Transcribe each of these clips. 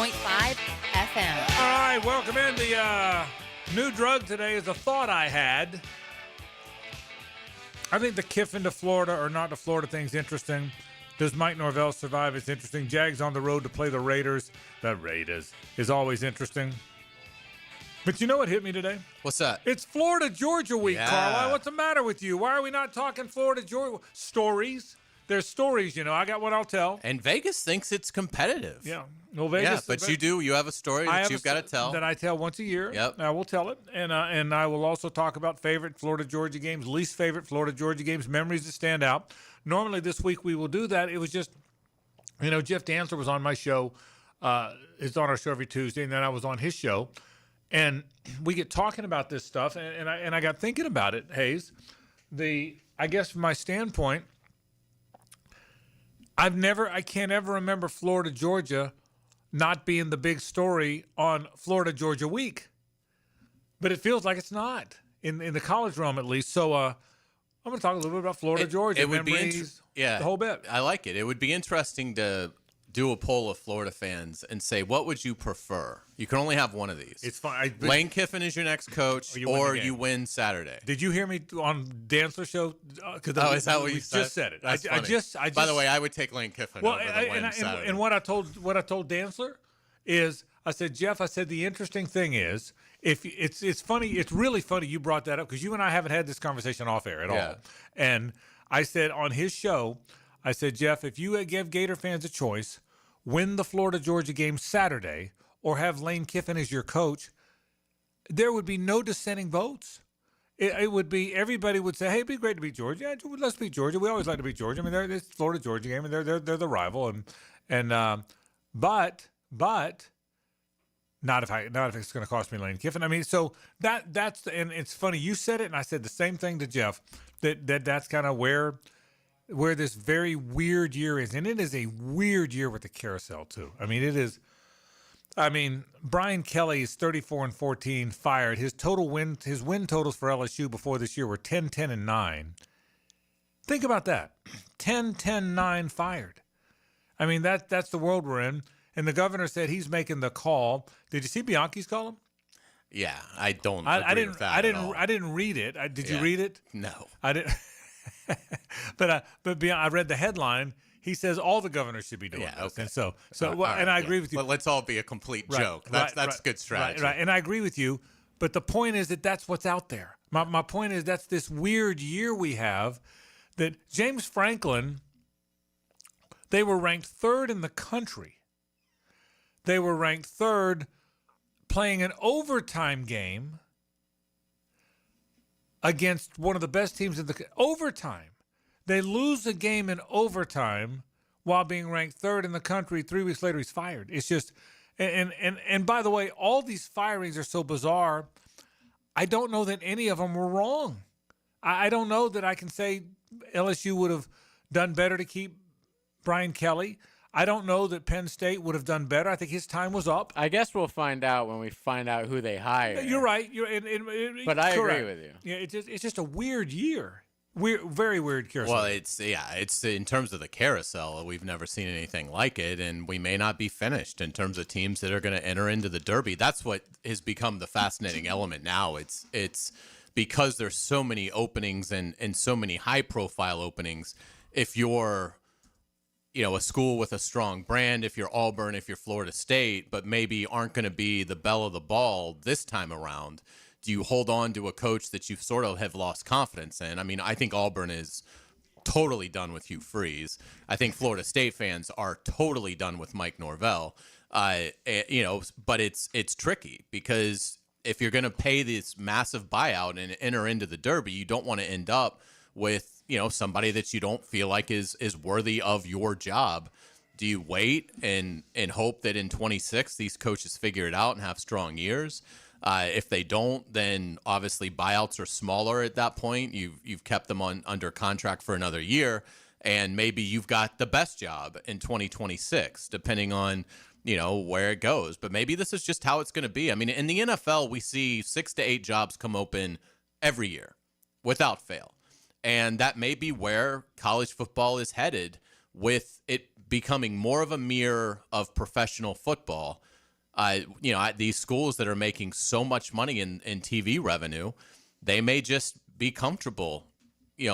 FM. All right, welcome in. The new drug today is a thought I had. I think the Kiffin to Florida or not to Florida thing's interesting. Does Mike Norvell survive? It's interesting. Jags on the road to play the Raiders. The Raiders is always interesting. But you know what hit me today? What's that? It's Florida-Georgia week, Yeah. Carlisle. What's the matter with you? Why are we not talking Florida-Georgia? Stories. There's stories, you know. I got what I'll tell. And Vegas thinks it's competitive. Yeah. Well, Vegas. Yeah, but you have a story that you've got to tell. That I tell once a year. Yep. I will tell it. And I will also talk about favorite Florida-Georgia games, least favorite Florida-Georgia games, memories that stand out. Normally this week we will do that. It was just, you know, Jeff Dantzler was on my show. It's on our show every Tuesday, and then I was on his show. And we get talking about this stuff, and I got thinking about it, Hayes. I guess from my standpoint, I can't ever remember Florida-Georgia not being the big story on Florida-Georgia week. But it feels like it's not, in the college realm at least. So I'm going to talk a little bit about Florida-Georgia, memories, the whole bit. I like it. It would be interesting to do a poll of Florida fans and say, what would you prefer? You can only have one of these. It's fine. Lane Kiffin is your next coach, or you win Saturday. Did you hear me on Dantzler's show? Is that what you said? Just said it. That's I just. By the way, I would take Lane Kiffin over the win Saturday. And what I told Dantzler is, I said, Jeff, the interesting thing is, if it's funny, it's really funny you brought that up because you and I haven't had this conversation off air at all. And I said on his show, I said, Jeff, if you give Gator fans a choice, win the Florida-Georgia game Saturday or have Lane Kiffin as your coach, there would be no dissenting votes. It would be, everybody would say, hey, it'd be great to beat Georgia. Yeah, let's beat Georgia. We always like to beat Georgia. I mean, it's Florida-Georgia game, and they're the rival. But not if it's going to cost me Lane Kiffin. I mean, so that's and it's funny you said it, and I said the same thing to Jeff. That's kind of where this very weird year is, and it is a weird year with the carousel too. I mean, it is. I mean, Brian Kelly is 34-14, fired. His win totals for LSU before this year were 10-10-9. Think about that, 10-10-9 fired. I mean, that's the world we're in. And the governor said he's making the call. Did you see Bianchi's column? Yeah, I don't. I agree with that didn't. at all. I didn't read it. Did you read it? No, I didn't. But I read the headline. He says all the governors should be doing this. Okay. And so I agree with you. But let's all be a complete joke. That's good strategy. Right. And I agree with you. But the point is that's what's out there. My point is that's this weird year we have that James Franklin, they were ranked third in the country. They were ranked third playing an overtime game against one of the best teams in the overtime. They lose a game in overtime while being ranked third in the country. 3 weeks later, he's fired. It's just, and by the way, all these firings are so bizarre. I don't know that any of them were wrong. I don't know that I can say LSU would have done better to keep Brian Kelly. I don't know that Penn State would have done better. I think his time was up. I guess we'll find out when we find out who they hire. You're right. But I correct. agree with you. Yeah, it's just a weird year. Very weird carousel. Well, it's in terms of the carousel, we've never seen anything like it, and we may not be finished in terms of teams that are going to enter into the Derby. That's what has become the fascinating element now. It's because there's so many openings and so many high-profile openings. If you're a school with a strong brand, if you're Auburn, if you're Florida State, but maybe aren't going to be the belle of the ball this time around, do you hold on to a coach that you sort of have lost confidence in? I mean, I think Auburn is totally done with Hugh Freeze. I think Florida State fans are totally done with Mike Norvell. But it's tricky because if you're going to pay this massive buyout and enter into the Derby, you don't want to end up with somebody that you don't feel like is worthy of your job. Do you wait and hope that in 26 these coaches figure it out and have strong years? If they don't, then obviously buyouts are smaller at that point. You've kept them under contract for another year, and maybe you've got the best job in 2026, depending on where it goes. But maybe this is just how it's going to be. I mean, in the NFL, we see 6 to 8 jobs come open every year without fail. And that may be where college football is headed, with it becoming more of a mirror of professional football. These schools that are making so much money in TV revenue, they may just be comfortable,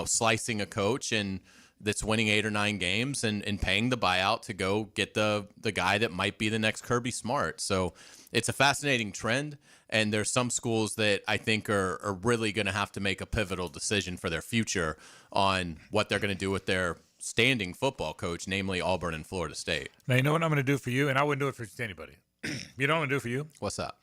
slicing a coach and that's winning 8 or 9 games and paying the buyout to go get the guy that might be the next Kirby Smart. So it's a fascinating trend. And there's some schools that I think are really going to have to make a pivotal decision for their future on what they're going to do with their standing football coach, namely Auburn and Florida State. Now, you know what I'm going to do for you? And I wouldn't do it for just anybody. You know what I'm going to do for you? What's that?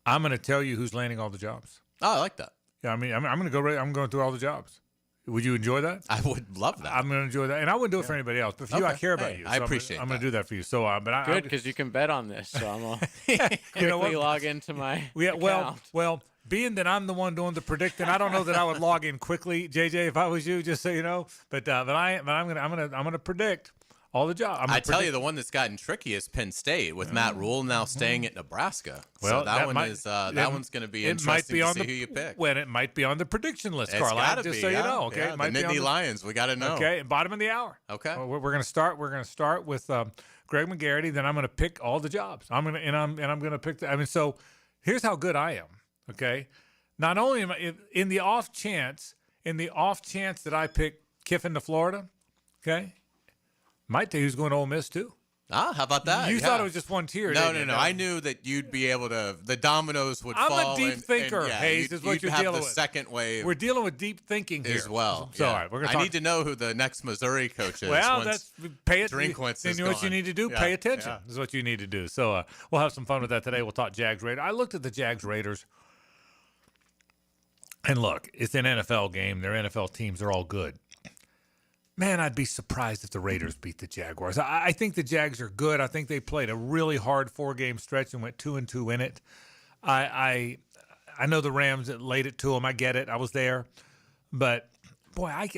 I'm going to tell you who's landing all the jobs. Oh, I like that. Yeah, I mean, I'm going to go. I'm going through all the jobs. Would you enjoy that? I would love that. I'm going to enjoy that, and I wouldn't do it for anybody else. But for you, I care about you. So I appreciate. I'm going to do that for you. So, good, because you can bet on this. So I'm gonna quickly log into my account. Well, being that I'm the one doing the predicting, I don't know that I would log in quickly, JJ, if I was you. Just so you know. But I'm gonna predict all the jobs. I tell you, the one that's gotten tricky is Penn State with Matt Rule now staying at Nebraska. Well, so that one's going to be interesting to see who you pick. Well, it might be on the prediction list, Carl. Just so you know, okay. Yeah, it might the Nittany be Lions, we got to know. Okay, bottom of the hour. Okay, we're going to start. We're going to start with Greg McGarity. Then I'm going to pick all the jobs. I'm going to pick. So here's how good I am. Okay, not only am I in the off chance that I pick Kiffin to Florida, okay. Might tell you who's going to Ole Miss, too. Ah, how about that? You thought it was just one tier, No. didn't you? I knew that you'd be able to – the dominoes would fall. I'm a deep thinker, Hayes, is what you're dealing with. You'd have the second wave. We're dealing with deep thinking here. As well. So, all right, we're going to I need to know who the next Missouri coach is. Well, pay it. Drinkwitz Then is what you need to do, pay attention is what you need to do. So we'll have some fun with that today. We'll talk Jags Raiders. I looked at the Jags Raiders. And look, it's an NFL game. Their NFL teams are all good. Man, I'd be surprised if the Raiders beat the Jaguars. I think the Jags are good. I think they played a really hard 4-game stretch and went 2-2 in it. I know the Rams laid it to them. I get it. I was there. But, boy,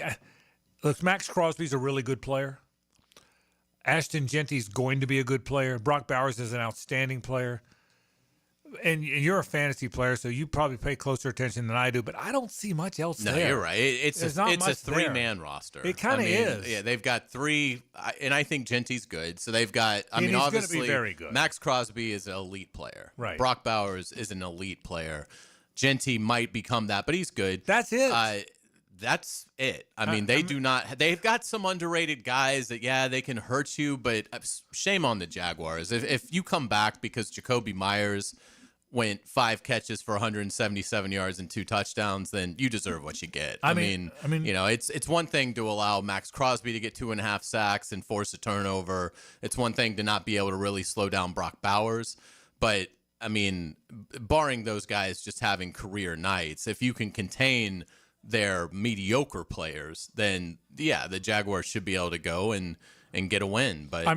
look, Max Crosby's a really good player. Ashton Genty's going to be a good player. Brock Bowers is an outstanding player. And you're a fantasy player, so you probably pay closer attention than I do, but I don't see much else there. No, you're right. It's a 3-man roster. It kind of is. Yeah, they've got 3, and I think Genty's good. So they've got, he's obviously, gonna be very good. Max Crosby is an elite player. Right. Brock Bowers is an elite player. Genty might become that, but he's good. That's it. That's it. They've got some underrated guys that, they can hurt you, but shame on the Jaguars. If you come back because Jacoby Myers went 5 catches for 177 yards and 2 touchdowns, then you deserve what you get. I mean, it's one thing to allow Max Crosby to get 2.5 sacks and force a turnover. It's one thing to not be able to really slow down Brock Bowers. But, barring those guys just having career nights, if you can contain their mediocre players, then, the Jaguars should be able to go and get a win. But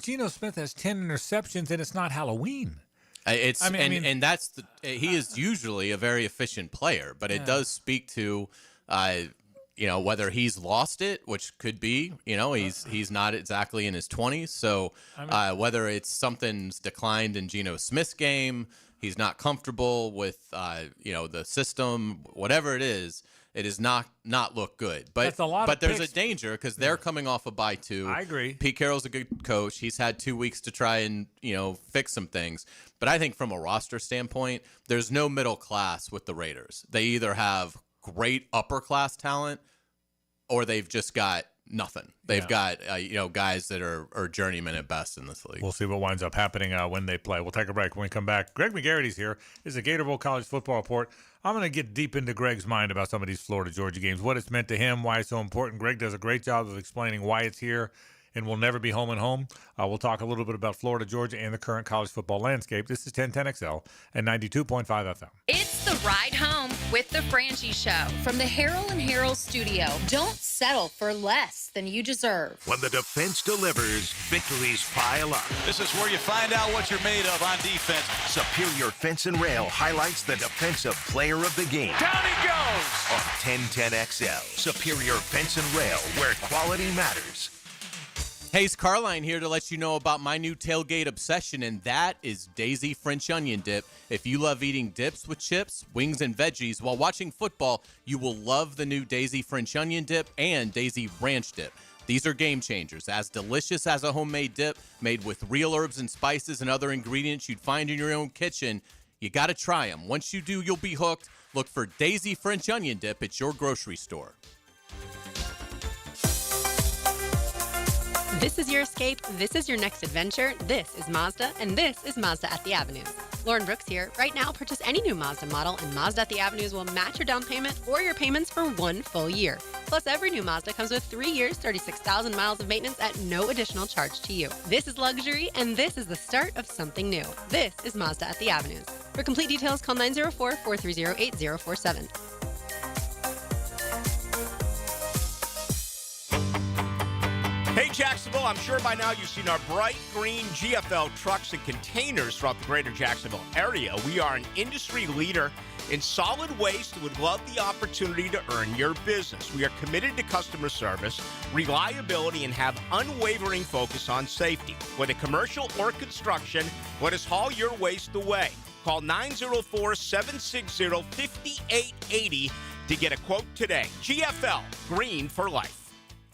Geno Smith has 10 interceptions, and it's not Halloween. And that's he is usually a very efficient player, but it does speak to, whether he's lost it, which could be, he's not exactly in his 20s. So whether it's something's declined in Geno Smith's game, he's not comfortable with, the system, whatever it is not look good. But that's a lot but of there's picks. a danger because they're coming off a bye too. I agree. Pete Carroll's a good coach. He's had 2 weeks to try and fix some things. But I think from a roster standpoint, there's no middle class with the Raiders. They either have great upper class talent or they've just got nothing. They've got guys that are journeymen at best in this league. We'll see what winds up happening when they play. We'll take a break. When we come back, Greg McGarity's here. This is a Gator Bowl College Football Report. I'm going to get deep into Greg's mind about some of these Florida-Georgia games, what it's meant to him, why it's so important. Greg does a great job of explaining why it's here and will never be home and home. We'll talk a little bit about Florida, Georgia, and the current college football landscape. This is 1010XL and 92.5 FM. It's the ride home with the Frangie Show from the Harrell and Harrell studio. Don't settle for less than you deserve. When the defense delivers, victories pile up. This is where you find out what you're made of on defense. Superior Fence and Rail highlights the defensive player of the game. Down he goes! On 1010XL. Superior Fence and Rail, where quality matters. Hayes Carline here to let you know about my new tailgate obsession, and that is Daisy French Onion Dip. If you love eating dips with chips, wings, and veggies while watching football, you will love the new Daisy French Onion Dip and Daisy Ranch Dip. These are game changers, as delicious as a homemade dip made with real herbs and spices and other ingredients you'd find in your own kitchen. You got to try them. Once you do, you'll be hooked. Look for Daisy French Onion Dip at your grocery store. This is your escape. This is your next adventure. This is Mazda, and this is Mazda at the Avenues. Lauren Brooks here. Right now, purchase any new Mazda model, and Mazda at the Avenues will match your down payment or your payments for 1 full year. Plus, every new Mazda comes with 3 years, 36,000 miles of maintenance at no additional charge to you. This is luxury, and this is the start of something new. This is Mazda at the Avenues. For complete details, call 904-430-8047. Hey, Jacksonville, I'm sure by now you've seen our bright green GFL trucks and containers throughout the greater Jacksonville area. We are an industry leader in solid waste and would love the opportunity to earn your business. We are committed to customer service, reliability, and have unwavering focus on safety. Whether commercial or construction, let us haul your waste away. Call 904-760-5880 to get a quote today. GFL, green for life.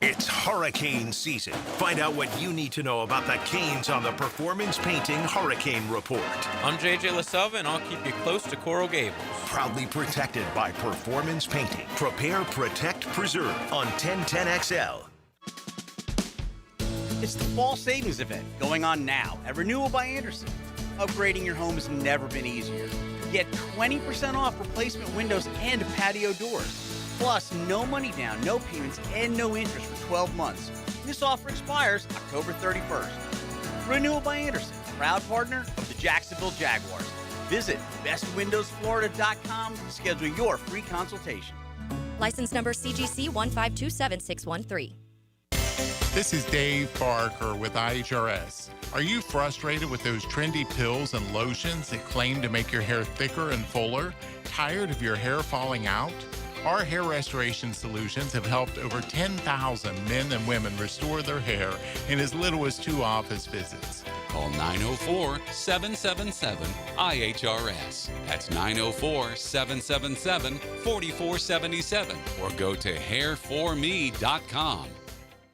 It's hurricane season. Find out what you need to know about the Canes on the Performance Painting Hurricane Report. I'm JJ LaSelva, and I'll keep you close to Coral Gables. Proudly protected by Performance Painting. Prepare, protect, preserve on 1010XL. It's the fall savings event going on now at Renewal by Anderson. Upgrading your home has never been easier. Get 20% off replacement windows and patio doors. Plus, no money down, no payments, and no interest for 12 months. This offer expires October 31st. Renewal by Anderson, proud partner of the Jacksonville Jaguars. Visit bestwindowsflorida.com to schedule your free consultation. License number CGC 1527613. This is Dave Barker with IHRS. Are you frustrated with those trendy pills and lotions that claim to make your hair thicker and fuller? Tired of your hair falling out? Our hair restoration solutions have helped over 10,000 men and women restore their hair in as little as 2 office visits. Call 904-777-IHRS. That's 904-777-4477. Or go to hairforme.com.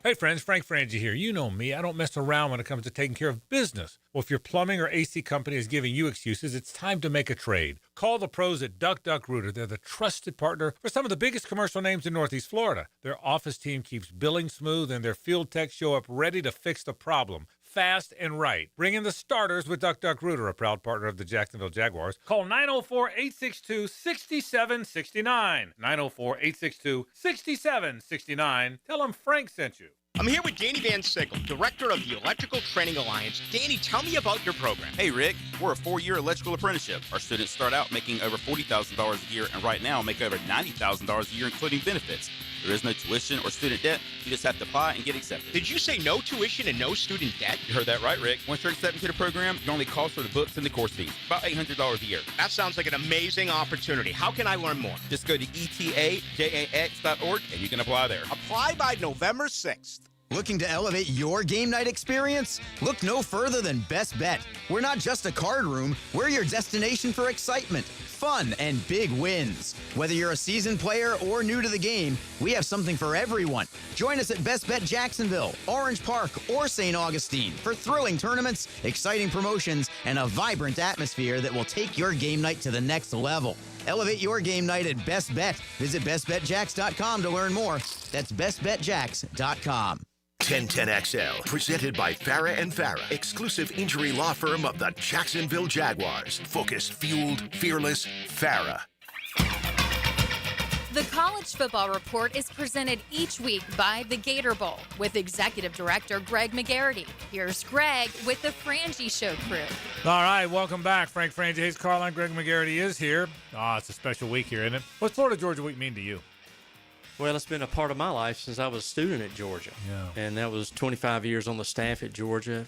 Hey friends, Frangie here. You know me. I don't mess around when it comes to taking care of business. Well, if your plumbing or AC company is giving you excuses, it's time to make a trade. Call the pros at Duck Duck Rooter. They're the trusted partner for some of the biggest commercial names in Northeast Florida. Their office team keeps billing smooth, and their field techs show up ready to fix the problem fast and right. Bring in the starters with Duck Duck Rooter, a proud partner of the Jacksonville Jaguars. Call 904-862-6769. 904-862-6769. Tell them Frank sent you. I'm here with Danny Van Sickle, director of the Electrical Training Alliance. Danny, tell me about your program. Hey, Rick. We're a 4-year electrical apprenticeship. Our students start out making over $40,000 a year, and right now make over $90,000 a year, including benefits. There is no tuition or student debt. You just have to apply and get accepted. Did you say no tuition and no student debt? You heard that right, Rick. Once you're accepted to the program, your only cost for the books and the course fees. About $800 a year. That sounds like an amazing opportunity. How can I learn more? Just go to etajax.org and you can apply there. Apply by November 6th. Looking to elevate your game night experience? Look no further than Best Bet. We're not just a card room, we're your destination for excitement, fun, and big wins. Whether you're a seasoned player or new to the game, we have something for everyone. Join us at Best Bet Jacksonville, Orange Park, or St. Augustine for thrilling tournaments, exciting promotions, and a vibrant atmosphere that will take your game night to the next level. Elevate your game night at Best Bet. Visit bestbetjax.com to learn more. That's bestbetjax.com. 1010XL, presented by Farah and Farah, exclusive injury law firm of the Jacksonville Jaguars. Focused, fueled, fearless, Farah. The College Football Report is presented each week by the Gator Bowl with Executive Director Greg McGarity. Here's Greg with the Frangie Show crew. All right, welcome back. Frank Frangie, Hayes Carline, Greg McGarity is here. It's a special week here, isn't it? What's Florida Georgia Week mean to you? Well, it's been a part of my life since I was a student at Georgia. Yeah. And that was 25 years on the staff at Georgia,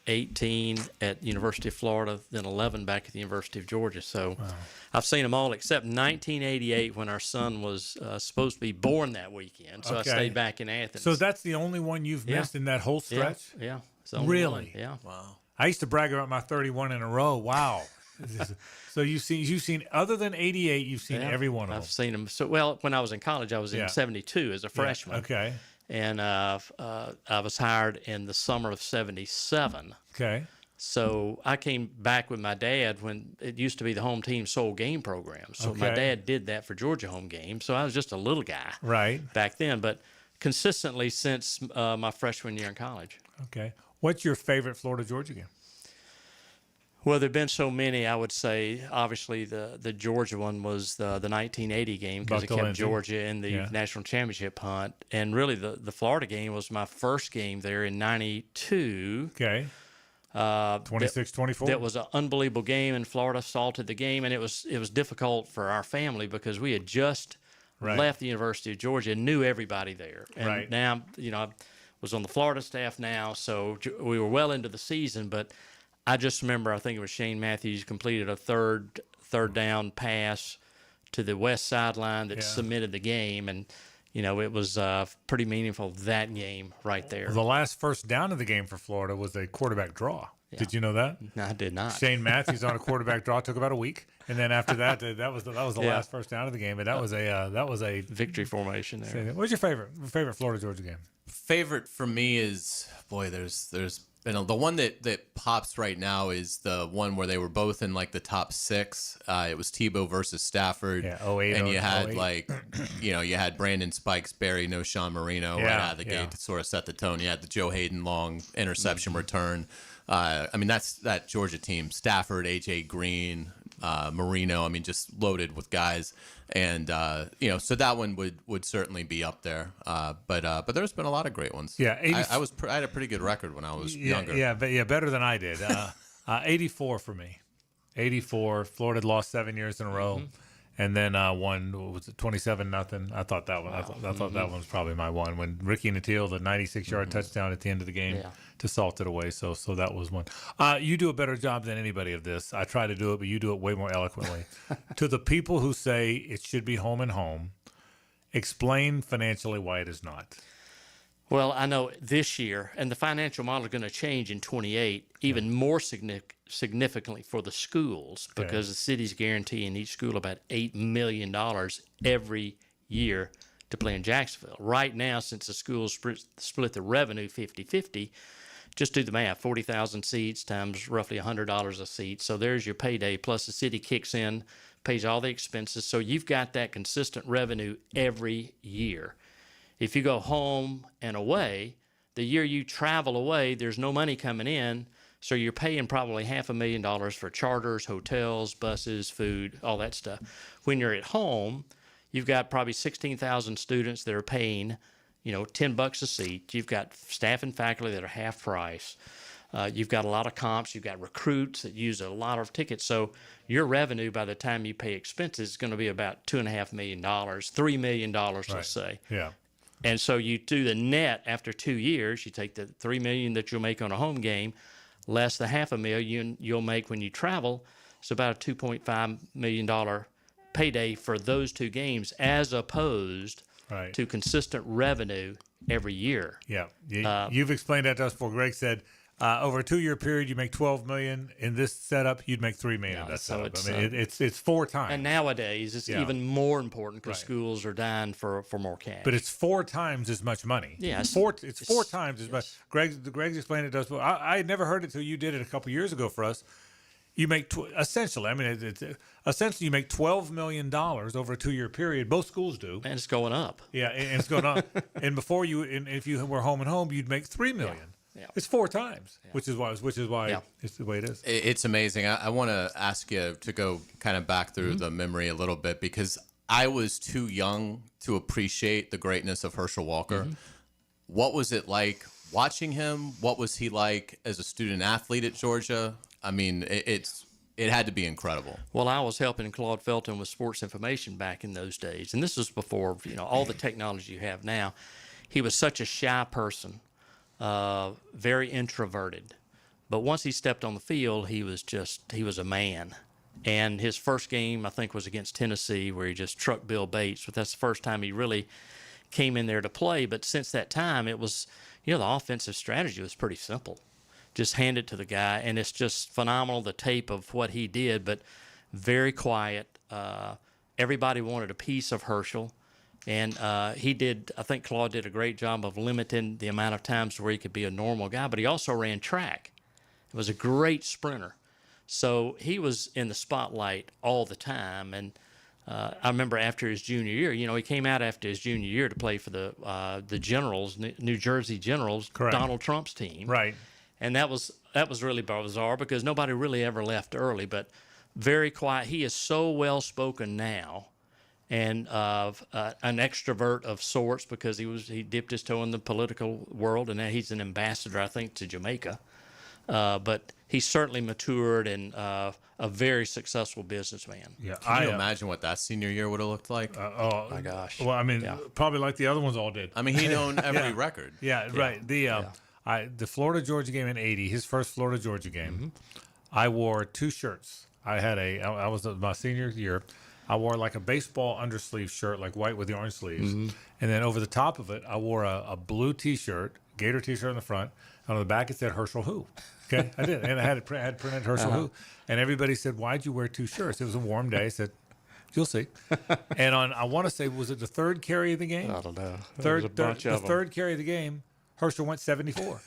18 at the University of Florida, then 11 back at the University of Georgia. So wow. I've seen them all except 1988 when our son was supposed to be born that weekend. So okay. I stayed back in Athens. So that's the only one you've missed in that whole stretch? Yeah. Really? One. Yeah. Wow. I used to brag about my 31 in a row. Wow. So you've seen other than 88, you've seen every one of them. I've seen them. So, well, when I was in college, I was in 72 as a freshman. Okay. and I was hired in the summer of '77. Okay. So I came back with my dad when it used to be the home team sole game program. So my Okay. dad did that for Georgia home games. So I was just a little guy back then, but consistently since my freshman year in college. Okay. What's your favorite Florida-Georgia game? Well, there have been so many. I would say, obviously, the Georgia one was the 1980 game because it Buck kept Lindsey. Georgia in the national championship hunt. And really, the Florida game was my first game there in '92. Okay. 26-24. That was an unbelievable game, and Florida salted the game, and it was difficult for our family because we had just left the University of Georgia and knew everybody there. And now, I was on the Florida staff now, so we were well into the season, but I just remember, I think it was Shane Matthews completed a third down pass to the west sideline that submitted the game, and it was pretty meaningful, that game right there. The last first down of the game for Florida was a quarterback draw. Yeah. Did you know that? No, I did not. Shane Matthews on a quarterback draw took about a week, and then after that, that was the last first down of the game. And that was a victory formation there. What's your favorite Florida Georgia game? Favorite for me is there's been the one that pops right now is the one where they were both in like the top 6. It was Tebow versus Stafford. Yeah, 08. And you had 08. you had Brandon Spikes bury no Sean Marino right out of the gate to sort of set the tone. You had the Joe Hayden long interception return. That Georgia team: Stafford, AJ Green, Marino. just loaded with guys, and so that one would certainly be up there. But there's been a lot of great ones. Yeah, I had a pretty good record when I was younger. Yeah, better than I did. 84 for me. 84. Florida had lost 7 years in a row, and then won. What was it, 27-0? I thought that one. I thought that one was probably my one when Ricky Nattil, the 96-yard touchdown at the end of the game. To salt it away, so that was one. You do a better job than anybody of this. I try to do it, but you do it way more eloquently. To the people who say it should be home and home, explain financially why it is not. Well, I know this year, and the financial model is going to change in 28, even more significantly for the schools, because the city's guaranteeing each school about $8 million every year to play in Jacksonville. Right now, since the schools split the revenue 50-50, just do the math, 40,000 seats times roughly $100 a seat. So there's your payday, plus the city kicks in, pays all the expenses. So you've got that consistent revenue every year. If you go home and away, the year you travel away, there's no money coming in, so you're paying probably $500,000 for charters, hotels, buses, food, all that stuff. When you're at home, you've got probably 16,000 students that are paying $10 a seat. You've got staff and faculty that are half price. You've got a lot of comps. You've got recruits that use a lot of tickets. So your revenue by the time you pay expenses is going to be about $2.5 million, $3 million, let's say. Yeah. And so you do the net after 2 years. You take the $3 million that you'll make on a home game, less the $500,000 you'll make when you travel. It's about a $2.5 million payday for those 2 games, as opposed to consistent revenue every year. Yeah, you've explained that to us before. Greg said over a 2-year period, you make $12 million. In this setup, you'd make $3 million. In that setup. It's 4 times. And nowadays, it's even more important because schools are dying for more cash. But it's 4 times as much money. Yeah, it's 4 times as much. Greg's explained it to us. I had never heard it until you did it a couple years ago for us. You make essentially you make $12 million over a 2-year period. Both schools do, and it's going up. Yeah, and it's going up. And before if you were home and home, you'd make $3 million. Yeah. It's 4 times, which is why it's the way it is. It's amazing. I want to ask you to go kind of back through the memory a little bit, because I was too young to appreciate the greatness of Herschel Walker. What was it like watching him? What was he like as a student athlete at Georgia? It had to be incredible. Well, I was helping Claude Felton with sports information back in those days, and this was before all the technology you have now. He was such a shy person, very introverted, but once he stepped on the field, he was a man. And his first game, I think, was against Tennessee, where he just trucked Bill Bates. But that's the first time he really came in there to play. But since that time, it was, the offensive strategy was pretty simple. Just hand it to the guy, and it's just phenomenal, the tape of what he did, but very quiet. Everybody wanted a piece of Herschel. And he did, I think Claude did a great job of limiting the amount of times where he could be a normal guy, but he also ran track. He was a great sprinter. So he was in the spotlight all the time. And I remember after his junior year, he came out after his junior year to play for the Generals, New Jersey Generals, Correct. Donald Trump's team. Right. And that was really bizarre because nobody really ever left early, but very quiet. He is so well spoken now, and an extrovert of sorts because he dipped his toe in the political world, and now he's an ambassador, I think, to Jamaica. But he's certainly matured and a very successful businessman. Yeah, Can you imagine what that senior year would have looked like? Oh my gosh. Well, I mean, probably like the other ones all did. I mean, he'd own every record. Yeah, right. The Florida Georgia game in '80, his first Florida Georgia game, I wore 2 shirts. I was my senior year. I wore like a baseball undersleeve shirt, like white with the orange sleeves, and then over the top of it, I wore a blue T-shirt, Gator T-shirt on the front, and on the back it said Herschel Who. Okay, I did, and I had printed Herschel Who, and everybody said, "Why'd you wear 2 shirts?" It was a warm day. I said, "You'll see." And I want to say, was it the third carry of the game? I don't know. Third carry of the game, Herschel went 74.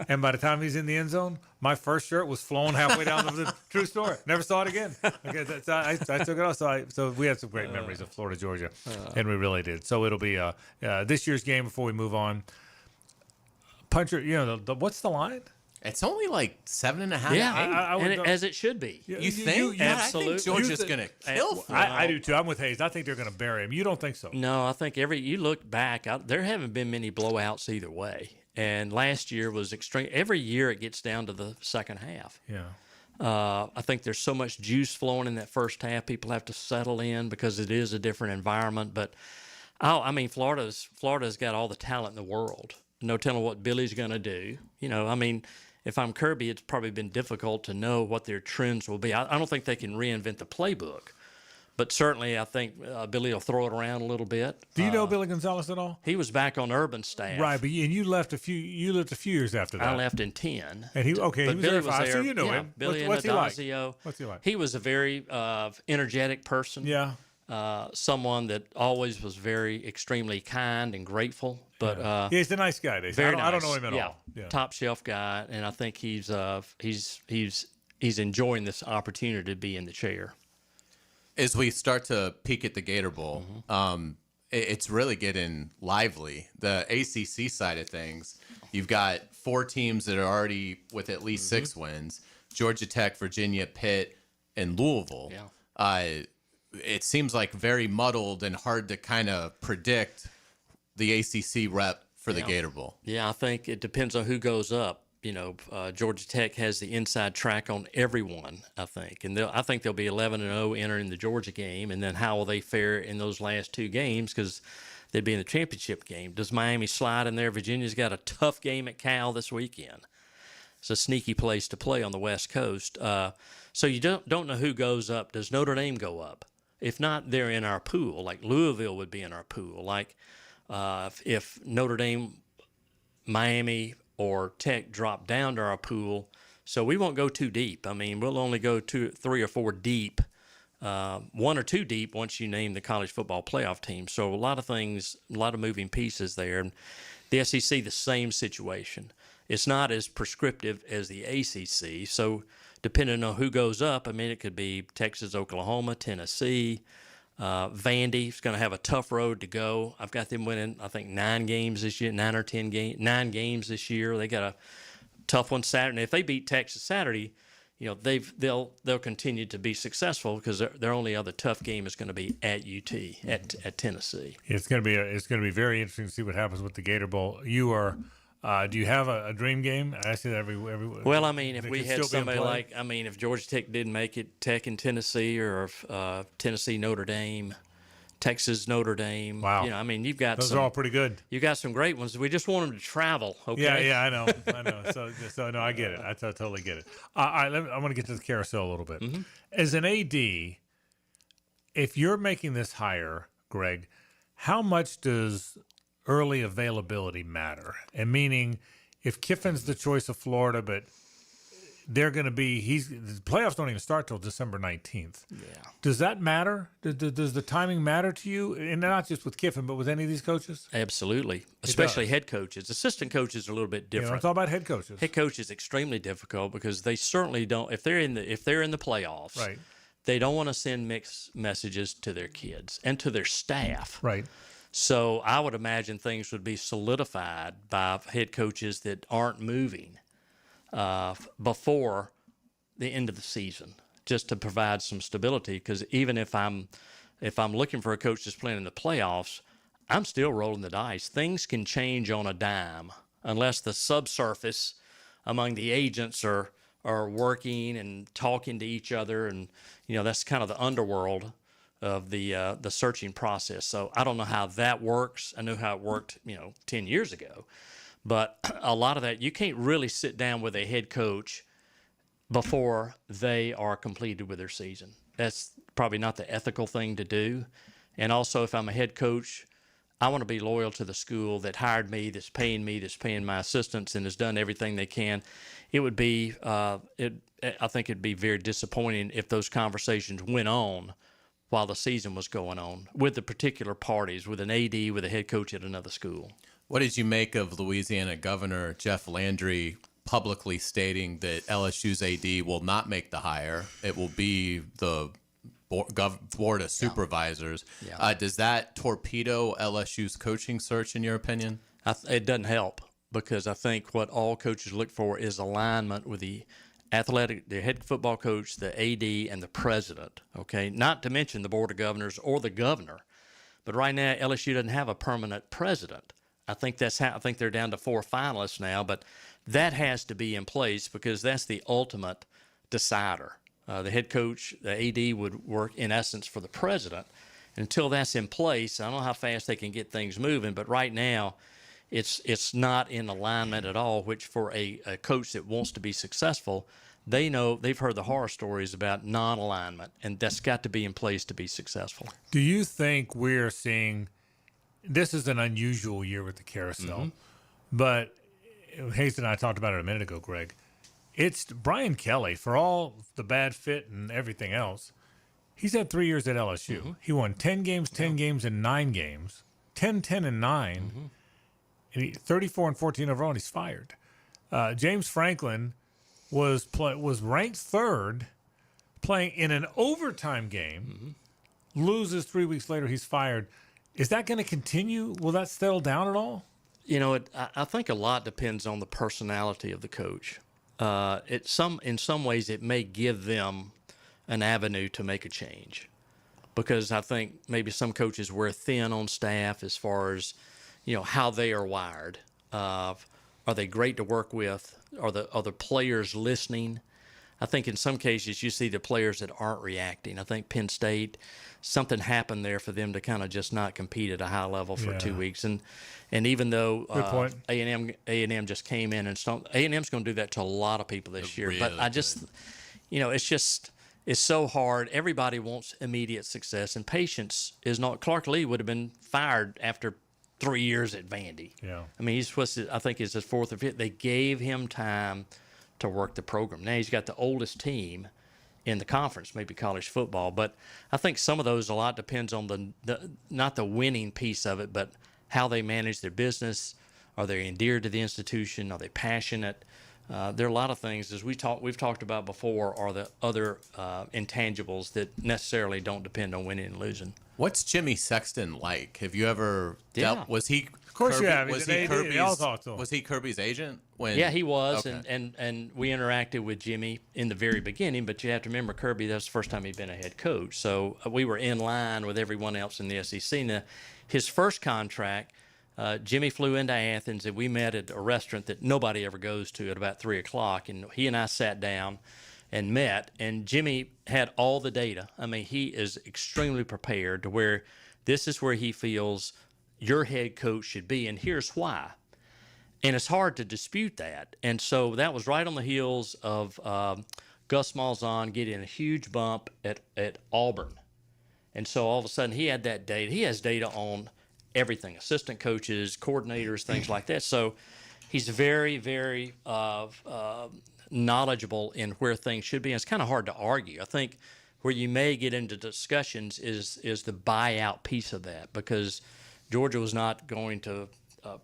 And by the time he's in the end zone, my first shirt was flown halfway down to the true story. Never saw it again. Okay, I took it off. So we had some great memories of Florida, Georgia, and we really did. So it'll be this year's game before we move on. Puncher, what's the line? It's only like 7.5. Yeah, as it should be. You think? Absolutely. I think Georgia's going to kill Florida. I do too. I'm with Hayes. I think they're going to bury him. You don't think so? No, I think you look back, there haven't been many blowouts either way. And last year was extreme. Every year it gets down to the second half. Yeah. I think there's so much juice flowing in that first half. People have to settle in because it is a different environment. But Florida's got all the talent in the world. No telling what Billy's going to do. If I'm Kirby, it's probably been difficult to know what their trends will be. I don't think they can reinvent the playbook, but certainly I think Billy will throw it around a little bit. Do you know Billy Gonzalez at all? He was back on Urban's staff, right? But you left a few years after that. I left in 10, and he was Billy there was 5, there. so you know him. Billy What's he like? What's he like? He was a very energetic person. Yeah. Someone that always was extremely kind and grateful. But he's a nice guy. I don't know him at all. Yeah. Top shelf guy, and I think he's enjoying this opportunity to be in the chair. As we start to peek at the Gator Bowl, it's really getting lively. The ACC side of things, you've got 4 teams that are already with at least 6 wins: Georgia Tech, Virginia, Pitt, and Louisville. Yeah. It seems like very muddled and hard to kind of predict the ACC rep for the Gator Bowl. Yeah, I think it depends on who goes up. Georgia Tech has the inside track on everyone, I think. And I think they'll be 11-0 entering the Georgia game. And then how will they fare in those last 2 games? Because they'd be in the championship game. Does Miami slide in there? Virginia's got a tough game at Cal this weekend. It's a sneaky place to play on the West Coast. So you don't know who goes up. Does Notre Dame go up? If not, they're in our pool. Like Louisville would be in our pool. Like if Notre Dame, Miami, or Tech drop down to our pool, so we won't go too deep. I mean, we'll only go 2, 3, or 4 deep, 1 or 2 deep once you name the college football playoff team. So a lot of moving pieces there. And the SEC, the same situation. It's not as prescriptive as the ACC. So depending on who goes up, I mean, it could be Texas, Oklahoma, Tennessee. Vandy's going to have a tough road to go. I've got them winning, I think, 9 games this year, 9 games this year. They got a tough one Saturday. And if they beat Texas Saturday, they'll continue to be successful because their only other tough game is going to be at UT at Tennessee. It's going to be very interesting to see what happens with the Gator Bowl. You are. Do you have a dream game? I say that every. Well, I mean, if we had somebody if Georgia Tech didn't make it, Tech in Tennessee, or if Tennessee, Notre Dame, Texas, Notre Dame. Wow. You've got those are all pretty good. You got some great ones. We just want them to travel. Okay. Yeah, I know. So no, I get it. I totally get it. All right, I want to get to the carousel a little bit. Mm-hmm. As an AD, if you're making this hire, Greg, how much does early availability matter? And meaning, if Kiffin's the choice of Florida, but they're going to be. The playoffs don't even start till December 19th. Yeah. Does that matter? Does the timing matter to you? And not just with Kiffin, but with any of these coaches? Absolutely, especially head coaches. Assistant coaches are a little bit different. I'm talking about head coaches. Head coach is extremely difficult because they certainly don't. If they're in the playoffs, right, they don't want to send mixed messages to their kids and to their staff. Right. So I would imagine things would be solidified by head coaches that aren't moving before the end of the season, just to provide some stability. Because even if I'm looking for a coach that's playing in the playoffs, I'm still rolling the dice. Things can change on a dime unless the subsurface among the agents are working and talking to each other, and that's kind of the underworld of the searching process. So I don't know how that works. I know how it worked 10 years ago, but a lot of that you can't really sit down with a head coach before they are completed with their season. That's probably not the ethical thing to do. And also, if I'm a head coach, I want to be loyal to the school that hired me, that's paying my assistants, and has done everything they can. It would be, I think it'd be very disappointing if those conversations went on while the season was going on with the particular parties, with an AD, with a head coach at another school. What did you make of Louisiana Governor Jeff Landry publicly stating that LSU's AD will not make the hire? It will be the board of supervisors. Yeah. Does that torpedo LSU's coaching search, in your opinion? It doesn't help, because I think what all coaches look for is alignment with the head football coach, the AD, and the president. Okay, not to mention the board of governors or the governor. But right now, LSU doesn't have a permanent president. I think they're down to 4 finalists now, but that has to be in place because that's the ultimate decider. The head coach, the AD, would work in essence for the president. And until that's in place, I don't know how fast they can get things moving, but right now it's not in alignment at all, which for a coach that wants to be successful, they've heard the horror stories about non-alignment, and that's got to be in place to be successful. Do you think we're seeing – this is an unusual year with the carousel, but Hayes and I talked about it a minute ago, Greg. It's Brian Kelly, for all the bad fit and everything else, he's had 3 years at LSU. Mm-hmm. He won 10 games, 10 games, and 9 games, 10, 10, and 9, and 34 and 14 overall, and he's fired. James Franklin was ranked third, playing in an overtime game, loses 3 weeks later, he's fired. Is that going to continue? Will that settle down at all? I think a lot depends on the personality of the coach. In some ways, it may give them an avenue to make a change, because I think maybe some coaches wear thin on staff as far as how they are wired. Are they great to work with? Are the players listening? I think in some cases you see the players that aren't reacting. I think Penn State, something happened there for them to kind of just not compete at a high level for 2 weeks. And even though A&M just came in and A&M's going to do that to a lot of people this year. But I just, it's so hard. Everybody wants immediate success, and patience is not. Clark Lee would have been fired after 3 years at Vandy. Yeah. I mean, he's supposed to, I think it's his 4th or 5th. They gave him time to work the program. Now he's got the oldest team in the conference, maybe college football. But I think some of those, a lot depends on the not the winning piece of it, but how they manage their business. Are they endeared to the institution? Are they passionate? There are a lot of things, as we've talked about before, are the other intangibles that necessarily don't depend on winning and losing. What's Jimmy Sexton like? Have you ever dealt? Was he? Of course, Kirby, yeah. Was he Kirby's agent? Yeah, he was, and we interacted with Jimmy in the very beginning. But you have to remember, Kirby, that was the first time he'd been a head coach, so we were in line with everyone else in the SEC. Now, his first contract, Jimmy flew into Athens, and we met at a restaurant that nobody ever goes to at about 3 o'clock, and he and I sat down and met, and Jimmy had all the data. I mean, he is extremely prepared to where this is where he feels your head coach should be, and here's why. And it's hard to dispute that. And so that was right on the heels of Gus Malzahn getting a huge bump at Auburn. And so all of a sudden he had that data. He has data on everything, assistant coaches, coordinators, things like that. So he's very, very knowledgeable in where things should be. And it's kind of hard to argue. I think where you may get into discussions is the buyout piece of that, because Georgia was not going to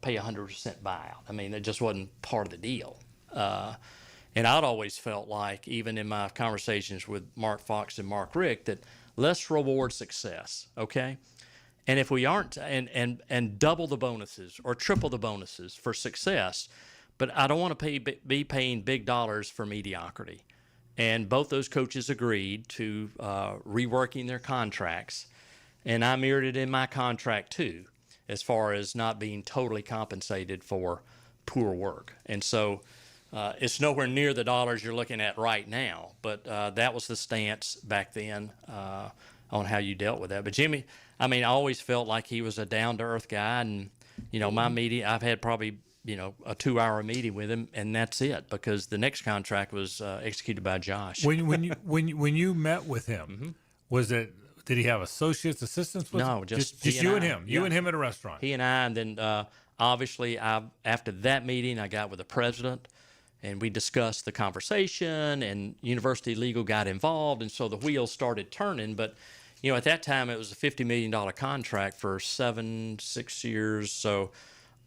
pay 100% buyout. I mean, it just wasn't part of the deal. And I'd always felt like, even in my conversations with Mark Fox and Mark Richt, that let's reward success, okay? And if we aren't, and double the bonuses or triple the bonuses for success, but I don't want to be paying big dollars for mediocrity. And both those coaches agreed to reworking their contracts, and I mirrored it in my contract too, as far as not being totally compensated for poor work. And so it's nowhere near the dollars you're looking at right now, but that was the stance back then on how you dealt with that. But Jimmy, I mean, I always felt like he was a down-to-earth guy, and, you know, my meeting, I've had probably, you know, a 2-hour meeting with him, and that's it, because the next contract was executed by Josh. When you met with him, was it, did he have associates, assistants with him? No, just you and him. Yeah. You and him at a restaurant. He and I, and then obviously after that meeting, I got with the president, and we discussed the conversation, and university legal got involved, and so the wheels started turning. But, you know, at that time, it was a $50 million contract for 6 years, so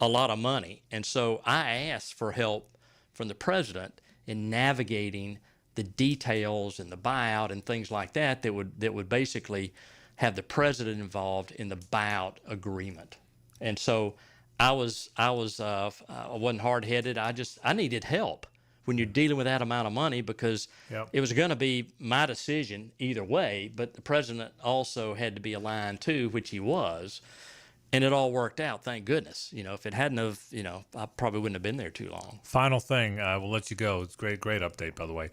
a lot of money. And so I asked for help from the president in navigating the details and the buyout and things like that would basically have the president involved in the buyout agreement. And so I wasn't hard-headed. I needed help when you're dealing with that amount of money, because it was going to be my decision either way, but the president also had to be aligned too, which he was. And it all worked out, thank goodness. You know, if it hadn't have, you know, I probably wouldn't have been there too long. Final thing, we'll let you go. It's great update, by the way.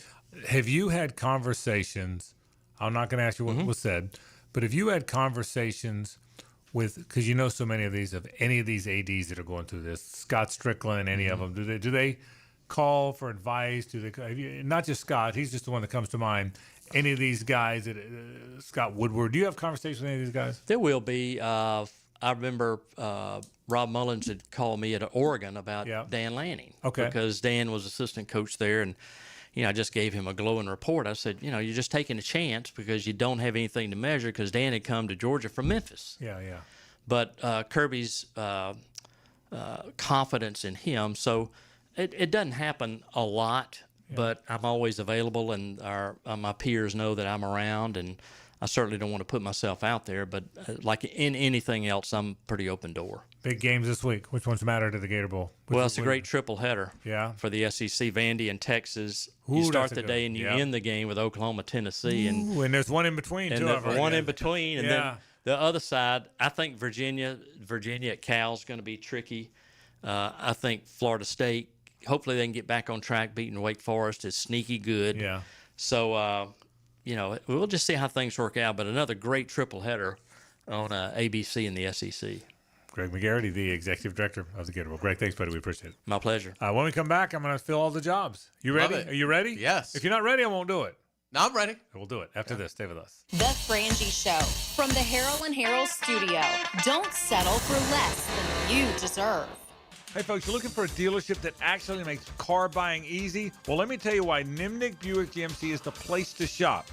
Have you had conversations, I'm not going to ask you what was said, but have you had conversations with, because you know so many of these, of any of these ADs that are going through this, Scott Strickland, any of them, do they call for advice? Do they, not just Scott, he's just the one that comes to mind. Any of these guys, Scott Woodward, do you have conversations with any of these guys? There will be. I remember Rob Mullins had called me at Oregon about Dan Lanning. Okay. Because Dan was assistant coach there, and, you know, I just gave him a glowing report. I said, you know, you're just taking a chance because you don't have anything to measure, because Dan had come to Georgia from Memphis. Yeah. But Kirby's confidence in him, so it doesn't happen a lot, but I'm always available, and my peers know that I'm around, and I certainly don't want to put myself out there, but like in anything else, I'm pretty open door. Big games this week. Which ones matter to the Gator Bowl? Well, it's a great triple header for the SEC. Vandy and Texas. You start the day and you end the game with Oklahoma, Tennessee. And there's one in between, too. One in between. And then the other side, I think Virginia at Cal is going to be tricky. I think Florida State, hopefully they can get back on track. Beating Wake Forest is sneaky good. Yeah. So, you know, we'll just see how things work out. But another great triple header on ABC and the SEC. Greg McGarity, the executive director of the Gator Bowl. Greg, thanks, buddy. We appreciate it. My pleasure. When we come back, I'm going to fill all the jobs. You ready? Are you ready? Yes. If you're not ready, I won't do it. No, I'm ready. We'll do it after this. Stay with us. The Frangie Show from the Harrell and Harrell studio. Don't settle for less than you deserve. Hey, folks, you're looking for a dealership that actually makes car buying easy? Well, let me tell you why Nimnick Buick GMC is the place to shop.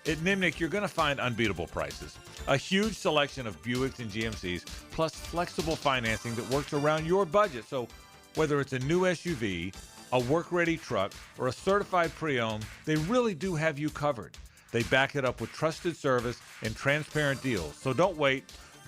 At Nimnick, you're going to find unbeatable prices, a huge selection of Buicks and GMCs, plus flexible financing that works around your budget. So whether it's a new SUV, a work-ready truck, or a certified pre-owned, they really do have you covered. They back it up with trusted service and transparent deals. So don't wait.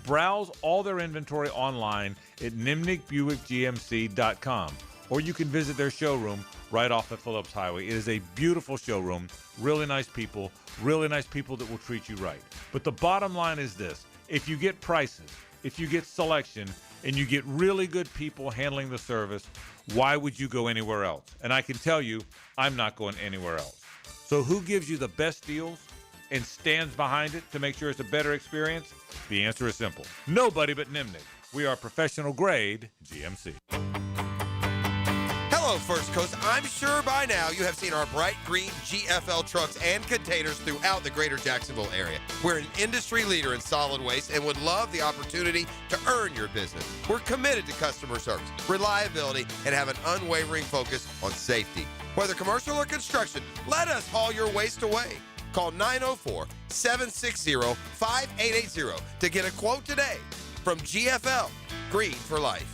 Browse all their inventory online at nimnickbuickgmc.com, or you can visit their showroom right off the Phillips Highway. It is a beautiful showroom, really nice people that will treat you right. But the bottom line is this: if you get prices, if you get selection, and you get really good people handling the service, why would you go anywhere else? And I can tell you, I'm not going anywhere else. So who gives you the best deals and stands behind it to make sure it's a better experience? The answer is simple. Nobody but Nimnick. We are professional grade GMC. Hello, First Coast. I'm sure by now you have seen our bright green GFL trucks and containers throughout the greater Jacksonville area. We're an industry leader in solid waste and would love the opportunity to earn your business. We're committed to customer service, reliability, and have an unwavering focus on safety. Whether commercial or construction, let us haul your waste away. Call 904-760-5880 to get a quote today from GFL, Green for Life.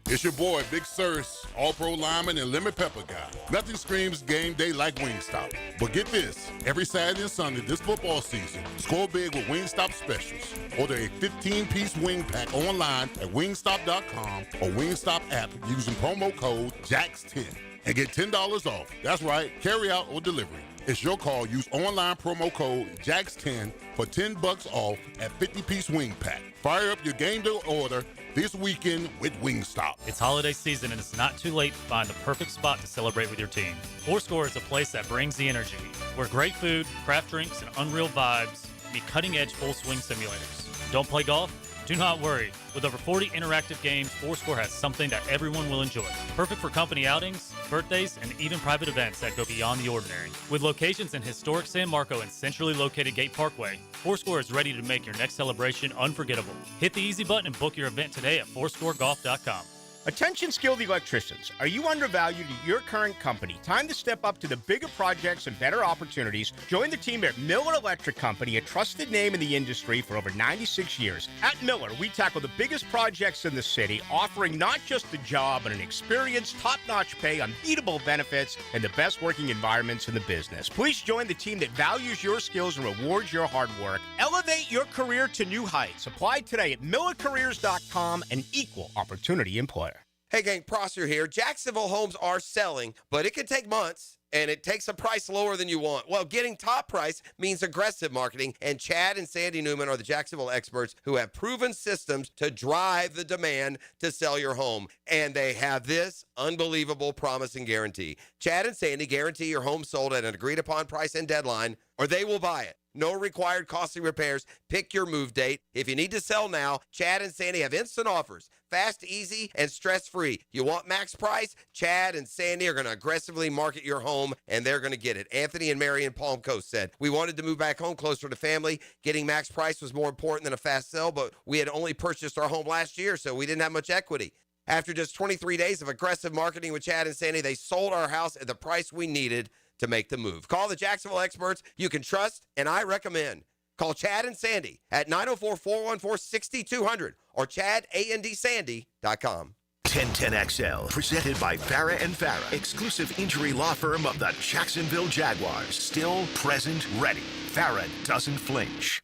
It's your boy, Big Sirs, All-Pro lineman and lemon pepper guy. Nothing screams game day like Wingstop. But get this, every Saturday and Sunday this football season, score big with Wingstop specials. Order a 15-piece wing pack online at wingstop.com or Wingstop app using promo code JAX10 and get $10 off. That's right, carry out or delivery. It's your call. Use online promo code JAX10 for $10 off at 50-piece wing pack. Fire up your game day order this weekend with Wingstop. It's holiday season and it's not too late to find the perfect spot to celebrate with your team. Fourscore is a place that brings the energy, where great food, craft drinks, and unreal vibes meet cutting-edge full-swing simulators. Don't play golf? Do not worry. With over 40 interactive games, Fourscore has something that everyone will enjoy. Perfect for company outings, birthdays, and even private events that go beyond the ordinary. With locations in historic San Marco and centrally located Gate Parkway, Fourscore is ready to make your next celebration unforgettable. Hit the easy button and book your event today at fourscoregolf.com. Attention skilled electricians. Are you undervalued at your current company? Time to step up to the bigger projects and better opportunities. Join the team at Miller Electric Company, a trusted name in the industry for over 96 years. At Miller, we tackle the biggest projects in the city, offering not just the job, but an experienced, top-notch pay, unbeatable benefits, and the best working environments in the business. Please join the team that values your skills and rewards your hard work. Elevate your career to new heights. Apply today at millercareers.com, an equal opportunity employer. Hey gang, Prosser here. Jacksonville homes are selling, but it can take months, and it takes a price lower than you want. Well, getting top price means aggressive marketing, and Chad and Sandy Newman are the Jacksonville experts who have proven systems to drive the demand to sell your home. And they have this unbelievable promise and guarantee. Chad and Sandy guarantee your home sold at an agreed-upon price and deadline, or they will buy it. No required costly repairs. Pick your move date. If you need to sell now, Chad and Sandy have instant offers. Fast, easy, and stress-free. You want max price? Chad and Sandy are going to aggressively market your home, and they're going to get it. Anthony and Mary in Palm Coast said, we wanted to move back home closer to family. Getting max price was more important than a fast sell, but we had only purchased our home last year, so we didn't have much equity. After just 23 days of aggressive marketing with Chad and Sandy, they sold our house at the price we needed to make the move. Call the Jacksonville experts you can trust, and I recommend. Call Chad and Sandy at 904-414-6200 or chadandsandy.com. 1010XL, presented by Farah and Farah, exclusive injury law firm of the Jacksonville Jaguars. Still present, ready. Farah doesn't flinch.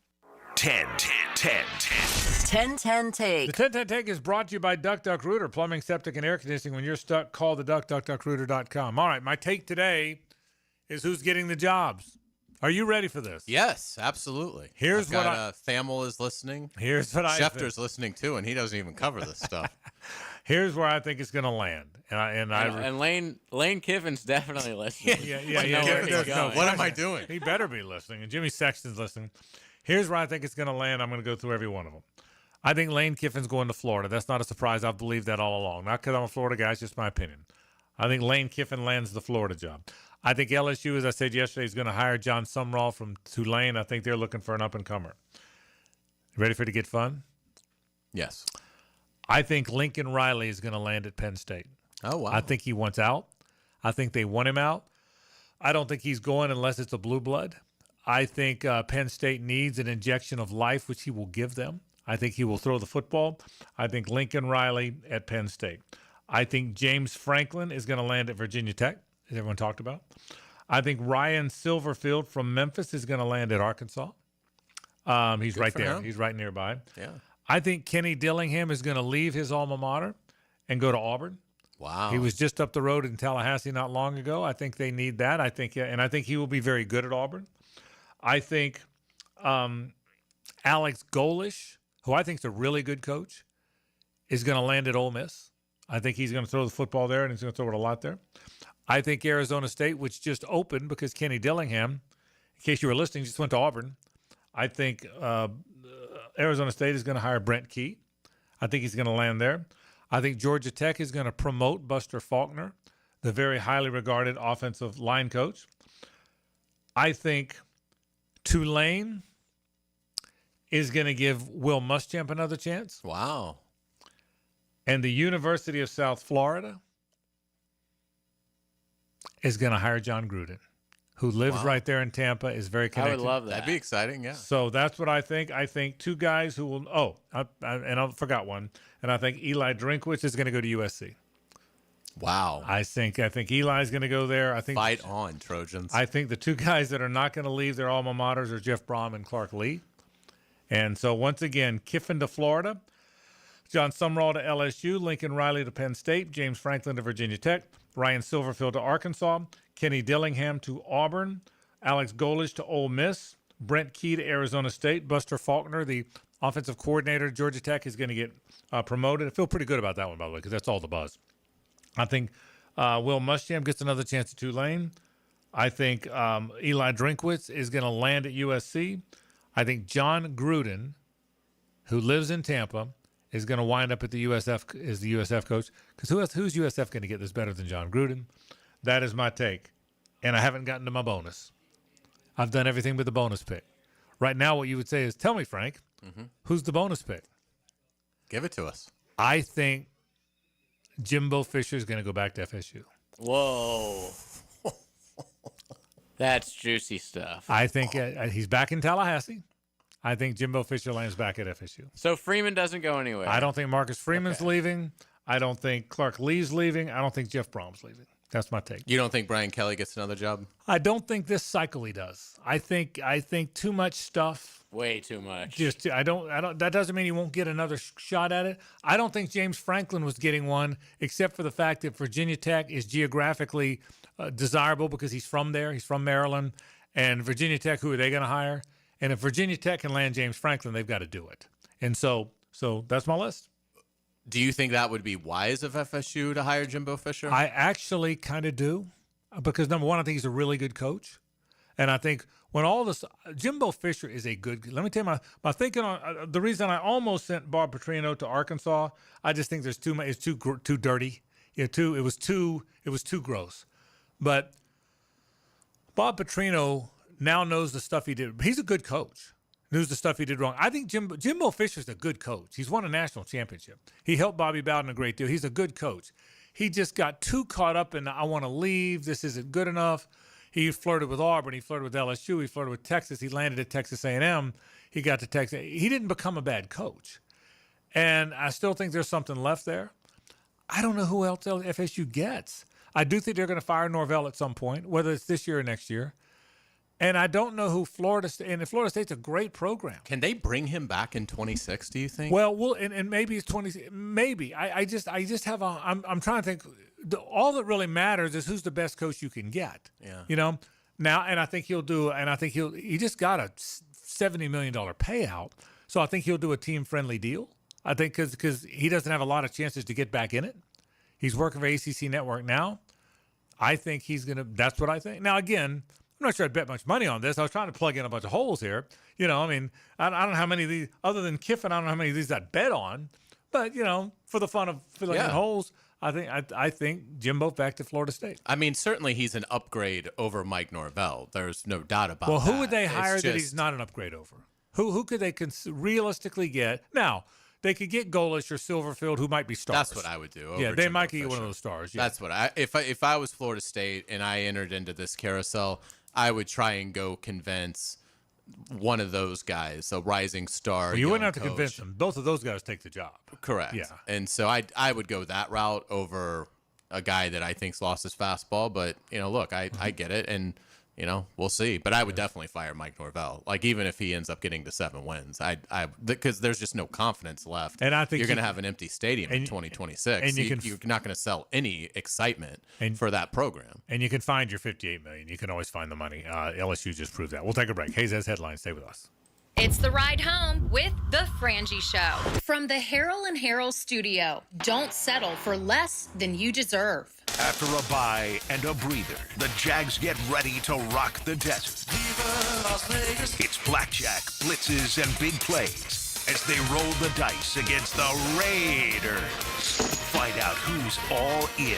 10-10 take. The 10-10 take is brought to you by Duck Duck Rooter, plumbing, septic, and air conditioning. When you're stuck, call the duckduckrooter.com. All right, my take today is who's getting the jobs. Are you ready for this? Yes, absolutely. Here's what Thamel is listening. Here's what Schefter's listening too, and he doesn't even cover this stuff. Here's where I think it's going to land, and Lane Kiffin's definitely listening. Yeah. What am I doing? He better be listening, and Jimmy Sexton's listening. Here's where I think it's going to land. I'm going to go through every one of them. I think Lane Kiffin's going to Florida. That's not a surprise. I've believed that all along. Not because I'm a Florida guy. It's just my opinion. I think Lane Kiffin lands the Florida job. I think LSU, as I said yesterday, is going to hire John Sumrall from Tulane. I think they're looking for an up-and-comer. Ready for it to get fun? Yes. I think Lincoln Riley is going to land at Penn State. Oh, wow. I think he wants out. I think they want him out. I don't think he's going unless it's a blue blood. I think Penn State needs an injection of life, which he will give them. I think he will throw the football. I think Lincoln Riley at Penn State. I think James Franklin is going to land at Virginia Tech, as everyone talked about. I think Ryan Silverfield from Memphis is going to land at Arkansas. He's Good right for there. him. He's right nearby. Yeah. I think Kenny Dillingham is going to leave his alma mater and go to Auburn. Wow. He was just up the road in Tallahassee not long ago. I think they need that. I think he will be very good at Auburn. I think Alex Golish, who I think is a really good coach, is going to land at Ole Miss. I think he's going to throw the football there, and he's going to throw it a lot there. I think Arizona State, which just opened because Kenny Dillingham, in case you were listening, just went to Auburn. I think Arizona State is going to hire Brent Key. I think he's going to land there. I think Georgia Tech is going to promote Buster Faulkner, the very highly regarded offensive line coach. I think Tulane is going to give Will Muschamp another chance. Wow. And the University of South Florida is going to hire John Gruden, who lives right there in Tampa, is very connected. I would love that. That'd be exciting, yeah. So that's what I think. I think two guys who will I forgot one. And I think Eli Drinkwitz is going to go to USC. Wow. I think Eli's going to go there. I think fight on, Trojans. I think the two guys that are not going to leave their alma maters are Jeff Brom and Clark Lee. And so once again, Kiffin to Florida, John Sumrall to LSU, Lincoln Riley to Penn State, James Franklin to Virginia Tech, Ryan Silverfield to Arkansas, Kenny Dillingham to Auburn, Alex Golesh to Ole Miss, Brent Key to Arizona State, Buster Faulkner, the offensive coordinator at Georgia Tech, is going to get promoted. I feel pretty good about that one, by the way, because that's all the buzz. I think Will Muschamp gets another chance at Tulane. I think Eli Drinkwitz is going to land at USC. I think John Gruden, who lives in Tampa, is going to wind up at the USF as the USF coach. Because who's USF going to get that's better than John Gruden? That is my take. And I haven't gotten to my bonus. I've done everything but the bonus pick. Right now, what you would say is, tell me, Frank, who's the bonus pick? Give it to us. I think Jimbo Fisher is going to go back to FSU. Whoa. That's juicy stuff. I think he's back in Tallahassee. I think Jimbo Fisher lands back at FSU. So Freeman doesn't go anywhere. I don't think Marcus Freeman's leaving. I don't think Clark Lee's leaving. I don't think Jeff Brom's leaving. That's my take. You don't think Brian Kelly gets another job? I don't think this cycle he does. I think too much stuff. Way too much. Just I don't. That doesn't mean he won't get another shot at it. I don't think James Franklin was getting one, except for the fact that Virginia Tech is geographically desirable because he's from there. He's from Maryland, and Virginia Tech. Who are they going to hire? And if Virginia Tech can land James Franklin, they've got to do it. And so that's my list. Do you think that would be wise of FSU to hire Jimbo Fisher? I actually kind of do, because number one, I think he's a really good coach, and I think when all this, Jimbo Fisher is a good. Let me tell you my thinking on the reason I almost sent Bob Petrino to Arkansas. I just think there's too much. It's too dirty. It was too gross. But Bob Petrino now knows the stuff he did. He's a good coach. Knows the stuff he did wrong. I think Jimbo Fisher's a good coach. He's won a national championship. He helped Bobby Bowden a great deal. He's a good coach. He just got too caught up in, I want to leave. This isn't good enough. He flirted with Auburn. He flirted with LSU. He flirted with Texas. He landed at Texas A&M. He got to Texas. He didn't become a bad coach. And I still think there's something left there. I don't know who else FSU gets. I do think they're going to fire Norvell at some point, whether it's this year or next year. And I don't know who Florida State. And Florida State's a great program. Can they bring him back in 26? Do you think? Well, and maybe it's 20. Maybe I just have a. I'm trying to think. All that really matters is who's the best coach you can get. Yeah. You know now, and I think he'll do. And I think he just got a $70 million payout, so I think he'll do a team friendly deal. I think because he doesn't have a lot of chances to get back in it. He's working for ACC Network now. I think he's gonna. That's what I think. Now again. I'm not sure I'd bet much money on this. I was trying to plug in a bunch of holes here. You know, I mean, I don't know how many of these, other than Kiffin, I don't know how many of these I'd bet on. But, you know, for the fun of filling in holes, I think Jimbo back to Florida State. I mean, certainly he's an upgrade over Mike Norvell. There's no doubt about that. Well, who would they hire that he's not an upgrade over? Who could they realistically get? Now, they could get Golesh or Silverfield, who might be stars. That's what I would do. Yeah, they might get one of those stars. Yeah. That's what if I was Florida State and I entered into this carousel, I would try and go convince one of those guys, a rising star. Well, you wouldn't have to convince them. Both of those guys take the job. Correct. Yeah. And so I would go that route over a guy that I think's lost his fastball. But, you know, look, I get it. And, you know, we'll see. But I would definitely fire Mike Norvell. Like, even if he ends up getting to 7 wins, because there's just no confidence left. And I think you're going to have an empty stadium in 2026. And you're not going to sell any excitement for that program. And you can find your $58 million. You can always find the money. LSU just proved that. We'll take a break. Hayes has headlines. Stay with us. It's the ride home with the Frangie Show from the Harrell and Harrell studio. Don't settle for less than you deserve. After a bye and a breather, the Jags get ready to rock the desert. It's blackjack, blitzes, and big plays as they roll the dice against the Raiders. Find out who's all in.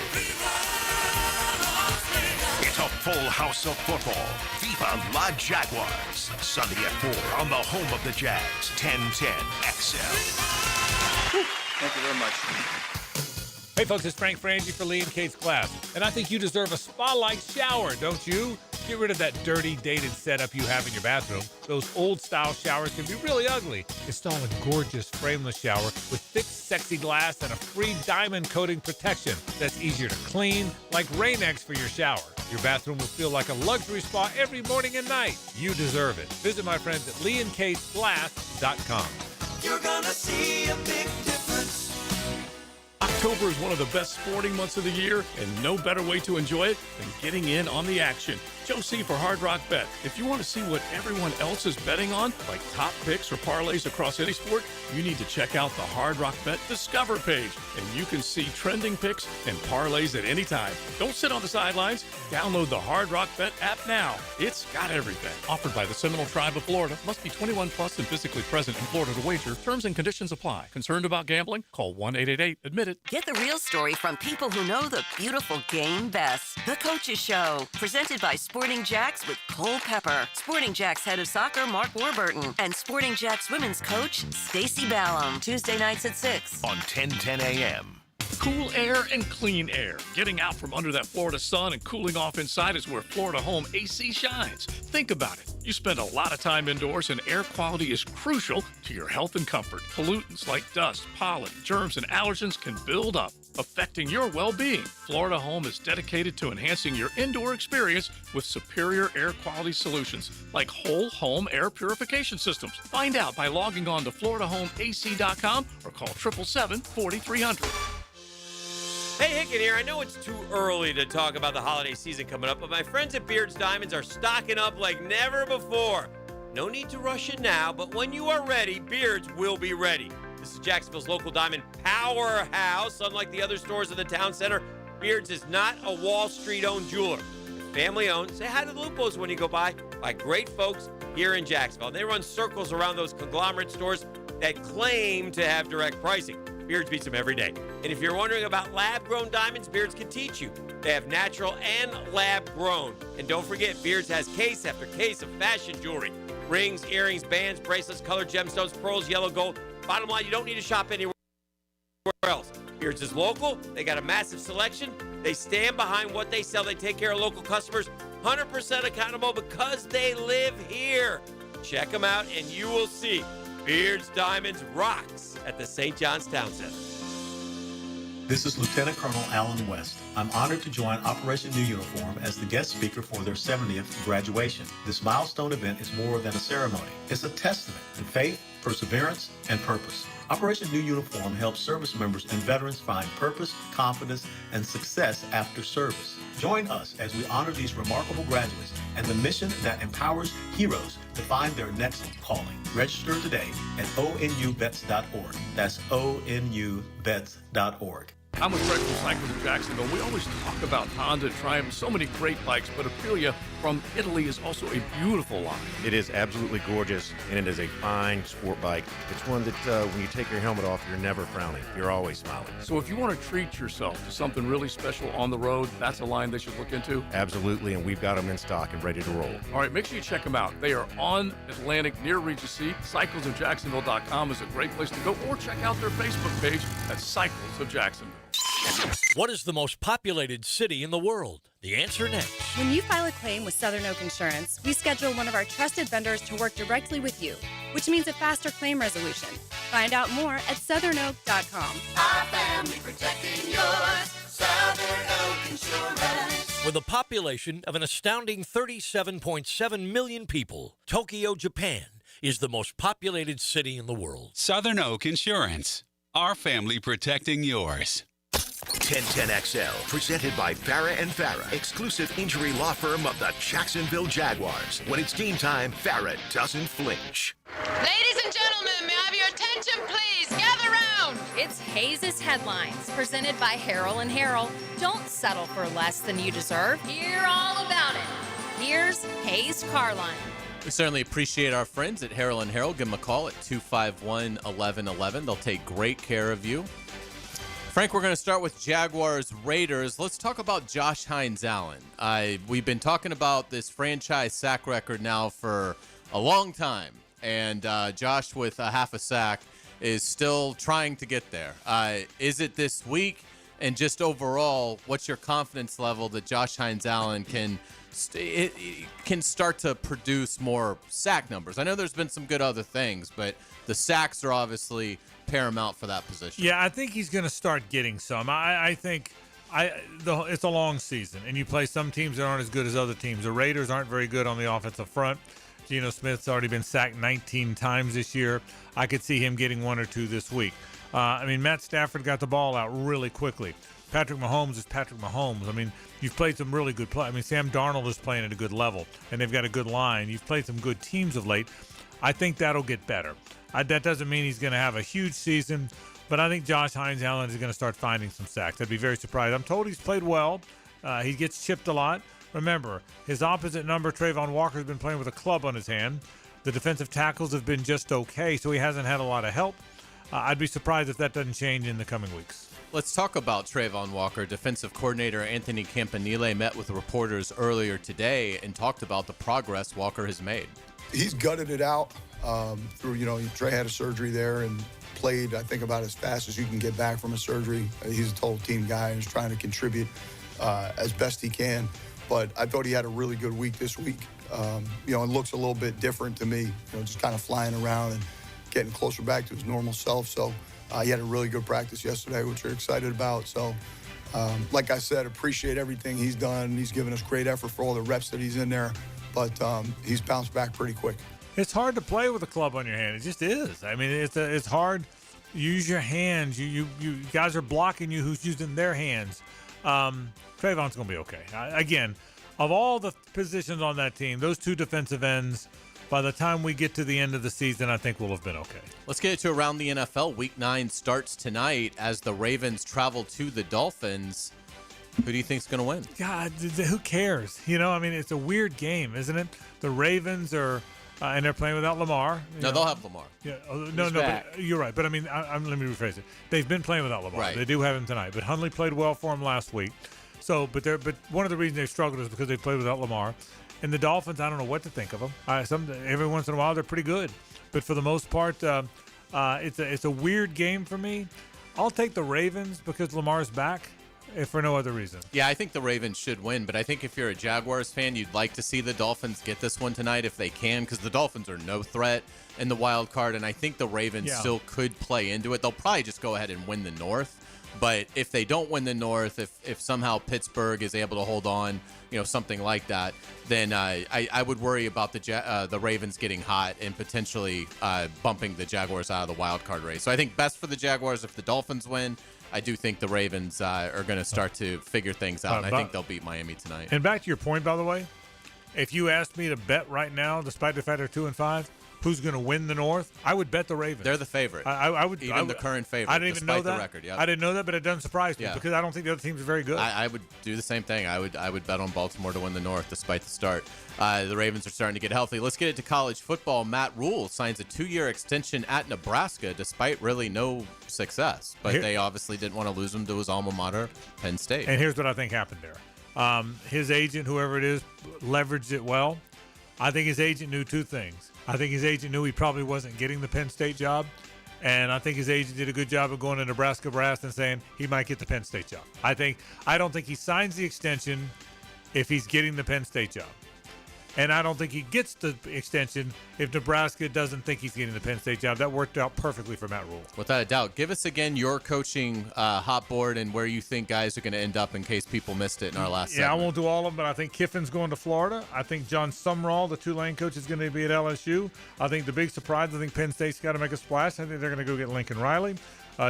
It's a full house of football. Viva La Jaguars. Sunday at 4 on the home of the Jags, 1010 XL. Thank you very much. Hey, folks, it's Frangie for Lee and Kate's Class. And I think you deserve a spa-like shower, don't you? Get rid of that dirty, dated setup you have in your bathroom. Those old-style showers can be really ugly. Install a gorgeous frameless shower with thick, sexy glass and a free diamond coating protection that's easier to clean, like Rain-X for your shower. Your bathroom will feel like a luxury spa every morning and night. You deserve it. Visit my friends at leeandkatesglass.com. You're gonna see a big difference. October is one of the best sporting months of the year, and no better way to enjoy it than getting in on the action. Joe C. for Hard Rock Bet. If you want to see what everyone else is betting on, like top picks or parlays across any sport, you need to check out the Hard Rock Bet Discover page, and you can see trending picks and parlays at any time. Don't sit on the sidelines. Download the Hard Rock Bet app now. It's got everything. Offered by the Seminole Tribe of Florida. Must be 21 plus and physically present in Florida to wager. Terms and conditions apply. Concerned about gambling? Call 1-888-ADMIT-IT. Get the real story from people who know the beautiful game best. The Coaches Show, presented by Sporting Jacks with Cole Pepper, Sporting Jacks head of soccer Mark Warburton, and Sporting Jacks women's coach Stacy Ballum. Tuesday nights at 6 on 1010 a.m. Cool air and clean air. Getting out from under that Florida sun and cooling off inside is where Florida Home AC shines. Think about it. You spend a lot of time indoors, and air quality is crucial to your health and comfort. Pollutants like dust, pollen, germs, and allergens can build up, affecting your well-being. Florida Home is dedicated to enhancing your indoor experience with superior air quality solutions like whole home air purification systems. Find out by logging on to FloridaHomeAC.com or call 877-4300. Hey, Hicken here. I know it's too early to talk about the holiday season coming up, but my friends at Beards Diamonds are stocking up like never before. No need to rush it now, but when you are ready, Beards will be ready. This is Jacksonville's local diamond powerhouse. Unlike the other stores in the town center, Beards is not a Wall Street-owned jeweler. It's family-owned. Say hi to the Lupos when you go by great folks here in Jacksonville. They run circles around those conglomerate stores that claim to have direct pricing. Beards beats them every day. And if you're wondering about lab-grown diamonds, Beards can teach you. They have natural and lab-grown. And don't forget, Beards has case after case of fashion jewelry. Rings, earrings, bands, bracelets, colored gemstones, pearls, yellow gold. Bottom line, you don't need to shop anywhere else. Beards is local. They got a massive selection. They stand behind what they sell. They take care of local customers. 100% accountable because they live here. Check them out and you will see Beards Diamonds rocks at the St. John's Town Center. This is Lieutenant Colonel Alan West. I'm honored to join Operation New Uniform as the guest speaker for their 70th graduation. This milestone event is more than a ceremony. It's a testament to faith, perseverance, and purpose. Operation New Uniform helps service members and veterans find purpose, confidence, and success after service. Join us as we honor these remarkable graduates and the mission that empowers heroes to find their next calling. Register today at onuvets.org. That's onuvets.org. I'm with Greg from Cycles of Jacksonville. We always talk about Honda and Triumph, so many great bikes, but Aprilia from Italy is also a beautiful line. It is absolutely gorgeous, and it is a fine sport bike. It's one that when you take your helmet off, you're never frowning. You're always smiling. So if you want to treat yourself to something really special on the road, that's a line they should look into? Absolutely, and we've got them in stock and ready to roll. All right, make sure you check them out. They are on Atlantic near Regency. CyclesofJacksonville.com is a great place to go, or check out their Facebook page at Cycles of Jacksonville. What is the most populated city in the world? The answer next. When you file a claim with Southern Oak Insurance, we schedule one of our trusted vendors to work directly with you, which means a faster claim resolution. Find out more at southernoak.com. Our family protecting yours. Southern Oak Insurance. With a population of an astounding 37.7 million people, Tokyo, Japan is the most populated city in the world. Southern Oak Insurance. Our family protecting yours. 1010XL, presented by Farrah & Farrah, exclusive injury law firm of the Jacksonville Jaguars. When it's game time, Farrah doesn't flinch. Ladies and gentlemen, may I have your attention, please? Gather round. It's Hayes' Headlines, presented by Harrell & Harrell. Don't settle for less than you deserve. Hear all about it. Here's Hayes Carline. We certainly appreciate our friends at Harrell & Harrell. Give them a call at 251-1111. They'll take great care of you. Frank, we're going to start with Jaguars Raiders. Let's talk about Josh Hines-Allen. We've been talking about this franchise sack record now for a long time, and Josh with a half a sack is still trying to get there. Is it this week? And just overall, what's your confidence level that Josh Hines-Allen can start to produce more sack numbers? I know there's been some good other things, but the sacks are obviously paramount for that position. Yeah, I think he's going to start getting some. I think it's a long season, and you play some teams that aren't as good as other teams. The Raiders aren't very good on the offensive front. Geno Smith's already been sacked 19 times this year. I could see him getting 1 or 2 this week. Matt Stafford got the ball out really quickly. Patrick Mahomes is Patrick Mahomes. You've played some really good play. Sam Darnold is playing at a good level, and they've got a good line. You've played some good teams of late. I think that'll get better. That doesn't mean he's going to have a huge season, but I think Josh Hines-Allen is going to start finding some sacks. I'd be very surprised. I'm told he's played well. He gets chipped a lot. Remember, his opposite number, Trayvon Walker, has been playing with a club on his hand. The defensive tackles have been just okay, so he hasn't had a lot of help. I'd be surprised if that doesn't change in the coming weeks. Let's talk about Trayvon Walker. Defensive coordinator Anthony Campanile met with reporters earlier today and talked about the progress Walker has made. He's gutted it out Trey had a surgery there and played, I think, about as fast as you can get back from a surgery. He's a total team guy and is trying to contribute as best he can. But I thought he had a really good week this week. It looks a little bit different to me, just kind of flying around and getting closer back to his normal self. So he had a really good practice yesterday, which we're excited about. So, like I said, appreciate everything he's done. He's given us great effort for all the reps that he's in there. But he's bounced back pretty quick. It's hard to play with a club on your hand. It just is. It's hard. Use your hands. You guys are blocking you. Who's using their hands? Trayvon's going to be okay. Again, of all the positions on that team, those 2 defensive ends, by the time we get to the end of the season, I think we'll have been okay. Let's get it to around the NFL. Week 9 starts tonight as the Ravens travel to the Dolphins. Who do you think's going to win? God, who cares? It's a weird game, isn't it? The Ravens are, and they're playing without Lamar. They'll have Lamar. Yeah, but you're right. But let me rephrase it. They've been playing without Lamar. Right. They do have him tonight. But Hundley played well for him last week. So, but one of the reasons they struggled is because they played without Lamar. And the Dolphins, I don't know what to think of them. Every once in a while, they're pretty good. But for the most part, it's a weird game for me. I'll take the Ravens because Lamar's back. If for no other reason. Yeah, I think the Ravens should win, but I think if you're a Jaguars fan, you'd like to see the Dolphins get this one tonight if they can, because the Dolphins are no threat in the wild card, and I think the Ravens still could play into it. They'll probably just go ahead and win the North, but if they don't win the North, if somehow Pittsburgh is able to hold on, something like that, then I would worry about the Ravens getting hot and potentially bumping the Jaguars out of the wild card race. So I think best for the Jaguars if the Dolphins win. I do think the Ravens are going to start to figure things out, and I think they'll beat Miami tonight. And back to your point, by the way, if you asked me to bet right now, despite the fact they're 2-5, who's going to win the North, I would bet the Ravens. They're the favorite. I would the current favorite. I didn't even know that. The record, yep. I didn't know that, but it doesn't surprise me because I don't think the other teams are very good. I would do the same thing. I would bet on Baltimore to win the North despite the start. The Ravens are starting to get healthy. Let's get it to college football. Matt Rule signs a 2-year extension at Nebraska despite really no success. But they obviously didn't want to lose him to his alma mater, Penn State. And here's what I think happened there. His agent, whoever it is, leveraged it well. I think his agent knew 2 things. I think his agent knew he probably wasn't getting the Penn State job. And I think his agent did a good job of going to Nebraska brass and saying he might get the Penn State job. I don't think he signs the extension if he's getting the Penn State job. And I don't think he gets the extension if Nebraska doesn't think he's getting the Penn State job. That worked out perfectly for Matt Rule. Without a doubt. Give us again your coaching hot board and where you think guys are going to end up in case people missed it in our last segment. I won't do all of them, but I think Kiffin's going to Florida. I think John Sumrall, the Tulane coach, is going to be at LSU. I think the big surprise, I think Penn State's got to make a splash. I think they're going to go get Lincoln Riley.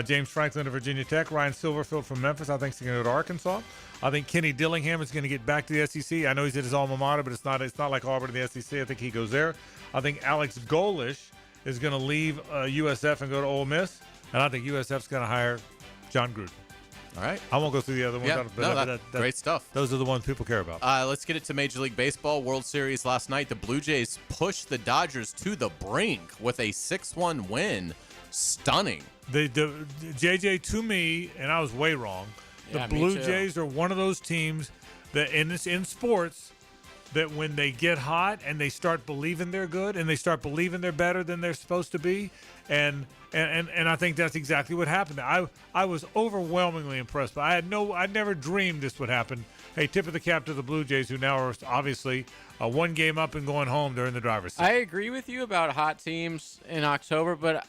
James Franklin of Virginia Tech. Ryan Silverfield from Memphis, I think, is going to go to Arkansas. I think Kenny Dillingham is going to get back to the SEC. I know he's at his alma mater, but it's not like Auburn in the SEC. I think he goes there. I think Alex Golish is going to leave USF and go to Ole Miss. And I think USF's going to hire John Gruden. All right. I won't go through the other ones. Yeah, great stuff. Those are the ones people care about. Let's get it to Major League Baseball. World Series last night. The Blue Jays pushed the Dodgers to the brink with a 6-1 win. Stunning. The JJ, to me, and I was way wrong, the Blue Jays are one of those teams that in sports, that when they get hot and they start believing they're good and they start believing they're better than they're supposed to be, and I think that's exactly what happened. I was overwhelmingly impressed, but I never dreamed this would happen. Hey, tip of the cap to the Blue Jays, who now are obviously one game up and going home during the driver's seat. I agree with you about hot teams in October, but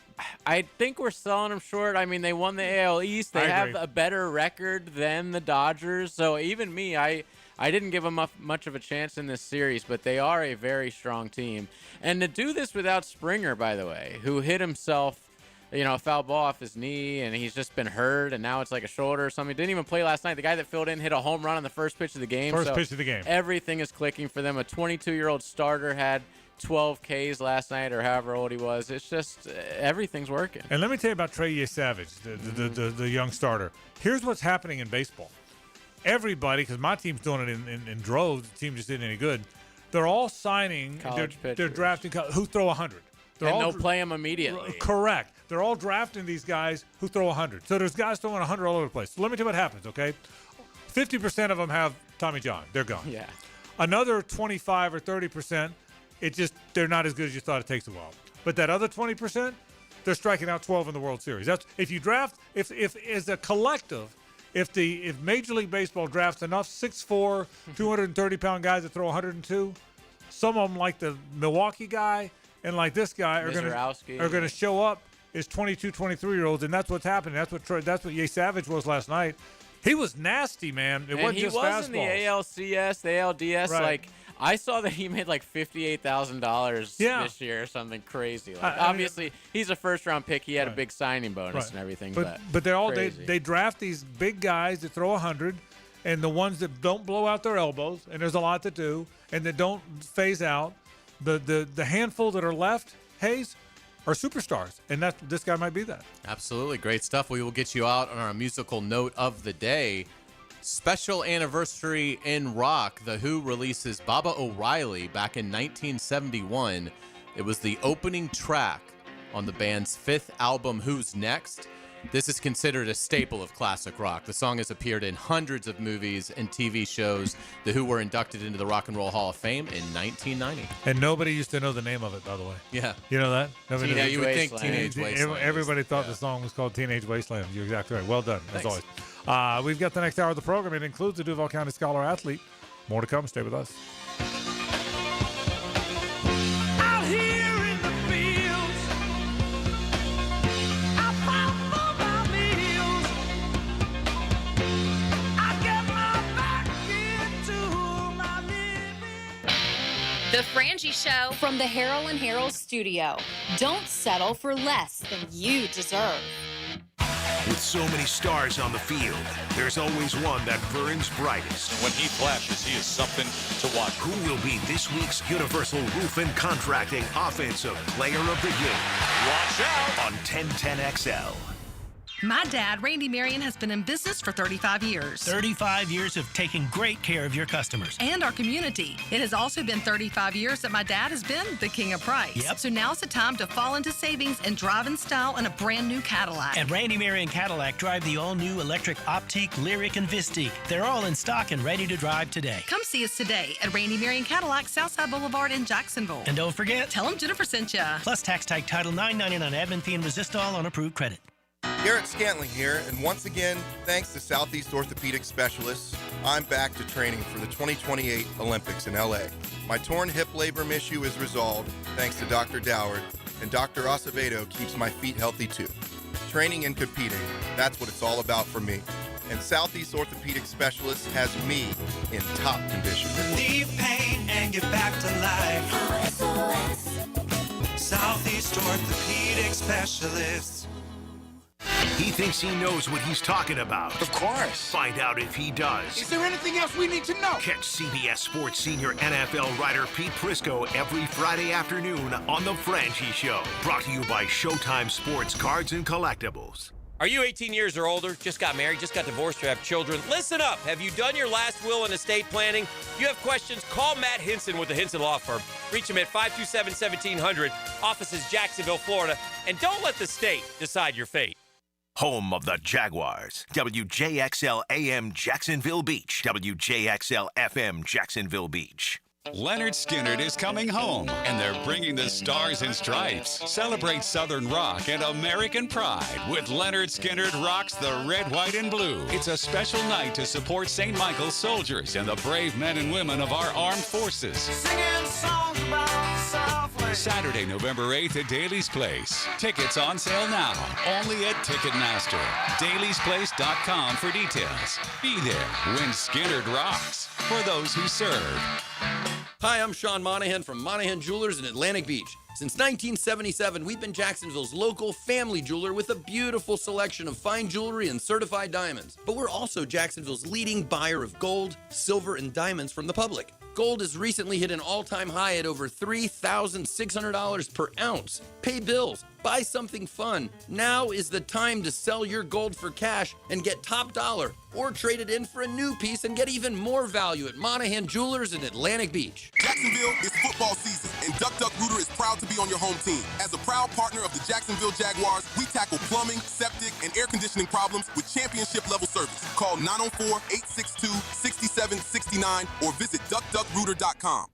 I think we're selling them short. I mean, they won the AL East. They have a better record than the Dodgers. So even me, I didn't give them much of a chance in this series, but they are a very strong team. And to do this without Springer, by the way, who hit himself, a foul ball off his knee, and he's just been hurt, and now it's like a shoulder or something. He didn't even play last night. The guy that filled in hit a home run on the first pitch of the game. First pitch of the game. Everything is clicking for them. A 22-year-old starter had 12 Ks last night, or however old he was. It's just everything's working. And let me tell you about Trey Savage, the young starter. Here's what's happening in baseball. Everybody, because my team's doing it in droves, the team just isn't any good. They're all signing. They're drafting who throw 100. They'll play them immediately. Correct. They're all drafting these guys who throw 100. So there's guys throwing 100 all over the place. So let me tell you what happens, okay? 50% of them have Tommy John. They're gone. Yeah. Another 25 or 30%, they're not as good as you thought. It takes a while. But that other 20%, they're striking out 12 in the World Series. That's if you draft, if as a collective, if Major League Baseball drafts enough 6'4", 230-pound guys that throw 102, some of them like the Milwaukee guy and like this guy are going to show up as 22, 23-year-olds, and that's what's happening. That's what Ye Savage was last night. He was nasty, man. It wasn't just fastballs. In the ALCS, the ALDS. Right. Like I saw that he made like $58,000 this year or something crazy. Like obviously, he's a first-round pick. He had a big signing bonus and everything. But they're all they draft these big guys that throw 100, and the ones that don't blow out their elbows, and there's a lot that do, and that don't phase out. The handful that are left, Hayes, are superstars, and this guy might be that. Absolutely. Great stuff. We will get you out on our musical note of the day. Special anniversary in rock. The Who releases Baba O'Reilly back in 1971. It was the opening track on the band's fifth album, Who's Next? This is considered a staple of classic rock. The song has appeared in hundreds of movies and TV shows. The Who were inducted into the Rock and Roll Hall of Fame in 1990. And nobody used to know the name of it, by the way. Yeah. You know that? Nobody you would think Teenage Wasteland. Everybody thought the song was called Teenage Wasteland. You're exactly right. Well done, as always. We've got the next hour of the program. It includes the Duval County Scholar Athlete. More to come. Stay with us. Out here in the fields, I found for my meals. I get my back into my living. The Frangie Show from the Harold and Harold studio. Don't settle for less than you deserve. With so many stars on the field, there's always one that burns brightest. When he flashes, he is something to watch. Who will be this week's Universal Roof and Contracting Offensive Player of the Game? Watch out on 1010XL. My dad, Randy Marion, has been in business for 35 years. 35 years of taking great care of your customers. And our community. It has also been 35 years that my dad has been the king of price. Yep. So now's the time to fall into savings and drive in style in a brand new Cadillac. At Randy Marion Cadillac, drive the all-new electric Optique, Lyric, and Vistique. They're all in stock and ready to drive today. Come see us today at Randy Marion Cadillac, Southside Boulevard in Jacksonville. And don't forget, tell them Jennifer sent you. Plus tax type title $9.99 admin fee and Resistol on approved credit. Garrett Scantling here, and once again, thanks to Southeast Orthopedic Specialists, I'm back to training for the 2028 Olympics in LA. My torn hip labrum issue is resolved thanks to Dr. Doward, and Dr. Acevedo keeps my feet healthy too. Training and competing, that's what it's all about for me. And Southeast Orthopedic Specialists has me in top condition. Relieve pain and get back to life. Southeast Orthopedic Specialists. He thinks he knows what he's talking about. Of course. Find out if he does. Is there anything else we need to know? Catch CBS Sports senior NFL writer Pete Prisco every Friday afternoon on The Frangie Show. Brought to you by Showtime Sports Cards and Collectibles. Are you 18 years or older, just got married, just got divorced, or have children? Listen up. Have you done your last will and estate planning? If you have questions, call Matt Hinson with the Hinson Law Firm. Reach him at 527-1700, offices Jacksonville, Florida. And don't let the state decide your fate. Home of the Jaguars. WJXL AM Jacksonville Beach. WJXL FM Jacksonville Beach. Leonard Skinner is coming home, and they're bringing the Stars and Stripes. Celebrate Southern rock and American pride with Leonard Skinner Rocks the Red, White, and Blue. It's a special night to support St. Michael's soldiers and the brave men and women of our armed forces. Singing songs about Southland. Saturday, November 8th at Daly's Place. Tickets on sale now, only at Ticketmaster. Daly'sPlace.com for details. Be there when Skinner rocks for those who serve. Hi, I'm Sean Monahan from Monahan Jewelers in Atlantic Beach. Since 1977, we've been Jacksonville's local family jeweler with a beautiful selection of fine jewelry and certified diamonds. But we're also Jacksonville's leading buyer of gold, silver, and diamonds from the public. Gold has recently hit an all-time high at over $3,600 per ounce. Pay bills, buy something fun. Now is the time to sell your gold for cash and get top dollar, or trade it in for a new piece and get even more value at Monahan Jewelers in Atlantic Beach. Jacksonville is football season, and Duck Duck Rooter is proud to be on your home team. As a proud partner of the Jacksonville Jaguars, we tackle plumbing, septic, and air conditioning problems with championship-level service. Call 904-862-6769 or visit duckduckrooter.com.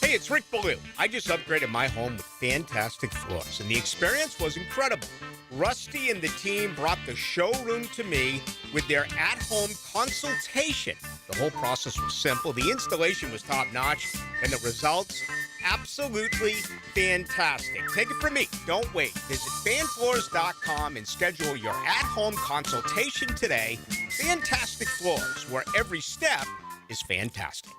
Hey, it's Rick Ballou. I just upgraded my home with fantastic floors, and the experience was incredible. Rusty and the team brought the showroom to me with their at-home consultation. The whole process was simple, the installation was top-notch, and the results, absolutely fantastic. Take it from me. Don't wait. Visit fanfloors.com and schedule your at-home consultation today. Fantastic Floors, where every step is fantastic.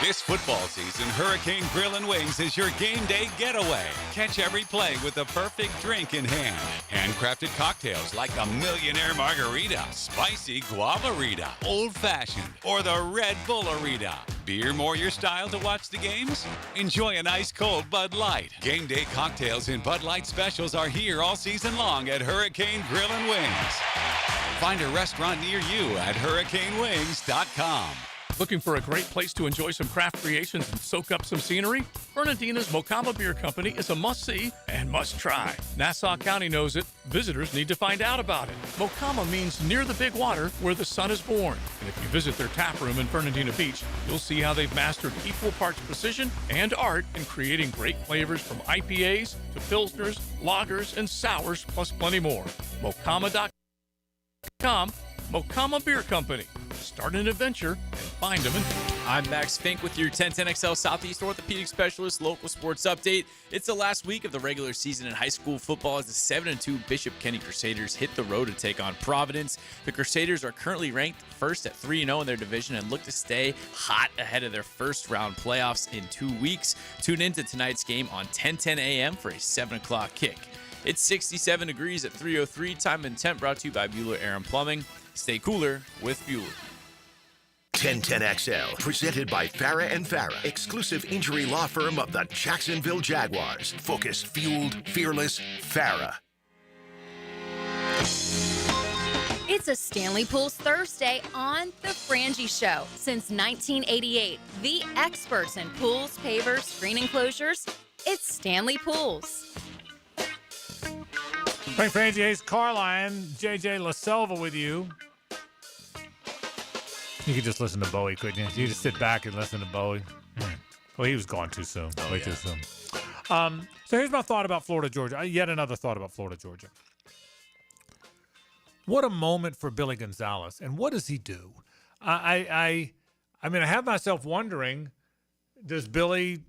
This football season, Hurricane Grill and Wings is your game day getaway. Catch every play with the perfect drink in hand. Handcrafted cocktails like the Millionaire Margarita, Spicy Guavarita, Old Fashioned, or the Red Bullerita. Beer more your style to watch the games? Enjoy an ice cold Bud Light. Game day cocktails and Bud Light specials are here all season long at Hurricane Grill and Wings. Find a restaurant near you at hurricanewings.com. Looking for a great place to enjoy some craft creations and soak up some scenery? Fernandina's Mocama Beer Company is a must-see and must-try. Nassau County knows it. Visitors need to find out about it. Mocama means near the big water where the sun is born. And if you visit their tap room in Fernandina Beach, you'll see how they've mastered equal parts precision and art in creating great flavors from IPAs to Pilsners, lagers, and sours, plus plenty more. Mocama.com, Mocama Beer Company. Start an adventure and find them. I'm Max Fink with your 1010XL Southeast Orthopedic Specialist local sports update. It's the last week of the regular season in high school football as the 7-2 Bishop Kenny Crusaders hit the road to take on Providence. The Crusaders are currently ranked first at 3-0 in their division and look to stay hot ahead of their first round playoffs in 2 weeks. Tune in to tonight's game on 10:10 a.m. for a 7 o'clock kick. It's 67 degrees at 3:03. Time and temp brought to you by Bueller Air & Plumbing. Stay cooler with Bueller. 1010XL, presented by Farah & Farah, exclusive injury law firm of the Jacksonville Jaguars. Focused, fueled, fearless, Farah. It's a Stanley Pools Thursday on The Frangie Show. Since 1988, the experts in pools, pavers, screen enclosures, it's Stanley Pools. Frank Frangie, Hayes Carline, JJ LaSelva with you. You could just listen to Bowie, couldn't you? You just sit back and listen to Bowie. Well, he was gone too soon. Way too soon. So here's my thought about Florida, Georgia. Yet another thought about Florida, Georgia. What a moment for Billy Gonzalez. And what does he do? I mean, I have myself wondering, does Billy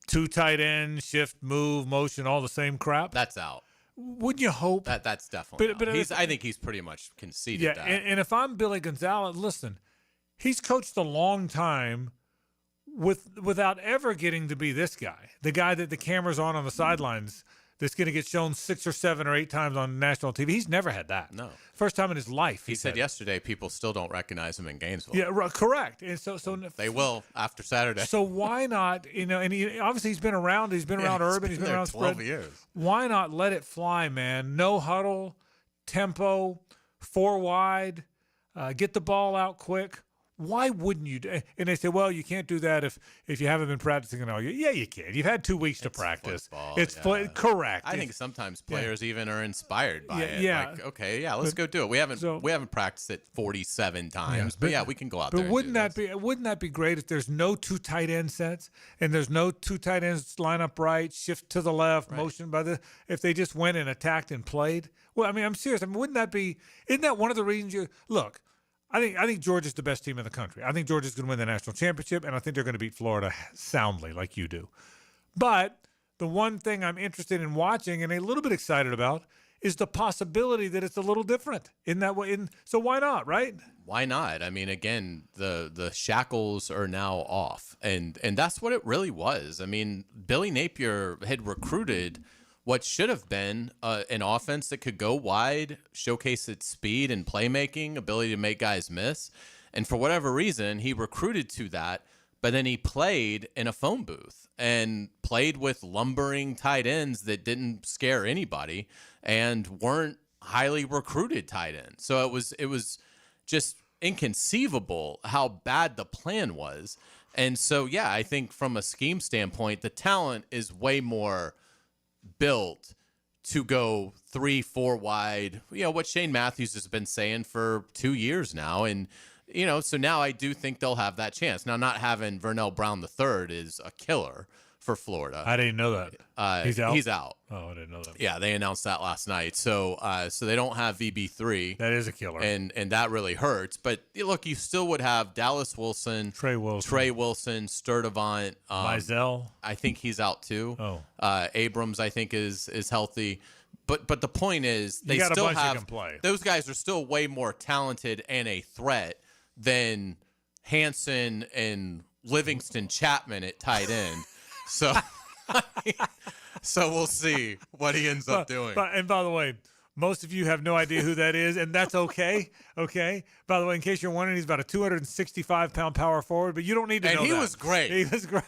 two tight end, shift, move, motion, all the same crap? That's out. Wouldn't you hope? That's definitely But I think he's pretty much conceded yeah, that. And if I'm Billy Gonzalez, listen, he's coached a long time without ever getting to be this guy, the guy that the camera's on the sidelines that's going to get shown 6 or 7 or 8 times on national TV. He's never had that. No. First time in his life. He said yesterday people still don't recognize him in Gainesville. Yeah, correct. And so they will after Saturday. So why not, and obviously he's been around. He's been around Urban. He's been around 12 spread. years. Why not let it fly, man? No huddle, tempo, 4 wide, get the ball out quick. why wouldn't you? And they say, well, you can't do that if you haven't been practicing all year. Yeah, you can. You've had 2 weeks to practice. Football, correct. I think sometimes players even are inspired by it. Yeah. Like, okay, yeah, let's go do it. We haven't practiced it 47 times, but yeah, we can go out there. But wouldn't that be great if there's no 2 tight end sets and there's no 2 tight ends line up right, shift to the left, motion if they just went and attacked and played? Well, I mean, I'm serious. I mean, isn't that one of the reasons you look? I think Georgia's the best team in the country. I think Georgia's going to win the national championship, and I think they're going to beat Florida soundly like you do. But the one thing I'm interested in watching and a little bit excited about is the possibility that it's a little different in that way. So why not, right? Why not? I mean, again, the shackles are now off, and that's what it really was. I mean, Billy Napier had recruited what should have been an offense that could go wide, showcase its speed and playmaking, ability to make guys miss. And for whatever reason, he recruited to that, but then he played in a phone booth and played with lumbering tight ends that didn't scare anybody and weren't highly recruited tight ends. So it was just inconceivable how bad the plan was. And so, yeah, I think from a scheme standpoint, the talent is way more built to go 3-4 wide, what Shane Matthews has been saying for 2 years now. And, so now I do think they'll have that chance. Now, not having Vernell Brown III is a killer for Florida. I didn't know that. He's out? He's out. Oh, I didn't know that. Yeah, they announced that last night. So so they don't have VB3. That is a killer. And that really hurts. But look, you still would have Dallas Wilson, Trey Wilson, Sturdivant. Mizell. I think he's out too. Oh. Abrams, I think, is healthy. But the point is, they got a still bunch that have can play. Those guys are still way more talented and a threat than Hanson and Livingston Chapman at tight end. So we'll see what he ends up doing. And by the way, most of you have no idea who that is, and that's okay. Okay. By the way, in case you're wondering, he's about a 265-pound power forward, but you don't need to know that. And he was great. He was great.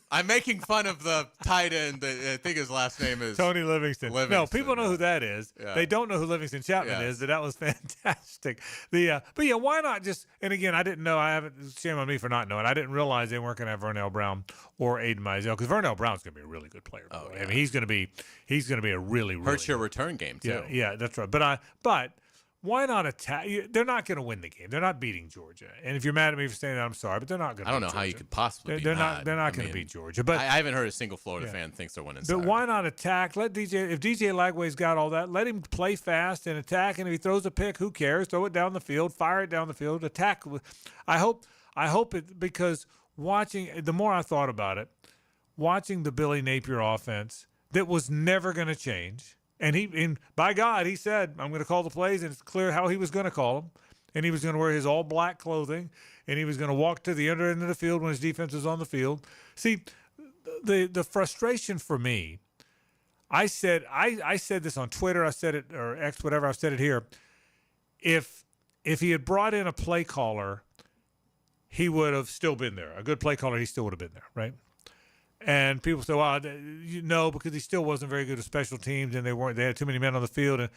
I'm making fun of the tight end. I think his last name is Tony Livingston. No, people know who that is. Yeah. They don't know who Livingston Chapman is. That was fantastic. But yeah, why not just? And again, I didn't know. Shame on me for not knowing. I didn't realize they weren't going to have Vernell Brown or Aiden Mizell, because Vernell Brown's going to be a really good player. Oh, yeah. I mean, he's going to be a really hurts your return game too. Yeah, that's right. But why not attack? They're not going to win the game. They're not beating Georgia. And if you're mad at me for saying that, I'm sorry, but they're not going to. I don't know how you could possibly. They're not going to beat Georgia. But I haven't heard a single Florida fan thinks they're winning. But why not attack? If DJ Lagway's got all that, let him play fast and attack. And if he throws a pick, who cares? Throw it down the field, fire it down the field, attack. I hope it, because the more I thought about it, watching the Billy Napier offense that was never going to change. And by God, he said, I'm going to call the plays, and it's clear how he was going to call them. And he was going to wear his all black clothing, and he was going to walk to the other end of the field when his defense was on the field. See, the frustration for me, I said this on Twitter, I said it, or X, whatever, I've said it here. If he had brought in a play caller, he would have still been there. A good play caller, he still would have been there, right? And people say, well, no, because he still wasn't very good at special teams, and they had too many men on the field.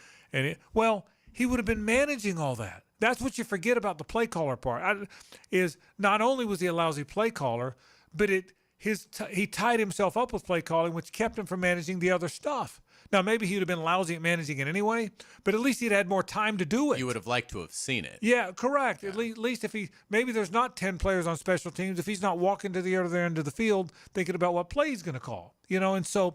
Well, he would have been managing all that. That's what you forget about the play caller part. Is not only was he a lousy play caller, but he tied himself up with play calling, which kept him from managing the other stuff. Now, maybe he would have been lousy at managing it anyway, but at least he'd had more time to do it. You would have liked to have seen it. Yeah, correct. Yeah. At least if maybe there's not 10 players on special teams, if he's not walking to the other end of the field thinking about what play he's going to call, and so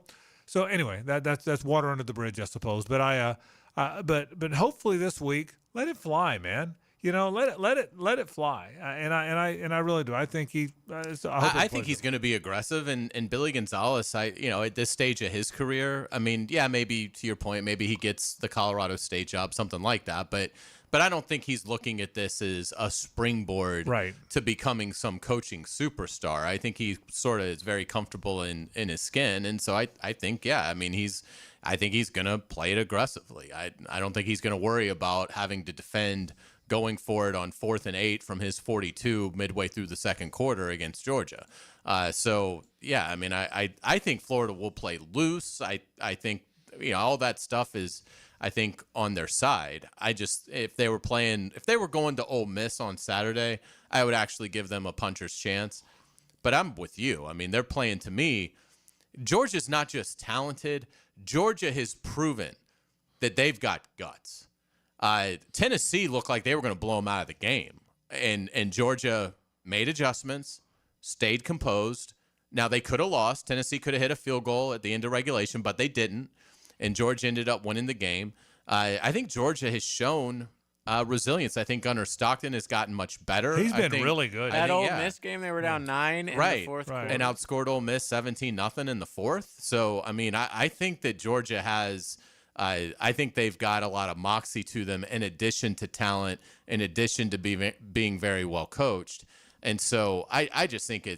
anyway, that's water under the bridge, I suppose. But but hopefully this week, let it fly, man. Let it fly, and I really do. I think I think he's going to be aggressive, and Billy Gonzalez. At this stage of his career, I mean, yeah, maybe to your point, maybe he gets the Colorado State job, something like that. But I don't think he's looking at this as a springboard to becoming some coaching superstar. I think he sort of is very comfortable in his skin, and so I think I think he's going to play it aggressively. I don't think he's going to worry about having to defend going for it on 4th and 8 from his 42 midway through the second quarter against Georgia. So, yeah, I mean, I think Florida will play loose. I think, all that stuff is, I think, on their side. If they were going to Ole Miss on Saturday, I would actually give them a puncher's chance. But I'm with you. I mean, they're playing, to me, Georgia's not just talented. Georgia has proven that they've got guts. Tennessee looked like they were going to blow them out of the game. And Georgia made adjustments, stayed composed. Now, they could have lost. Tennessee could have hit a field goal at the end of regulation, but they didn't. And Georgia ended up winning the game. I think Georgia has shown resilience. I think Gunnar Stockton has gotten much better. He's been really good. That Ole Miss game, they were down 9 in the fourth quarter. And outscored Ole Miss 17-0 in the fourth. So, I mean, I think that Georgia has I think they've got a lot of moxie to them in addition to talent, in addition to being very well coached. And so I just think I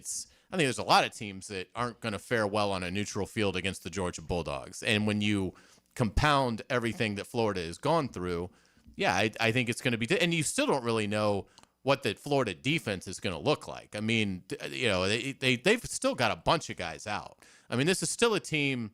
think there's a lot of teams that aren't going to fare well on a neutral field against the Georgia Bulldogs. And when you compound everything that Florida has gone through, I think it's going to be – and you still don't really know what the Florida defense is going to look like. I mean, they've still got a bunch of guys out. I mean, this is still a team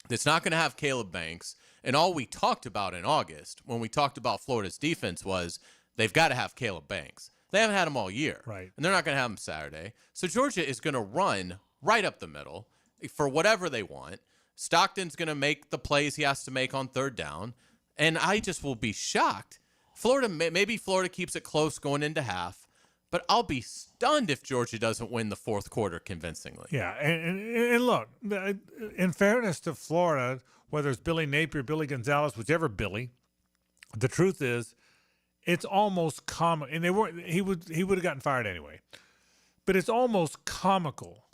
that's not going to have Caleb Banks. And all we talked about in August when we talked about Florida's defense was they've got to have Caleb Banks. They haven't had him all year. Right. And they're not going to have him Saturday. So Georgia is going to run right up the middle for whatever they want. Stockton's going to make the plays he has to make on third down. And I just will be shocked. Maybe Florida keeps it close going into half, but I'll be stunned if Georgia doesn't win the fourth quarter convincingly. Yeah, and look, in fairness to Florida, whether it's Billy Napier, Billy Gonzalez, whichever Billy, the truth is, it's almost comical. And he would have gotten fired anyway, but it's almost comical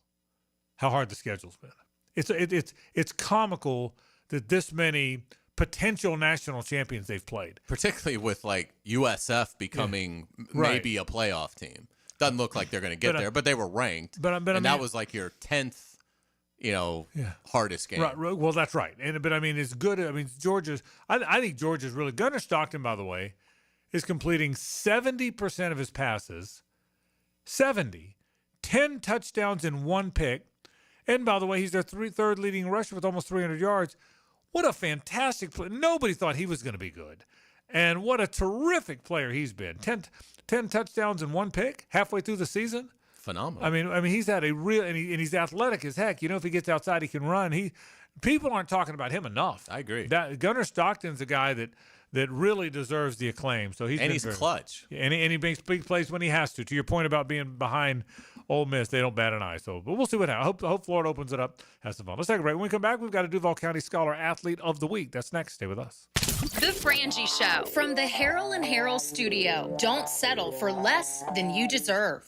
how hard the schedule's been. It's comical that this many potential national champions they've played, particularly with like USF becoming maybe a playoff team. Doesn't look like they're going to get there, but they were ranked. And that was like your 10th, hardest game. Right. Well, that's right. But I mean, it's good. I mean, I think Georgia's really. Gunnar Stockton, by the way, is completing 70% of his passes. 10 touchdowns and 1 pick. And by the way, he's their third leading rusher with almost 300 yards. What a fantastic play. Nobody thought he was going to be good. And what a terrific player he's been. 10 touchdowns and 1 pick halfway through the season. Phenomenal. I mean, he's had a real, and he's athletic as heck. If he gets outside, he can run. People aren't talking about him enough. I agree. Gunnar Stockton's a guy that really deserves the acclaim. So he's clutch. And he makes big plays when he has to. To your point about being behind Ole Miss, they don't bat an eye. So, but we'll see what happens. I hope Florida opens it up, has some fun. Let's take a break. When we come back, we've got a Duval County Scholar Athlete of the Week. That's next. Stay with us. The Frangie Show from the Harold and Harold studio. Don't settle for less than you deserve.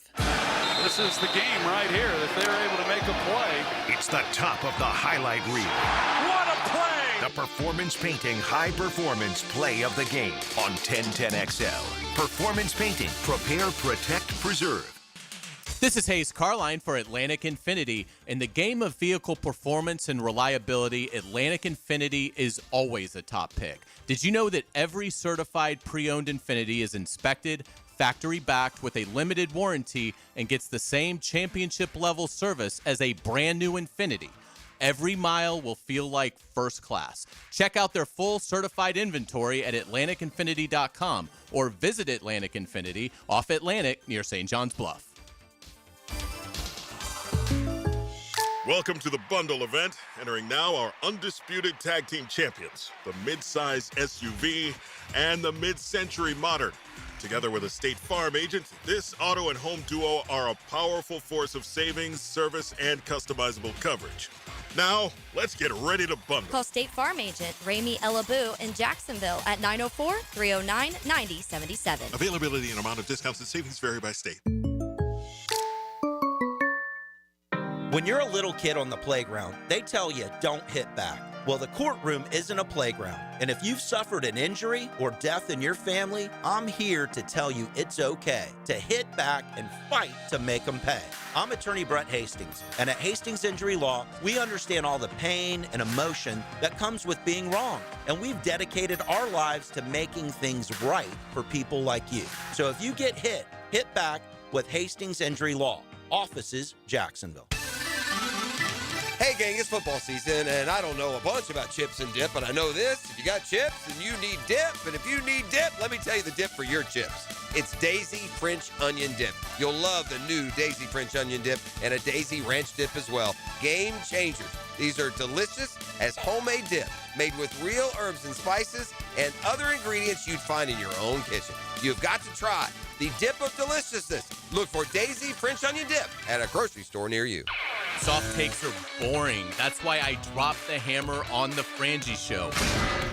This is the game right here if they're able to make a play. It's the top of the highlight reel. What a play! The Performance Painting High Performance Play of the Game on 1010XL. Performance Painting. Prepare, protect, preserve. This is Hayes Carline for Atlantic Infinity. In the game of vehicle performance and reliability, Atlantic Infinity is always a top pick. Did you know that every certified pre-owned Infinity is inspected, factory-backed with a limited warranty, and gets the same championship-level service as a brand-new Infinity? Every mile will feel like first class. Check out their full certified inventory at AtlanticInfinity.com or visit Atlantic Infinity off Atlantic near St. John's Bluff. Welcome to the bundle event. Entering now our undisputed tag team champions, the mid-size SUV and the mid-century modern. Together with a State Farm agent, this auto and home duo are a powerful force of savings, service, and customizable coverage. Now, let's get ready to bundle. Call State Farm agent Ramey Ellaboo in Jacksonville at 904-309-9077. Availability and amount of discounts and savings vary by state. When you're a little kid on the playground, they tell you don't hit back. Well, the courtroom isn't a playground. And if you've suffered an injury or death in your family, I'm here to tell you it's okay to hit back and fight to make them pay. I'm attorney Brett Hastings, and at Hastings Injury Law, we understand all the pain and emotion that comes with being wrong. And we've dedicated our lives to making things right for people like you. So if you get hit back with Hastings Injury Law. Offices, Jacksonville. Hey gang, it's football season, and I don't know a bunch about chips and dip, but I know this. If you got chips, and you need dip. And if you need dip, let me tell you the dip for your chips. It's Daisy French Onion Dip. You'll love the new Daisy French Onion Dip and a Daisy Ranch Dip as well. Game changers. These are delicious as homemade dip, made with real herbs and spices and other ingredients you'd find in your own kitchen. You've got to try the dip of deliciousness. Look for Daisy French Onion Dip at a grocery store near you. Soft takes are boring. That's why I dropped the hammer on the Frangie Show.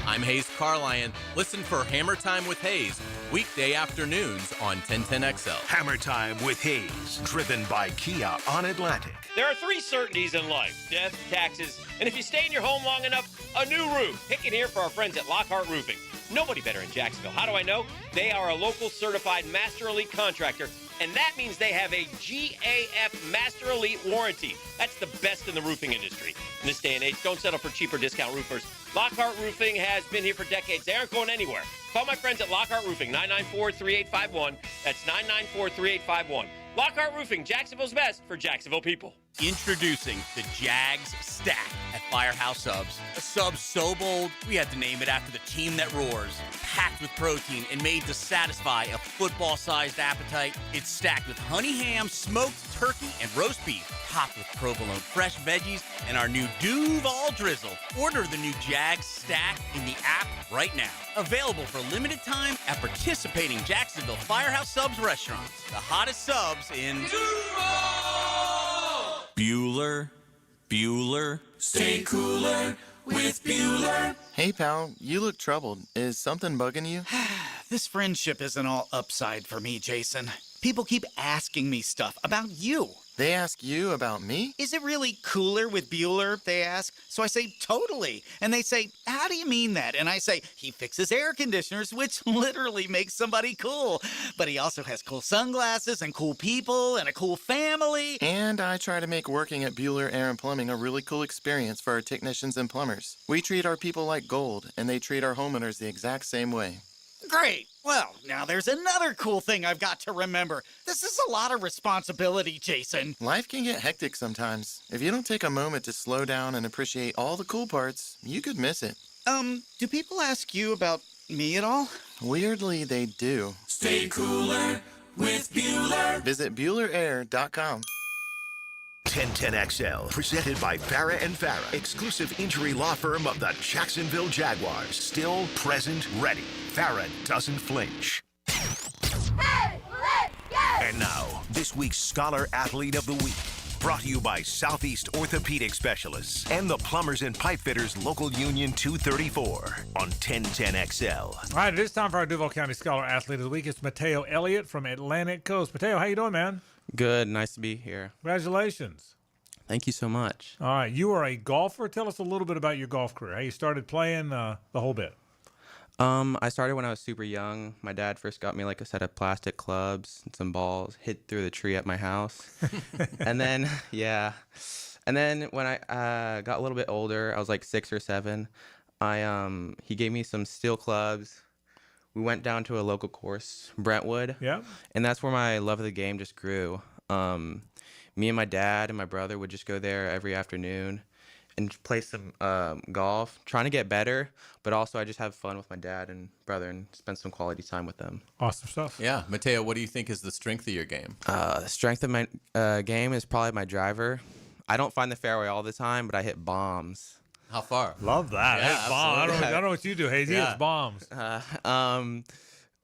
I'm Hayes Carlion. Listen for Hammer Time with Hayes, weekday afternoons on 1010XL. Hammer Time with Hayes, driven by Kia on Atlantic. There are 3 certainties in life: death, taxes, and if you stay in your home long enough, a new roof. Pick it here for our friends at Lockhart Roofing. Nobody better in Jacksonville. How do I know? They are a local certified Master Elite contractor, and that means they have a GAF Master Elite warranty. That's the best in the roofing industry. In this day and age, don't settle for cheaper discount roofers. Lockhart Roofing has been here for decades. They aren't going anywhere. Call my friends at Lockhart Roofing, 994-3851. That's 994-3851. Lockhart Roofing, Jacksonville's best for Jacksonville people. Introducing the Jags Stack at Firehouse Subs. A sub so bold, we had to name it after the team that roars. Packed with protein and made to satisfy a football-sized appetite. It's stacked with honey ham, smoked turkey, and roast beef. Topped with provolone fresh veggies and our new Duval drizzle. Order the new Jags Stack in the app right now. Available for limited time at participating Jacksonville Firehouse Subs restaurants. The hottest subs in Bueller. Stay cooler with Bueller. Hey, pal, you look troubled. Is something bugging you? This friendship isn't all upside for me, Jason. People keep asking me stuff about you. They ask you about me? Is it really cooler with Bueller, they ask. So I say, totally. And they say, how do you mean that? And I say, he fixes air conditioners, which literally makes somebody cool. But he also has cool sunglasses and cool people and a cool family. And I try to make working at Bueller Air and Plumbing a really cool experience for our technicians and plumbers. We treat our people like gold, and they treat our homeowners the exact same way. Great. Well, now there's another cool thing I've got to remember. This is a lot of responsibility, Jason. Life can get hectic sometimes. If you don't take a moment to slow down and appreciate all the cool parts, you could miss it. Do people ask you about me at all? Weirdly, they do. Stay cooler with Bueller. Visit BuellerAir.com. 1010XL, presented by Farah and Farah, exclusive injury law firm of the Jacksonville Jaguars. Still, present, ready. Farah doesn't flinch. Hey, let's go! And now, this week's Scholar Athlete of the Week. Brought to you by Southeast Orthopedic Specialists and the Plumbers and Pipe Fitters Local Union 234 on 1010XL. All right, it is time for our Duval County Scholar Athlete of the Week. It's Mateo Elliott from Atlantic Coast. Mateo, how you doing, man? Good. Nice to be here. Congratulations. Thank you so much. All right, you are a golfer. Tell us a little bit about your golf career. How you started playing the whole bit. I started when I was super young. My dad first got me like a set of plastic clubs and some balls, hid through the tree at my house. And then, And then when I got a little bit older, I was like 6 or 7, he gave me some steel clubs. We went down to a local course, Brentwood. Yeah. And that's where my love of the game just grew. Me and my dad and my brother would just go there every afternoon and play some golf, trying to get better, but also I just have fun with my dad and brother and spend some quality time with them. Awesome stuff. Yeah. Mateo, what do you think is the strength of your game? The strength of my game is probably my driver. I don't find the fairway all the time, but I hit bombs. How far? Love that. Yeah, Hey, bomb. I don't know what you do, Hazy. Yeah. It's bombs.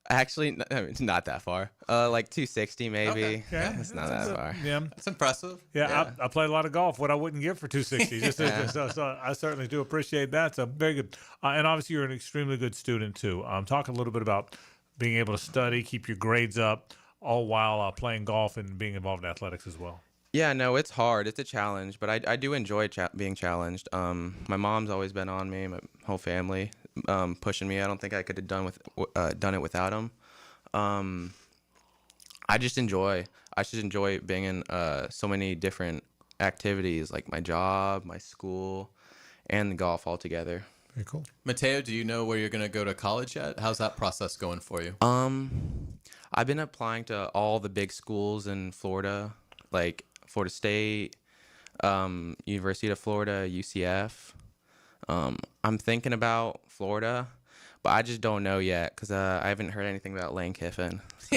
Actually, it's not that far. Like 260 maybe. Okay. Yeah, it's not that far. Yeah. That's impressive. Yeah. I played a lot of golf. What I wouldn't give for 260. So I certainly do appreciate that. So very good. And obviously, you're an extremely good student, too. Talk a little bit about being able to study, keep your grades up, all while playing golf and being involved in athletics as well. Yeah, no, it's hard. It's a challenge, but I do enjoy being challenged. My mom's always been on me, my whole family, pushing me. I don't think I could have done it without them. I just enjoy being in so many different activities, like my job, my school, and the golf all together. Very cool. Mateo, do you know where you're going to go to college yet? How's that process going for you? I've been applying to all the big schools in Florida, like Florida State, University of Florida, UCF. I'm thinking about Florida, but I just don't know yet because I haven't heard anything about Lane Kiffin. So.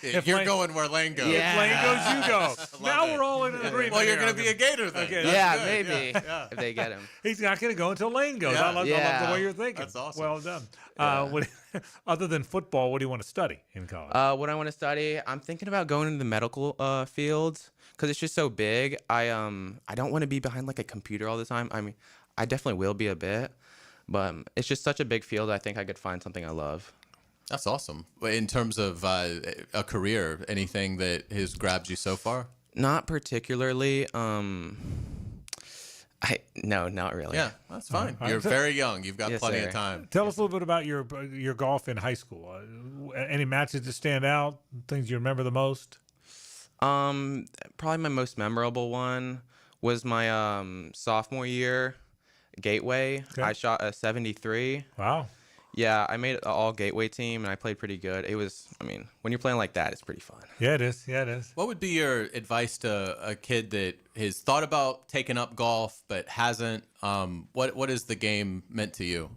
You're going where Lane goes. If Lane goes, you go. Now we're all in agreement. Well, you're here. going to be a Gator then. Okay, Yeah, good. maybe Yeah. if they get him. He's not going to go until Lane goes. Yeah. I love the way you're thinking. That's awesome. Well done. Other than football, what do you want to study in college? What I want to study, I'm thinking about going into the medical field because it's just so big. I don't want to be behind like a computer all the time. I mean, I definitely will be a bit, but it's just such a big field. I think I could find something I love. That's awesome. In terms of a career, anything that has grabbed you so far? Not particularly. No, not really. Yeah, that's fine. All right. You're very young. You've got Yes, plenty sir. of time. Tell us a little bit about your golf in high school. Any matches that stand out? Things you remember the most? Probably my most memorable one was my sophomore year, Gateway. Okay. I shot a 73. Wow. Yeah, I made an all Gateway team and I played pretty good. It was, I mean, when you're playing like that, it's pretty fun. Yeah, it is. Yeah, it is. What would be your advice to a kid that has thought about taking up golf but hasn't? What is the game meant to you?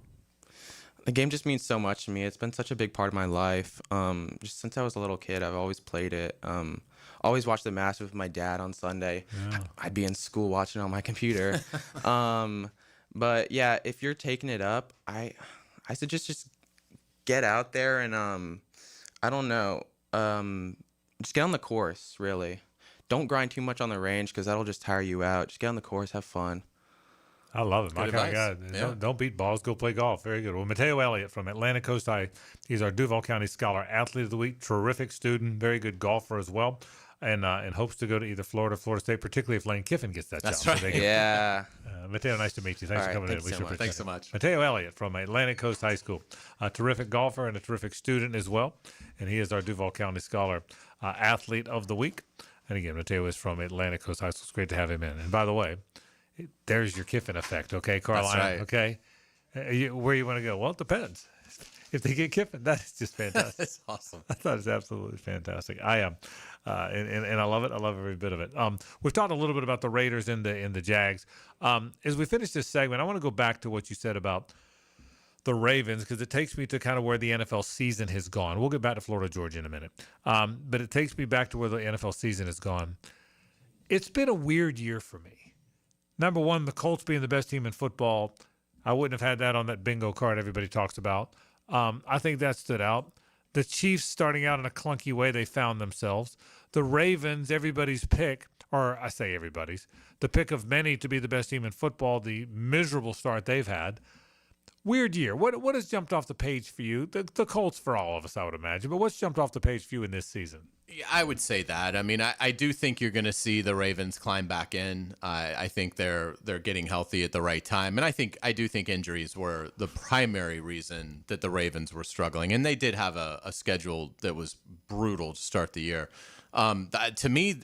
The game just means so much to me. It's been such a big part of my life. Just since I was a little kid, I've always played it. Always watched the Masters with my dad on Sunday. Yeah. I'd be in school watching on my computer. But yeah, if you're taking it up, I suggest just get out there and I don't know, just get on the course. Really, don't grind too much on the range because that'll just tire you out. Just get on the course, have fun. I love it. My Good kind of advice. guy. Yeah. Don't beat balls. Go play golf. Very good. Well, Mateo Elliott from Atlantic Coast High. He's our Duval County Scholar Athlete of the Week. Terrific student. Very good golfer as well. And hopes to go to either Florida or Florida State, particularly if Lane Kiffin gets that That's job. right. So they get- Yeah. Mateo, nice to meet you. Thanks All for right, coming in. thanks We so sure much. appreciate Thanks so it. much. Mateo Elliott from Atlantic Coast High School. A terrific golfer and a terrific student as well. And he is our Duval County Scholar Athlete of the Week. And again, Mateo is from Atlantic Coast High School. It's great to have him in. And by the way, there's your Kiffin effect, okay, Carolina? right. Okay? Where you want to go? Well, it depends. If they get Kiffin, that is just fantastic. That's awesome. I thought it's absolutely fantastic. I am, and I love it. I love every bit of it. We've talked a little bit about the Raiders and the Jags. As we finish this segment, I want to go back to what you said about the Ravens because it takes me to kind of where the NFL season has gone. We'll get back to Florida, Georgia in a minute, but it takes me back to where the NFL season has gone. It's been a weird year for me. Number one, the Colts being the best team in football. I wouldn't have had that on that bingo card everybody talks about. I think that stood out. The Chiefs starting out in a clunky way they found themselves. The Ravens, everybody's pick, or I say everybody's, the pick of many to be the best team in football, the miserable start they've had. Weird year. What has jumped off the page for you? The Colts for all of us, I would imagine. But what's jumped off the page for you in this season? Yeah, I would say that. I mean, I do think you're going to see the Ravens climb back in. I think they're getting healthy at the right time, and I do think injuries were the primary reason that the Ravens were struggling, and they did have a schedule that was brutal to start the year. To me,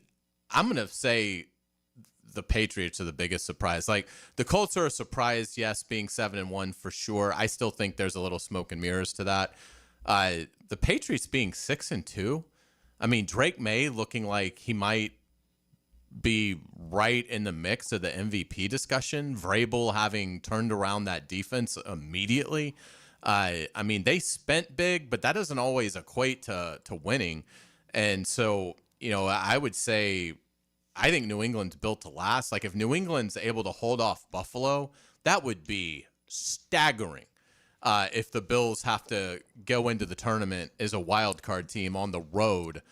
I'm going to say the Patriots are the biggest surprise. Like the Colts are a surprise, yes, being 7-1 for sure. I still think there's a little smoke and mirrors to that. The Patriots being 6-2. I mean, Drake May looking like he might be right in the mix of the MVP discussion. Vrabel having turned around that defense immediately. I mean, they spent big, but that doesn't always equate to winning. And so, I would say I think New England's built to last. Like if New England's able to hold off Buffalo, that would be staggering. If the Bills have to go into the tournament as a wild card team on the road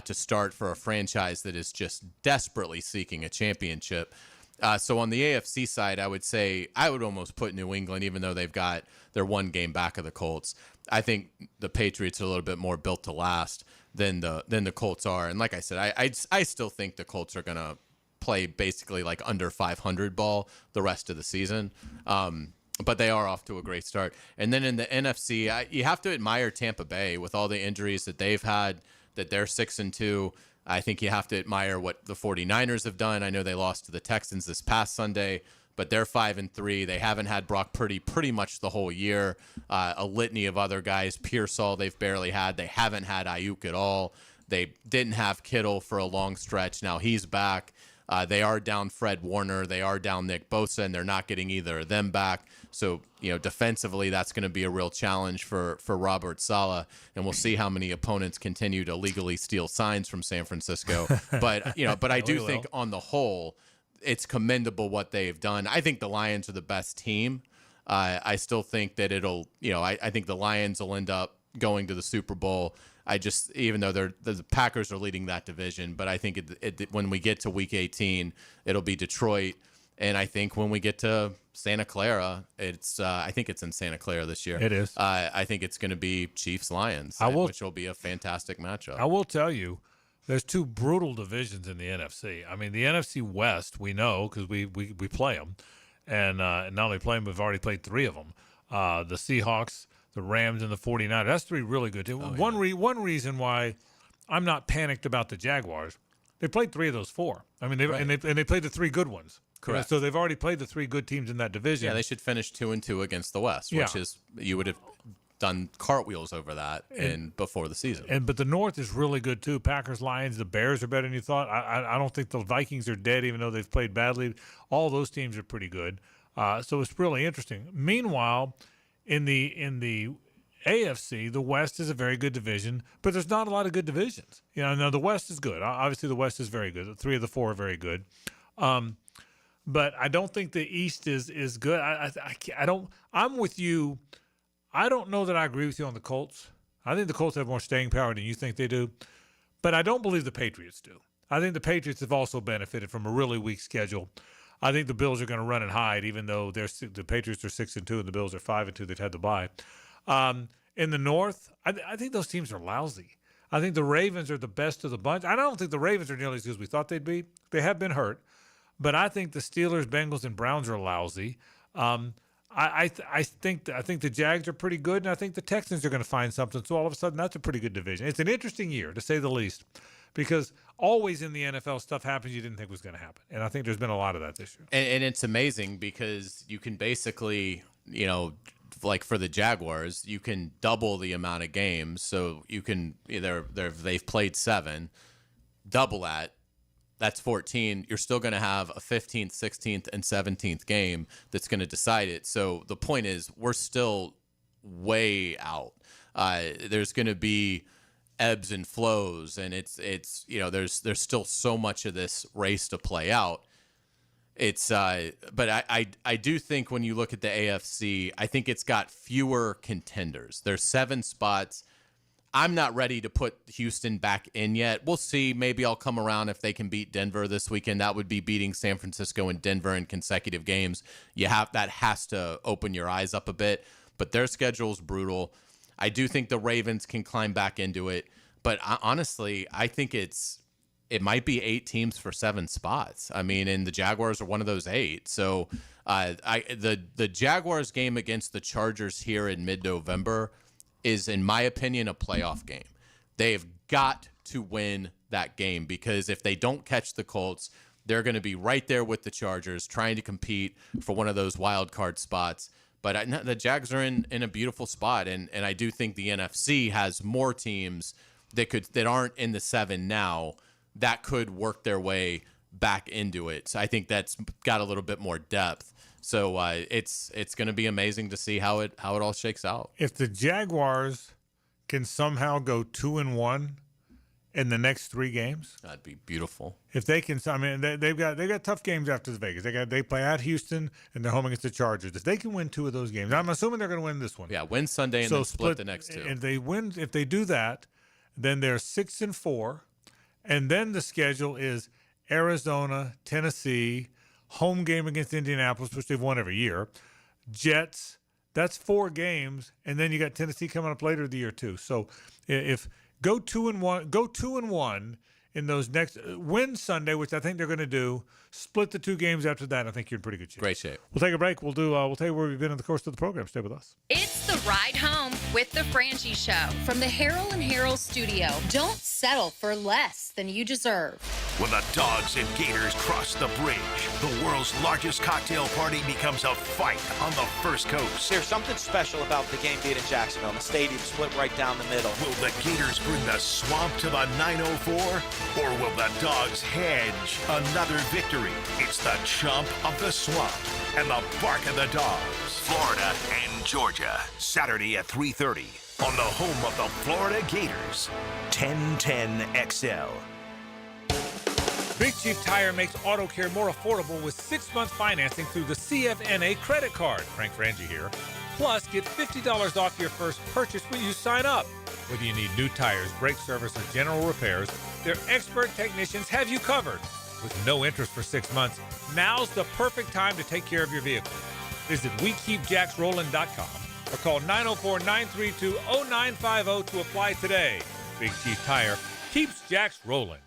to start for a franchise that is just desperately seeking a championship. So on the AFC side, I would say I would almost put New England, even though they've got their one game back of the Colts. I think the Patriots are a little bit more built to last than the Colts are. And like I said, I still think the Colts are going to play basically like under 500 ball the rest of the season. But they are off to a great start. And then in the NFC, you have to admire Tampa Bay with all the injuries that they've had, that they're 6-2. I think you have to admire what the 49ers have done. I know they lost to the Texans this past Sunday, but they're 5-3. They haven't had Brock Purdy pretty much the whole year. A litany of other guys. Pearsall they've barely had. They haven't had Ayuk at all. They didn't have Kittle for a long stretch. Now he's back. They are down Fred Warner. They are down Nick Bosa, and they're not getting either of them back. So, defensively, that's going to be a real challenge for Robert Saleh, and we'll see how many opponents continue to legally steal signs from San Francisco. But I do think on the whole, it's commendable what they've done. I think the Lions are the best team. I still think that I think the Lions will end up going to the Super Bowl. Even though the Packers are leading that division, but I think when we get to Week 18, it'll be Detroit. And I think when we get to Santa Clara, I think it's in Santa Clara this year. It is. I think it's going to be Chiefs-Lions, which will be a fantastic matchup. I will tell you, there's two brutal divisions in the NFC. I mean, the NFC West, we know because we play them. And not only play them, we've already played 3 of them. The Seahawks, the Rams, and the 49ers. That's 3 really good teams. One reason why I'm not panicked about the Jaguars, they played 3 of those 4. I mean, they played the 3 good ones. Correct. So they've already played the 3 good teams in that division. Yeah, they should finish 2-2 against the West, which is you would have done cartwheels over that before the season. But the North is really good too. Packers, Lions, the Bears are better than you thought. I don't think the Vikings are dead, even though they've played badly. All those teams are pretty good. So it's really interesting. Meanwhile, in the AFC, the West is a very good division, but there's not a lot of good divisions. Now the West is good. Obviously, the West is very good. 3 of the 4 are very good. But I don't think the East is good. I'm with you. I don't know that I agree with you on the Colts. I think the Colts have more staying power than you think they do. But I don't believe the Patriots do. I think the Patriots have also benefited from a really weak schedule. I think the Bills are going to run and hide, even though the Patriots are 6-2 and the Bills are 5-2. They've had to bye. In the North, I think those teams are lousy. I think the Ravens are the best of the bunch. I don't think the Ravens are nearly as good as we thought they'd be. They have been hurt. But I think the Steelers, Bengals, and Browns are lousy. I think the Jags are pretty good, and I think the Texans are going to find something. So all of a sudden, that's a pretty good division. It's an interesting year, to say the least, because always in the NFL, stuff happens you didn't think was going to happen. And I think there's been a lot of that this year. And it's amazing because you can basically, like for the Jaguars, you can double the amount of games. So you can they've played 7, double that. That's 14. You're still going to have a 15th, 16th, and 17th game that's going to decide it. So the point is, we're still way out. There's going to be ebbs and flows, and it's there's still so much of this race to play out. But I do think when you look at the AFC, I think it's got fewer contenders. There's 7 spots. I'm not ready to put Houston back in yet. We'll see. Maybe I'll come around if they can beat Denver this weekend. That would be beating San Francisco and Denver in consecutive games. That has to open your eyes up a bit. But their schedule's brutal. I do think the Ravens can climb back into it. But honestly, I think it might be 8 teams for 7 spots. I mean, and the Jaguars are one of those 8. So the Jaguars game against the Chargers here in mid-November is, in my opinion, a playoff game. They've got to win that game because if they don't catch the Colts, they're going to be right there with the Chargers trying to compete for one of those wild card spots. But the Jags are in a beautiful spot, and I do think the NFC has more teams that aren't in the 7 now that could work their way back into it. So I think that's got a little bit more depth. So it's going to be amazing to see how it all shakes out. If the Jaguars can somehow go 2-1 in the next 3 games, that'd be beautiful. If they can, I mean, they've got tough games after the Vegas. They play at Houston and they're home against the Chargers. If they can win 2 of those games, I'm assuming they're going to win this one. Yeah, win Sunday and then split the next 2. And if they do that, then they're 6-4, and then the schedule is Arizona, Tennessee, home game against Indianapolis, which they've won every year, Jets. That's 4 games, and then you got Tennessee coming up later in the year too. So if go 2-1 in those next win Sunday, which I think they're going to do, split the 2 games after that. I think you're in pretty good shape. Great shape. We'll take a break. We'll tell you where we've been in the course of the program. Stay with us. It's the ride home with the Frangie Show from the Harold and Harold studio. Don't settle for less than you deserve. When the Dogs and Gators cross the bridge, the world's largest cocktail party becomes a fight on the First Coast. There's something special about the game being in Jacksonville. The stadium split right down the middle. Will the Gators bring the swamp to the 904? Or will the Dogs hedge another victory? It's the chump of the swamp and the bark of the Dogs. Florida and Georgia, Saturday at 3:30 on the home of the Florida Gators, 1010 XL. Big Chief Tire makes auto care more affordable with 6-month financing through the CFNA credit card. Frank Frangie here. Plus, get $50 off your first purchase when you sign up. Whether you need new tires, brake service, or general repairs, their expert technicians have you covered. With no interest for 6 months, now's the perfect time to take care of your vehicle. Visit WeKeepJacksRollin.com or call 904-932-0950 to apply today. Big Chief Tire keeps Jacks rolling.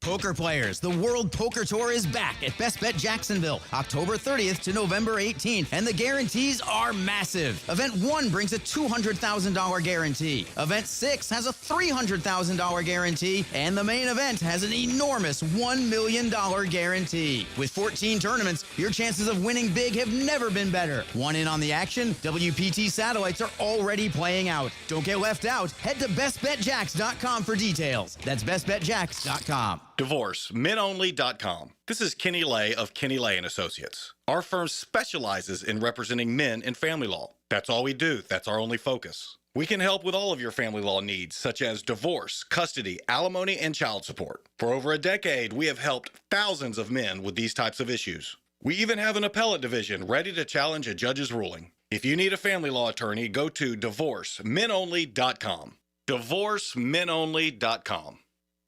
Poker players, the World Poker Tour is back at Best Bet Jacksonville, October 30th to November 18th, and the guarantees are massive. Event 1 brings a $200,000 guarantee. Event 6 has a $300,000 guarantee, and the main event has an enormous $1 million guarantee. With 14 tournaments, your chances of winning big have never been better. Want in on the action? WPT satellites are already playing out. Don't get left out. Head to bestbetjacks.com for details. That's bestbetjacks.com. DivorceMenOnly.com. This is Kenny Lay of Kenny Lay & Associates. Our firm specializes in representing men in family law. That's all we do. That's our only focus. We can help with all of your family law needs, such as divorce, custody, alimony, and child support. For over a decade, we have helped thousands of men with these types of issues. We even have an appellate division ready to challenge a judge's ruling. If you need a family law attorney, go to DivorceMenOnly.com. DivorceMenOnly.com.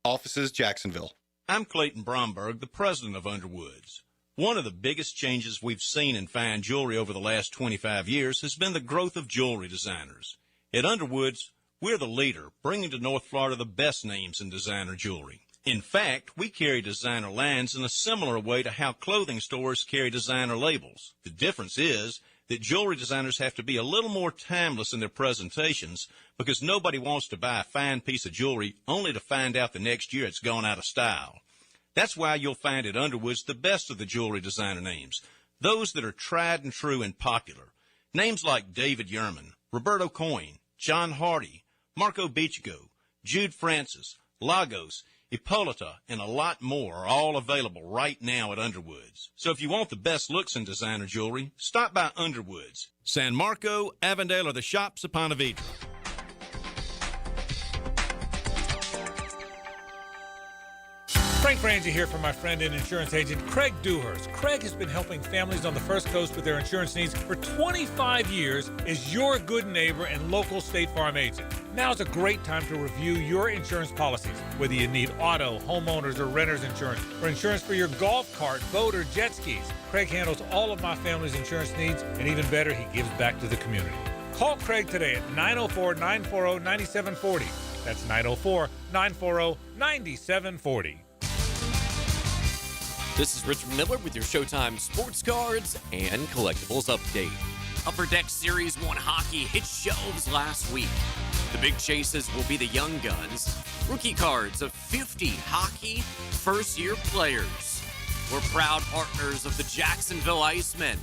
Offices, Jacksonville. I'm Clayton Bromberg, the president of Underwoods. One of the biggest changes we've seen in fine jewelry over the last 25 years has been the growth of jewelry designers. At Underwoods, we're the leader, bringing to North Florida the best names in designer jewelry. In fact, we carry designer lines in a similar way to how clothing stores carry designer labels. The difference is that jewelry designers have to be a little more timeless in their presentations because nobody wants to buy a fine piece of jewelry only to find out the next year it's gone out of style. That's why you'll find at Underwoods the best of the jewelry designer names, those that are tried and true and popular. Names like David Yerman, Roberto Coin, John Hardy, Marco Bichigo, Jude Francis, Lagos, Hippolyta, and a lot more are all available right now at Underwoods. So if you want the best looks in designer jewelry, stop by Underwoods, San Marco, Avondale, or the shops of Ponte Vedra. Frank Frangie here from my friend and insurance agent Craig Dewhurst. Craig has been helping families on the First Coast with their insurance needs for 25 years as your good neighbor and local State Farm agent. Now's a great time to review your insurance policies, whether you need auto, homeowners, or renter's insurance, or insurance for your golf cart, boat, or jet skis. Craig handles all of my family's insurance needs, and even better, he gives back to the community. Call Craig today at 904-940-9740. That's 904-940-9740. This is Richard Miller with your Showtime Sports Cards and Collectibles Update. Upper Deck Series 1 hockey hit shelves last week. The big chases will be the Young Guns. Rookie cards of 50 hockey first-year players. We're proud partners of the Jacksonville Icemen.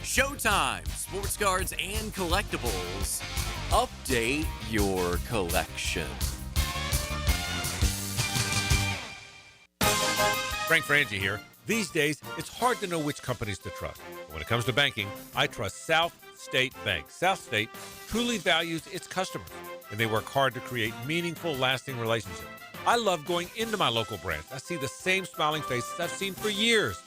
Showtime Sports Cards and Collectibles. Update your collection. Frank Frangie here. These days, it's hard to know which companies to trust. But when it comes to banking, I trust South State Bank. South State truly values its customers, and they work hard to create meaningful, lasting relationships. I love going into my local branch. I see the same smiling faces I've seen for years.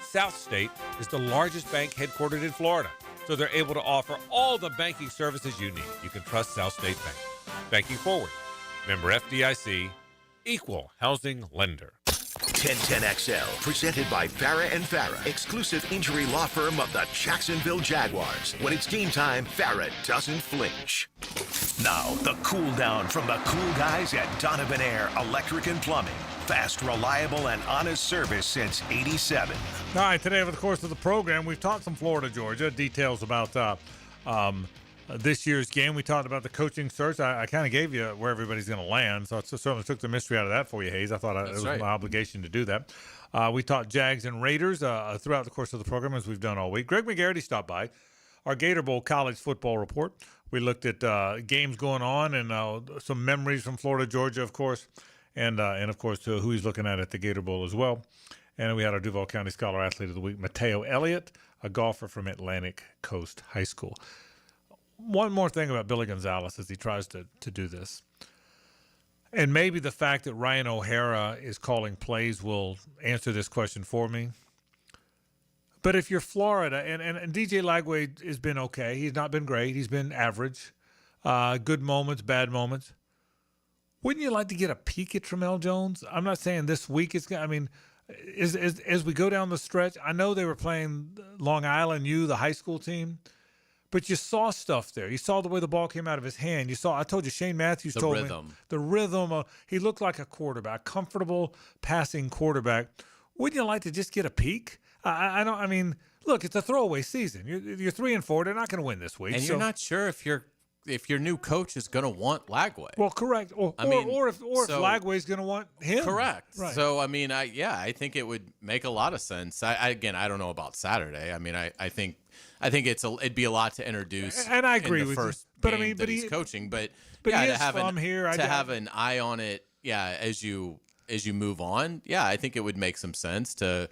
South State is the largest bank headquartered in Florida, so they're able to offer all the banking services you need. You can trust South State Bank. Banking forward. Member FDIC, equal housing lender. 1010XL, presented by Farah & Farah, exclusive injury law firm of the Jacksonville Jaguars. When it's game time, Farah doesn't flinch. Now, the cool down from the cool guys at Donovan Air Electric and Plumbing. Fast, reliable, and honest service since '87. All right, today over the course of the program, we've talked some Florida, Georgia, details about this year's game. We talked about the coaching search. I kind of gave you where everybody's going to land, so it certainly took the mystery out of that for you, Hayes. I thought it was my obligation to do that. We talked Jags and Raiders throughout the course of the program, as we've done all week. Greg McGarity stopped by. Our Gator Bowl college football report. We looked at games going on and some memories from Florida, Georgia, of course, and of course who he's looking at the Gator Bowl as well. And we had our Duval County Scholar Athlete of the Week, Mateo Elliott, a golfer from Atlantic Coast High School. One more thing about Billy Gonzalez as he tries to do this. And maybe the fact that Ryan O'Hara is calling plays will answer this question for me. But if you're Florida, and DJ Lagway has been okay. He's not been great. He's been average. Good moments, bad moments. Wouldn't you like to get a peek at Tramel Jones? I'm not saying this week it's going to, I mean, as we go down the stretch, I know they were playing Long Island U, the high school team, but you saw stuff there. You saw the way the ball came out of his hand. I told you, Shane Matthews told me the rhythm. He looked like a quarterback, comfortable passing quarterback. Wouldn't you like to just get a peek? I mean, look, it's a throwaway season. You're 3-4. They're not going to win this week. And you're not sure if your new coach is going to want Lagway. Well, correct. Or if Lagway is going to want him. Correct. Right. So, I mean, I think it would make a lot of sense. I don't know about Saturday. I mean, I think it'd be a lot to introduce. And I agree in the with first you. But game I mean, that he's coaching. But yeah, to he is have from here. have an eye on it. Yeah, as you move on. Yeah, I think it would make some sense to,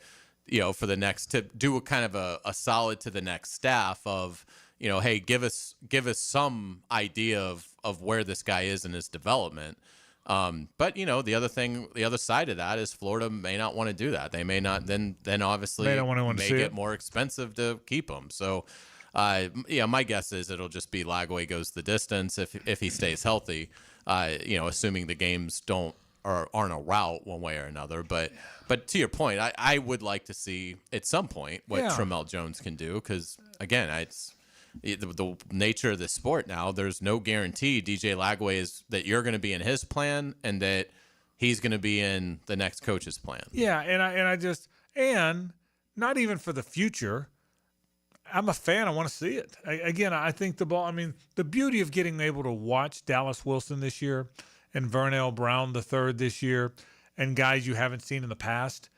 for the next, to do a kind of a solid to the next staff of, hey, give us some idea of where this guy is in his development. But the other side of that is Florida may not want to do that. They may not. Then obviously they don't want to make it more expensive to keep him. So, my guess is it'll just be Lagway goes the distance if he stays healthy. Assuming the games aren't a rout one way or another. But to your point, I would like to see at some point what Tramel Jones can do, because again, it's the nature of the sport now. There's no guarantee DJ Lagway is that you're going to be in his plan and that he's going to be in the next coach's plan. Yeah, and not even for the future. I'm a fan. I want to see it. I think the ball. I mean, the beauty of getting able to watch Dallas Wilson this year and Vernell Brown III this year, and guys you haven't seen in the past,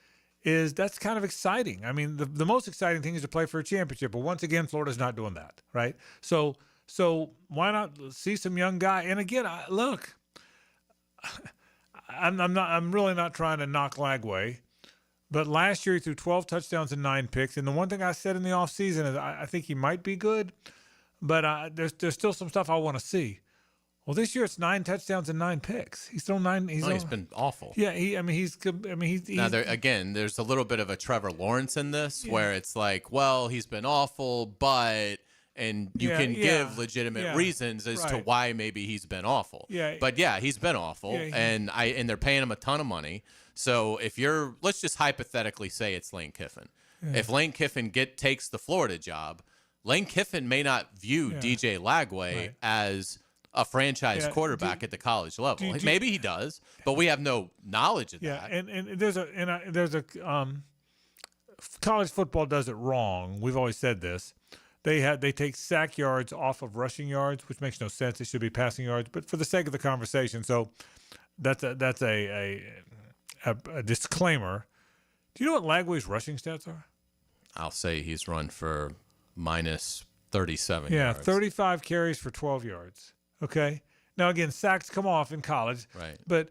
is that's kind of exciting. I mean, the most exciting thing is to play for a championship, but once again, Florida's not doing that, right? So why not see some young guy? And again, I'm really not trying to knock Lagway, but last year he threw 12 touchdowns and 9 picks. And the one thing I said in the offseason is I think he might be good, but there's still some stuff I want to see. Well, this year it's 9 touchdowns and 9 picks. He's thrown 9. He's been awful. Yeah, he's now there's a little bit of a Trevor Lawrence in this, where it's like, well, he's been awful, but you can give legitimate reasons as to why maybe he's been awful. Yeah. But yeah, he's been awful, and they're paying him a ton of money. So let's just hypothetically say it's Lane Kiffin. Yeah. If Lane Kiffin takes the Florida job, Lane Kiffin may not view DJ Lagway as a franchise quarterback at the college level. Maybe he does, but we have no knowledge of that. Yeah, and there's a college football does it wrong. We've always said this. They take sack yards off of rushing yards, which makes no sense. It should be passing yards. But for the sake of the conversation, so that's a disclaimer. Do you know what Lagway's rushing stats are? I'll say he's run for minus 37 yards. yards. 35 carries for 12 yards. Okay. Now again, sacks come off in college. Right. But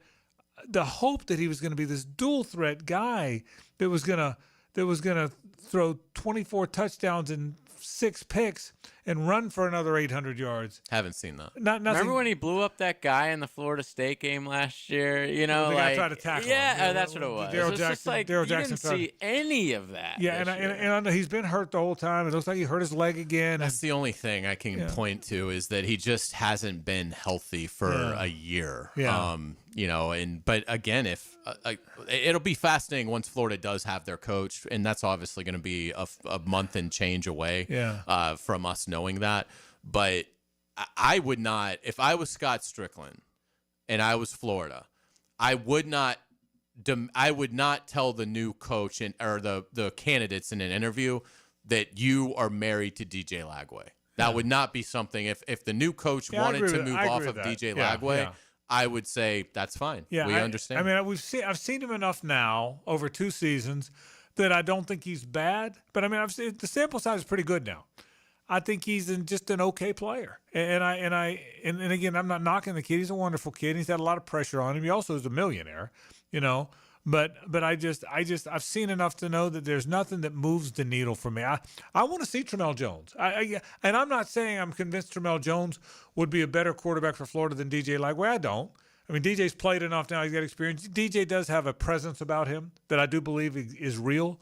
the hope that he was going to be this dual threat guy that was going to throw 24 touchdowns and 6 picks and run for another 800 yards. Haven't seen that. Remember when he blew up that guy in the Florida State game last year? I tried to tackle him. Yeah, that's what it was. Daryl Jackson. You didn't see any of that. Yeah, and I know he's been hurt the whole time. It looks like he hurt his leg again. That's the only thing I can point to is that he just hasn't been healthy for a year. Yeah. But again, if it'll be fascinating once Florida does have their coach, and that's obviously going to be a month and change away from us knowing that. But I would not, if I was Scott Strickland and I was Florida, I would not tell the new coach or the candidates in an interview that you are married to DJ Lagway. That would not be something if the new coach wanted to move off of DJ Lagway. I would say that's fine. Yeah, we understand. I mean, I've seen him enough now over 2 seasons that I don't think he's bad. But I mean, the sample size is pretty good now. I think he's just an okay player. And again, I'm not knocking the kid. He's a wonderful kid. He's had a lot of pressure on him. He also is a millionaire, you know. But I've seen enough to know that there's nothing that moves the needle for me. I want to see Tramel Jones. And I'm not saying I'm convinced Tramel Jones would be a better quarterback for Florida than DJ Lagway. I don't. I mean, DJ's played enough now. He's got experience. DJ does have a presence about him that I do believe is real.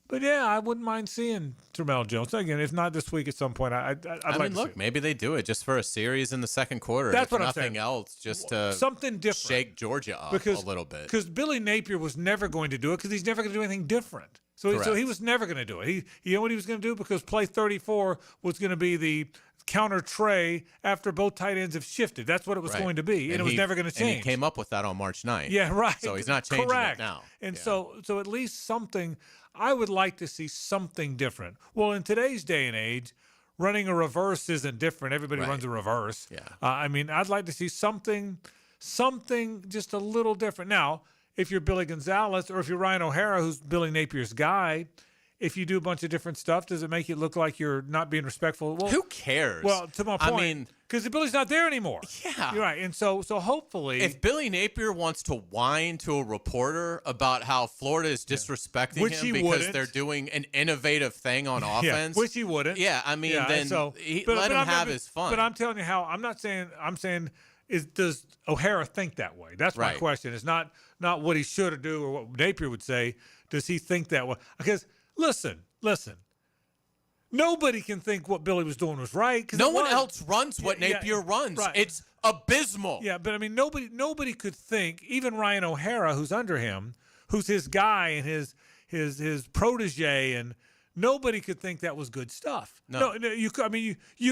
But yeah, I wouldn't mind seeing Tramel Jones again. If not this week, at some point, I'd like to see it. Maybe they do it just for a series in the second quarter. That's what I'm saying. Nothing else, just to something different, shake Georgia up a little bit. Because Billy Napier was never going to do it because he's never going to do anything different. So he was never going to do it. You know what he was going to do? Because play 34 was going to be the counter tray after both tight ends have shifted. That's what it was going to be, and it was never going to change. And he came up with that on March 9th. Yeah, right. So he's not changing it now. And so at least something. I would like to see something different. Well, in today's day and age, running a reverse isn't different. Everybody runs a reverse. Yeah. I mean, I'd like to see something just a little different. Now, if you're Billy Gonzalez or if you're Ryan O'Hara, who's Billy Napier's guy, if you do a bunch of different stuff, does it make it look like you're not being respectful? Well, who cares? Well, to my point, I mean, because Billy's not there anymore. Yeah, you're right. And so hopefully, if Billy Napier wants to whine to a reporter about how Florida is disrespecting him because they're doing an innovative thing on offense, which he wouldn't. Yeah, I mean, then let him have his fun. But I'm telling you how. I'm saying does O'Hara think that way? That's my question. It's not what he should do or what Napier would say. Does he think that way? Because listen. Nobody can think what Billy was doing was right. No one else runs what Napier runs. Right. It's abysmal. Yeah, but I mean, nobody could think, even Ryan O'Hara, who's under him, who's his guy and his protege, and nobody could think that was good stuff. No, you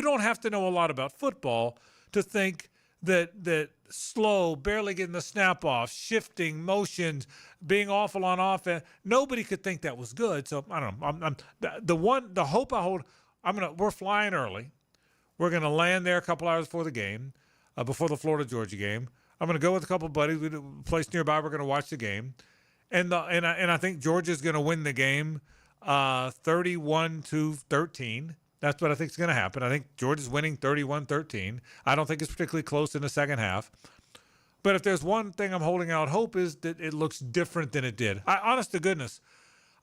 don't have to know a lot about football to think that slow, barely getting the snap off, shifting motions, being awful on offense. Nobody could think that was good. So I don't know. The hope I hold. We're flying early. We're gonna land there a couple hours before the game, before the Florida Georgia game. I'm gonna go with a couple of buddies. We have a place nearby. We're gonna watch the game, and I think Georgia's gonna win the game, 31-13. That's what I think is going to happen. I think Georgia's winning 31-13. I don't think it's particularly close in the second half. But if there's one thing I'm holding out hope is that it looks different than it did. Honest to goodness,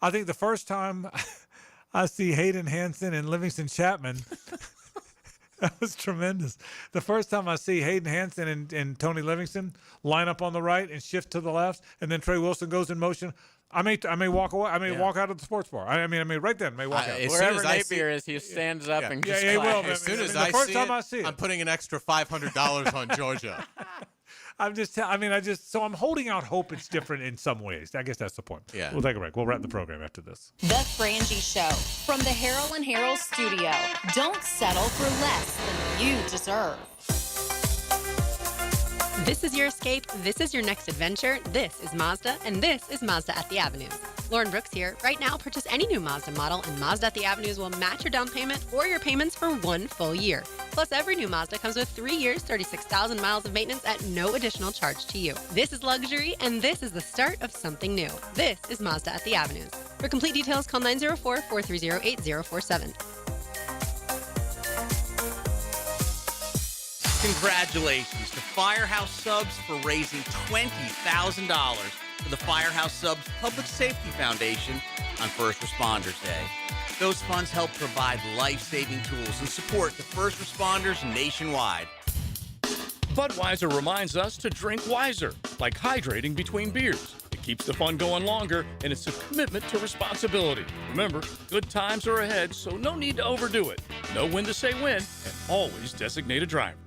I think the first time I see Hayden Hansen and Livingston Chapman, that was tremendous. The first time I see Hayden Hansen and Tony Livingston line up on the right and shift to the left, and then Trey Wilson goes in motion, I may walk away. I may walk out of the sports bar. I may right then walk out. Wherever Napier is, he stands up and just he will. As soon as I see it, I'm putting an extra $500 on Georgia. So I'm holding out hope it's different in some ways. I guess that's the point. Yeah. We'll take a break. We'll wrap the program after this. The Frangie Show from the Harold and Harold studio. Don't settle for less than you deserve. This is your escape. This is your next adventure. This is Mazda, and this is Mazda at the Avenue. Lauren Brooks here. Right now, purchase any new Mazda model, and Mazda at the Avenues will match your down payment or your payments for 1 full year. Plus, every new Mazda comes with 3 years, 36,000 miles of maintenance at no additional charge to you. This is luxury, and this is the start of something new. This is Mazda at the Avenues. For complete details, call 904-430-8047. Congratulations to Firehouse Subs for raising $20,000 for the Firehouse Subs Public Safety Foundation on First Responders Day. Those funds help provide life-saving tools and support to first responders nationwide. Budweiser reminds us to drink wiser, like hydrating between beers. It keeps the fun going longer, and it's a commitment to responsibility. Remember, good times are ahead, so no need to overdo it. Know when to say when, and always designate a driver.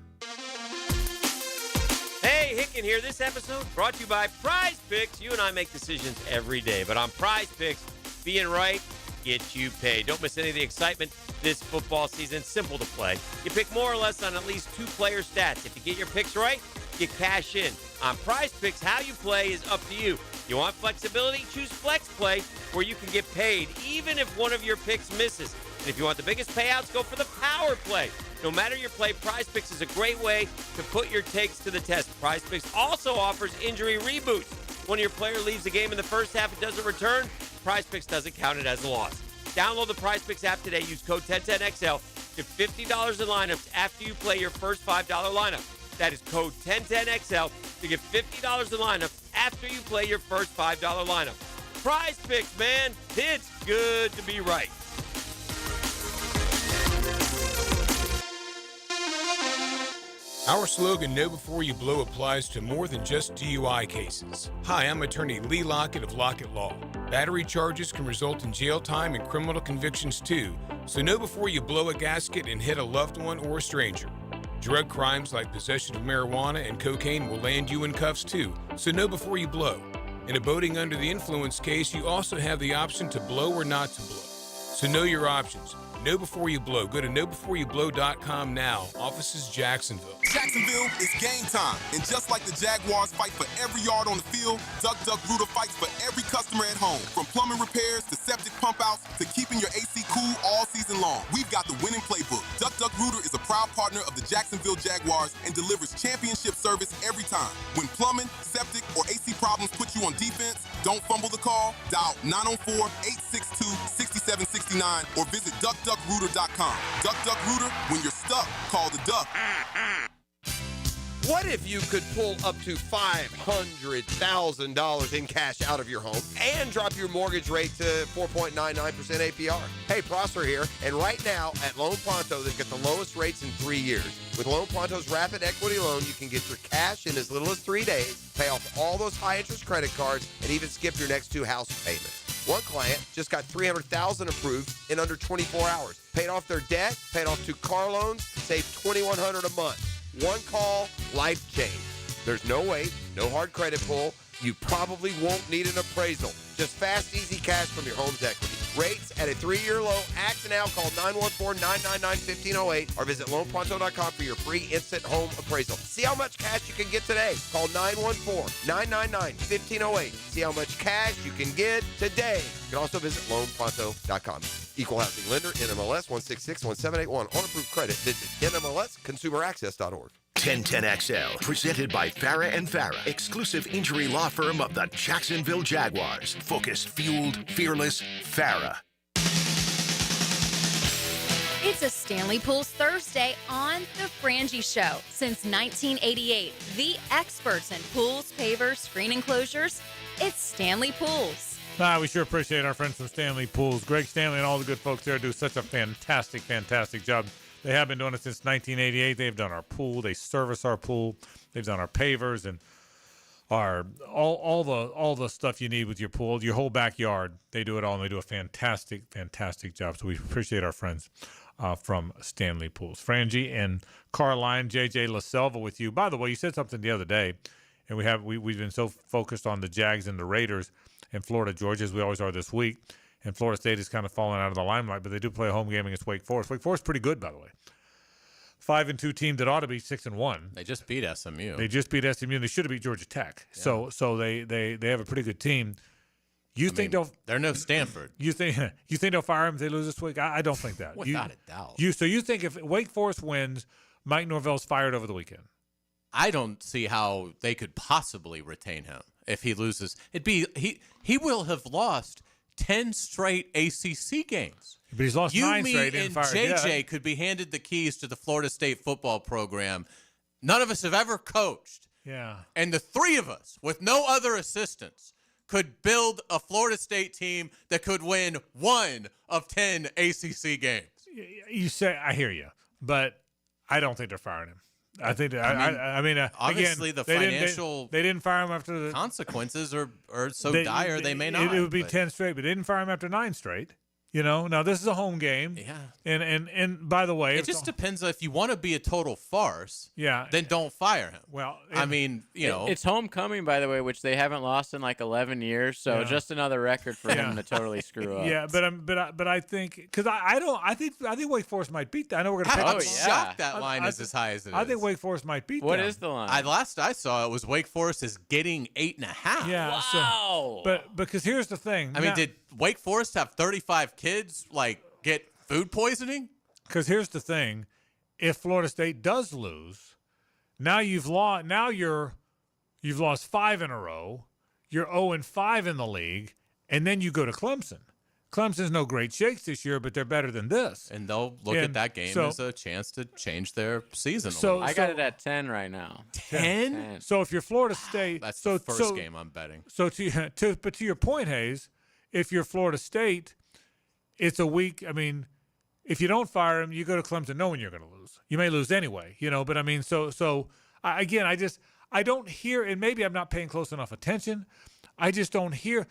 Hey, Hicken here. This episode brought to you by Prize Picks. You and I make decisions every day, but on Prize Picks, being right gets you paid. Don't miss any of the excitement this football season. Simple to play. You pick more or less on at least 2 player stats. If you get your picks right, you cash in. On Prize Picks, how you play is up to you. You want flexibility? Choose Flex Play, where you can get paid even if one of your picks misses. And if you want the biggest payouts, go for the power play. No matter your play, Prize Picks is a great way to put your takes to the test. Prize Picks also offers injury reboots. When your player leaves the game in the first half and doesn't return, Prize Picks doesn't count it as a loss. Download the Prize Picks app today. Use code 1010XL. Get $50 in lineups after you play your first $5 lineup. That is code 1010XL to get $50 in lineups after you play your first $5 lineup. Prize Picks, man. It's good to be right. Our slogan, Know Before You Blow, applies to more than just DUI cases. Hi, I'm attorney Lee Lockett of Lockett Law. Battery charges can result in jail time and criminal convictions too, so know before you blow a gasket and hit a loved one or a stranger. Drug crimes like possession of marijuana and cocaine will land you in cuffs too, so know before you blow. In a boating under the influence case, you also have the option to blow or not to blow. So know your options. Know before you blow. Go to knowbeforeyouBlow.com now. Offices Jacksonville. Jacksonville is game time. And just like the Jaguars fight for every yard on the field, Duck Duck Rooter fights for every customer at home. From plumbing repairs to septic pump outs to keeping your AC cool all season long. We've got the winning playbook. Duck Duck Rooter is a proud partner of the Jacksonville Jaguars and delivers championship service every time. When plumbing, septic, or AC problems put you on defense, don't fumble the call. Dial 904-862-6769 or visit DuckDuckRooter.com. Duck Duck Rooter, when you're stuck, call the Duck. What if you could pull up to $500,000 in cash out of your home and drop your mortgage rate to 4.99% APR? Hey, Prosper here, and right now at Loan Pronto, they've got the lowest rates in 3 years. With Loan Pronto's Rapid Equity Loan, you can get your cash in as little as 3 days, pay off all those high-interest credit cards, and even skip your next 2 house payments. One client just got $300,000 approved in under 24 hours. Paid off their debt, paid off 2 car loans, saved $2,100 a month. One call, life change. There's no wait, no hard credit pull. You probably won't need an appraisal. Just fast, easy cash from your home's equity. Rates at a 3-year low. Act now. Call 914-999-1508 or visit loanpronto.com for your free instant home appraisal. See how much cash you can get today. Call 914-999-1508. See how much cash you can get today. You can also visit loanpronto.com. Equal housing lender, NMLS 1661781. On approved credit, visit NMLSconsumeraccess.org. 1010XL, presented by Farah and Farah, exclusive injury law firm of the Jacksonville Jaguars. Focused, fueled, fearless, Farah. It's a Stanley Pools Thursday on The Frangie Show. Since 1988, the experts in pools, pavers, screen enclosures, it's Stanley Pools. We sure appreciate our friends from Stanley Pools. Greg Stanley and all the good folks there do such a fantastic, fantastic job. They have been doing it since 1988. They've done our pool. They service our pool. They've done our pavers and our all the stuff you need with your pool, your whole backyard. They do it all, and they do a fantastic, fantastic job. So we appreciate our friends from Stanley Pools. Frangie and Carline, JJ LaSelva with you. By the way, you said something the other day, and we've been so focused on the Jags and the Raiders in Florida, Georgia, as we always are this week. And Florida State is kind of fallen out of the limelight, but they do play a home game against Wake Forest. Wake Forest pretty good, by the way. 5-2 team that ought to be 6-1. They just beat SMU. They just beat SMU, and they should have beat Georgia Tech. Yeah. So they have a pretty good team. They're no Stanford. You think they'll fire him if they lose this week? I don't think that. Without a doubt. So you think if Wake Forest wins, Mike Norvell's fired over the weekend? I don't see how they could possibly retain him if he loses. He will have lost 10 straight ACC games. But he's lost 9 straight. And JJ could be handed the keys to the Florida State football program. None of us have ever coached. Yeah. And the 3 of us, with no other assistants, could build a Florida State team that could win 1 of 10 ACC games. You say, I hear you, but I don't think they're firing him. I think. Obviously, again, the financial they didn't fire him after the consequences are so dire they may not. It would be 10 straight, but they didn't fire him after 9 straight. Now this is a home game. Yeah. And by the way, it just depends if you want to be a total farce. Yeah. Then don't fire him. Well, it's homecoming, by the way, which they haven't lost in like 11 years. So just another record for him to totally screw up. Yeah, but I think because I think Wake Forest might beat that. I know we're gonna. I'm shocked that line is as high as it is. I think Wake Forest might beat. What them. is the line? Last I saw it was Wake Forest is getting 8.5. Yeah. Wow. But because here's the thing. I mean, did Wake Forest have 35 kids get food poisoning? Because here's the thing: if Florida State does lose, now you've lost. Now you've lost 5 in a row. You're 0-5 in the league, and then you go to Clemson. Clemson's no great shakes this year, but they're better than this. And they'll look at that game as a chance to change their season. I got it at 10 right now. 10? So if you're Florida State, that's the first game I'm betting. So but to your point, Hayes, if you're Florida State, it's a week. I mean, if you don't fire him, you go to Clemson knowing you're going to lose. You may lose anyway, But I mean, I don't hear, and maybe I'm not paying close enough attention. I just don't hear.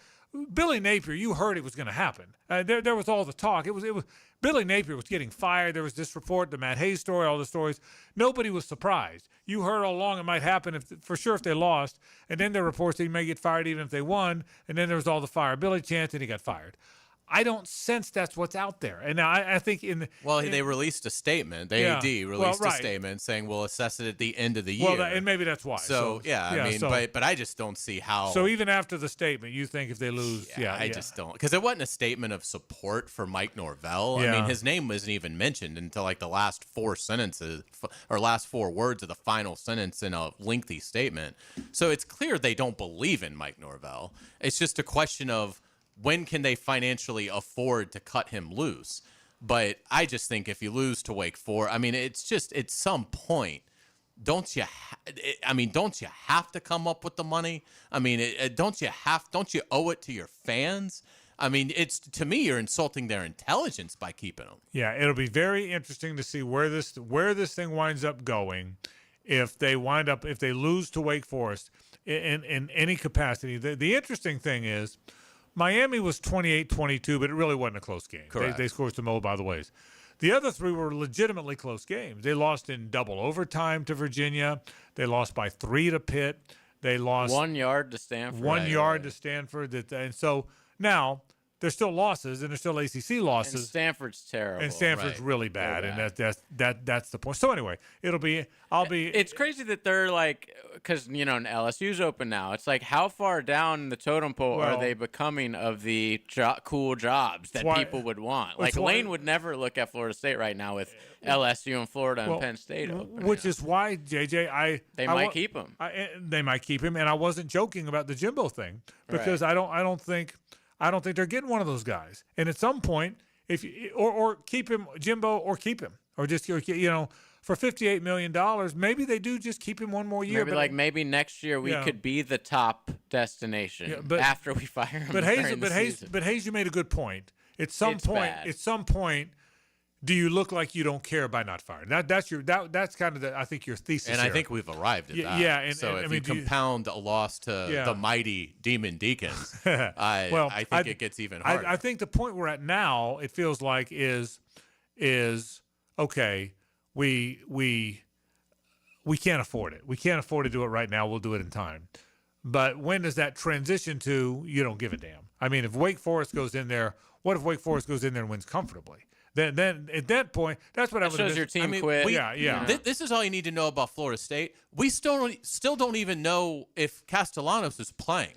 Billy Napier, you heard it was going to happen. There was all the talk. It was Billy Napier was getting fired. There was this report, the Matt Hayes story, all the stories. Nobody was surprised. You heard all along it might happen for sure if they lost, and then there were reports that he may get fired even if they won, and then there was all the fire Billy chance, and he got fired. I don't sense that's what's out there. And I think they released a statement. The AD released a statement saying we'll assess it at the end of the year. Well, and maybe that's why. But I just don't see how. So even after the statement, you think if they lose, I just don't, because it wasn't a statement of support for Mike Norvell. Yeah. I mean, his name wasn't even mentioned until like the last 4 sentences or last 4 words of the final sentence in a lengthy statement. So it's clear they don't believe in Mike Norvell. It's just a question of, when can they financially afford to cut him loose? But I just think if you lose to Wake Forest, I mean, it's just at some point, don't you have to come up with the money? I mean, don't you owe it to your fans? I mean, to me, you're insulting their intelligence by keeping them. Yeah, it'll be very interesting to see where this thing winds up going. If they lose to Wake Forest in any capacity. The interesting thing is, Miami was 28-22, but it really wasn't a close game. Correct. They scored some by the ways. The other 3 were legitimately close games. They lost in double overtime to Virginia. They lost by 3 to Pitt. They lost 1 yard to Stanford. 1 yard to Stanford. And so now there's still losses, and there's still ACC losses. And Stanford's terrible. And Stanford's really bad, and that's the point. So anyway, It's crazy that they're like, because LSU's open now. It's like, how far down the totem pole are they becoming of the cool jobs that people would want? Like Lane would never look at Florida State right now with LSU and Florida and Penn State open. Which is why, JJ, they might keep him. They might keep him, and I wasn't joking about the Jimbo thing because I don't think they're getting one of those guys. And at some point, if you, or keep him, Jimbo, or keep him, or just for $58 million, maybe they do just keep him one more year. Maybe next year we could be the top destination after we fire him. But Hayes, you made a good point. At some point, do you look like you don't care by not firing? That's kind of I think your thesis. And here. I think we've arrived at that. Yeah. And, so if you compound a loss to the mighty Demon Deacons, I think it gets even harder. I think the point we're at now, it feels like is okay. We can't afford it. We can't afford to do it right now. We'll do it in time. But when does that transition to you don't give a damn? I mean, if Wake Forest goes in there, what if Wake Forest goes in there and wins comfortably? Then at that point, that's what I would. Shows your team quit. This is all you need to know about Florida State. We still don't even know if Castellanos is playing,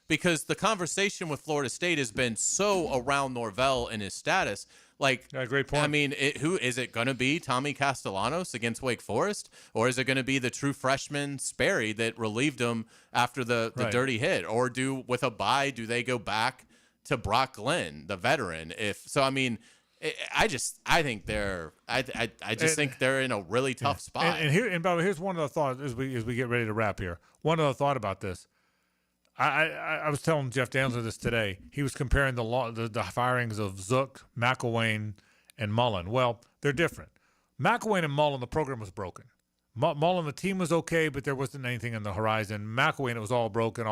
because the conversation with Florida State has been so around Norvell and his status. Great point. I mean, who is it going to be? Tommy Castellanos against Wake Forest, or is it going to be the true freshman Sperry that relieved him after the dirty hit? Or with a bye, do they go back to Brock Glenn, the veteran? I think think they're in a really tough spot. And by the way, here's one other thought as we get ready to wrap here. One other thought about this. I was telling Jeff Danzler this today. He was comparing the firings of Zook, McElwain, and Mullen. Well, they're different. McElwain and Mullen, the program was broken. Mullen, the team was okay, but there wasn't anything on the horizon. McElwain, it was all broken.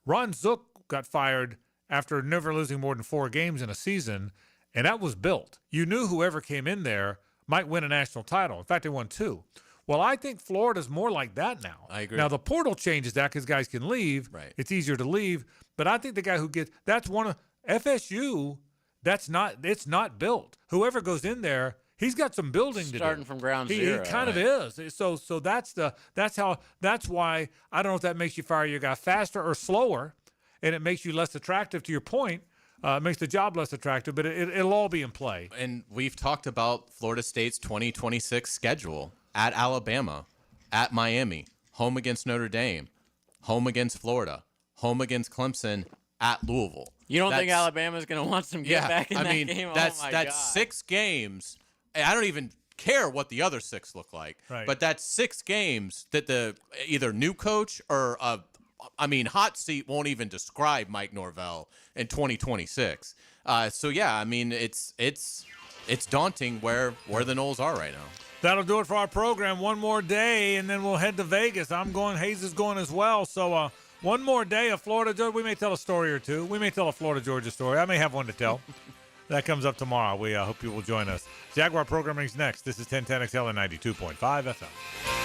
Ron Zook got fired after never losing more than 4 games in a season, and that was built. You knew whoever came in there might win a national title. In fact, they won 2. Well, I think Florida's more like that now. I agree. Now, the portal changes that because guys can leave. Right. It's easier to leave. But I think the guy who that's one of FSU, it's not built. Whoever goes in there, he's got some building to do. Starting from ground zero. He kind of is. So that's why I don't know if that makes you fire your guy faster or slower, and it makes you less attractive to your point. makes the job less attractive, but it'll all be in play. And we've talked about Florida State's 2026 schedule at Alabama, at Miami, home against Notre Dame, home against Florida, home against Clemson, at Louisville. You don't think Alabama's going to want some get back in that game? That's oh my God. 6 games. I don't even care what the other 6 look like. Right. But that's 6 games that the either new coach or hot seat won't even describe Mike Norvell in 2026. So yeah, I mean it's daunting where the Noles are right now. That'll do it for our program. One more day, and then we'll head to Vegas. I'm going. Hayes is going as well. So one more day of Florida Georgia. We may tell a story or two. We may tell a Florida Georgia story. I may have one to tell. That comes up tomorrow. We hope you will join us. Jaguar programming is next. This is 1010XL and 92.5 FM.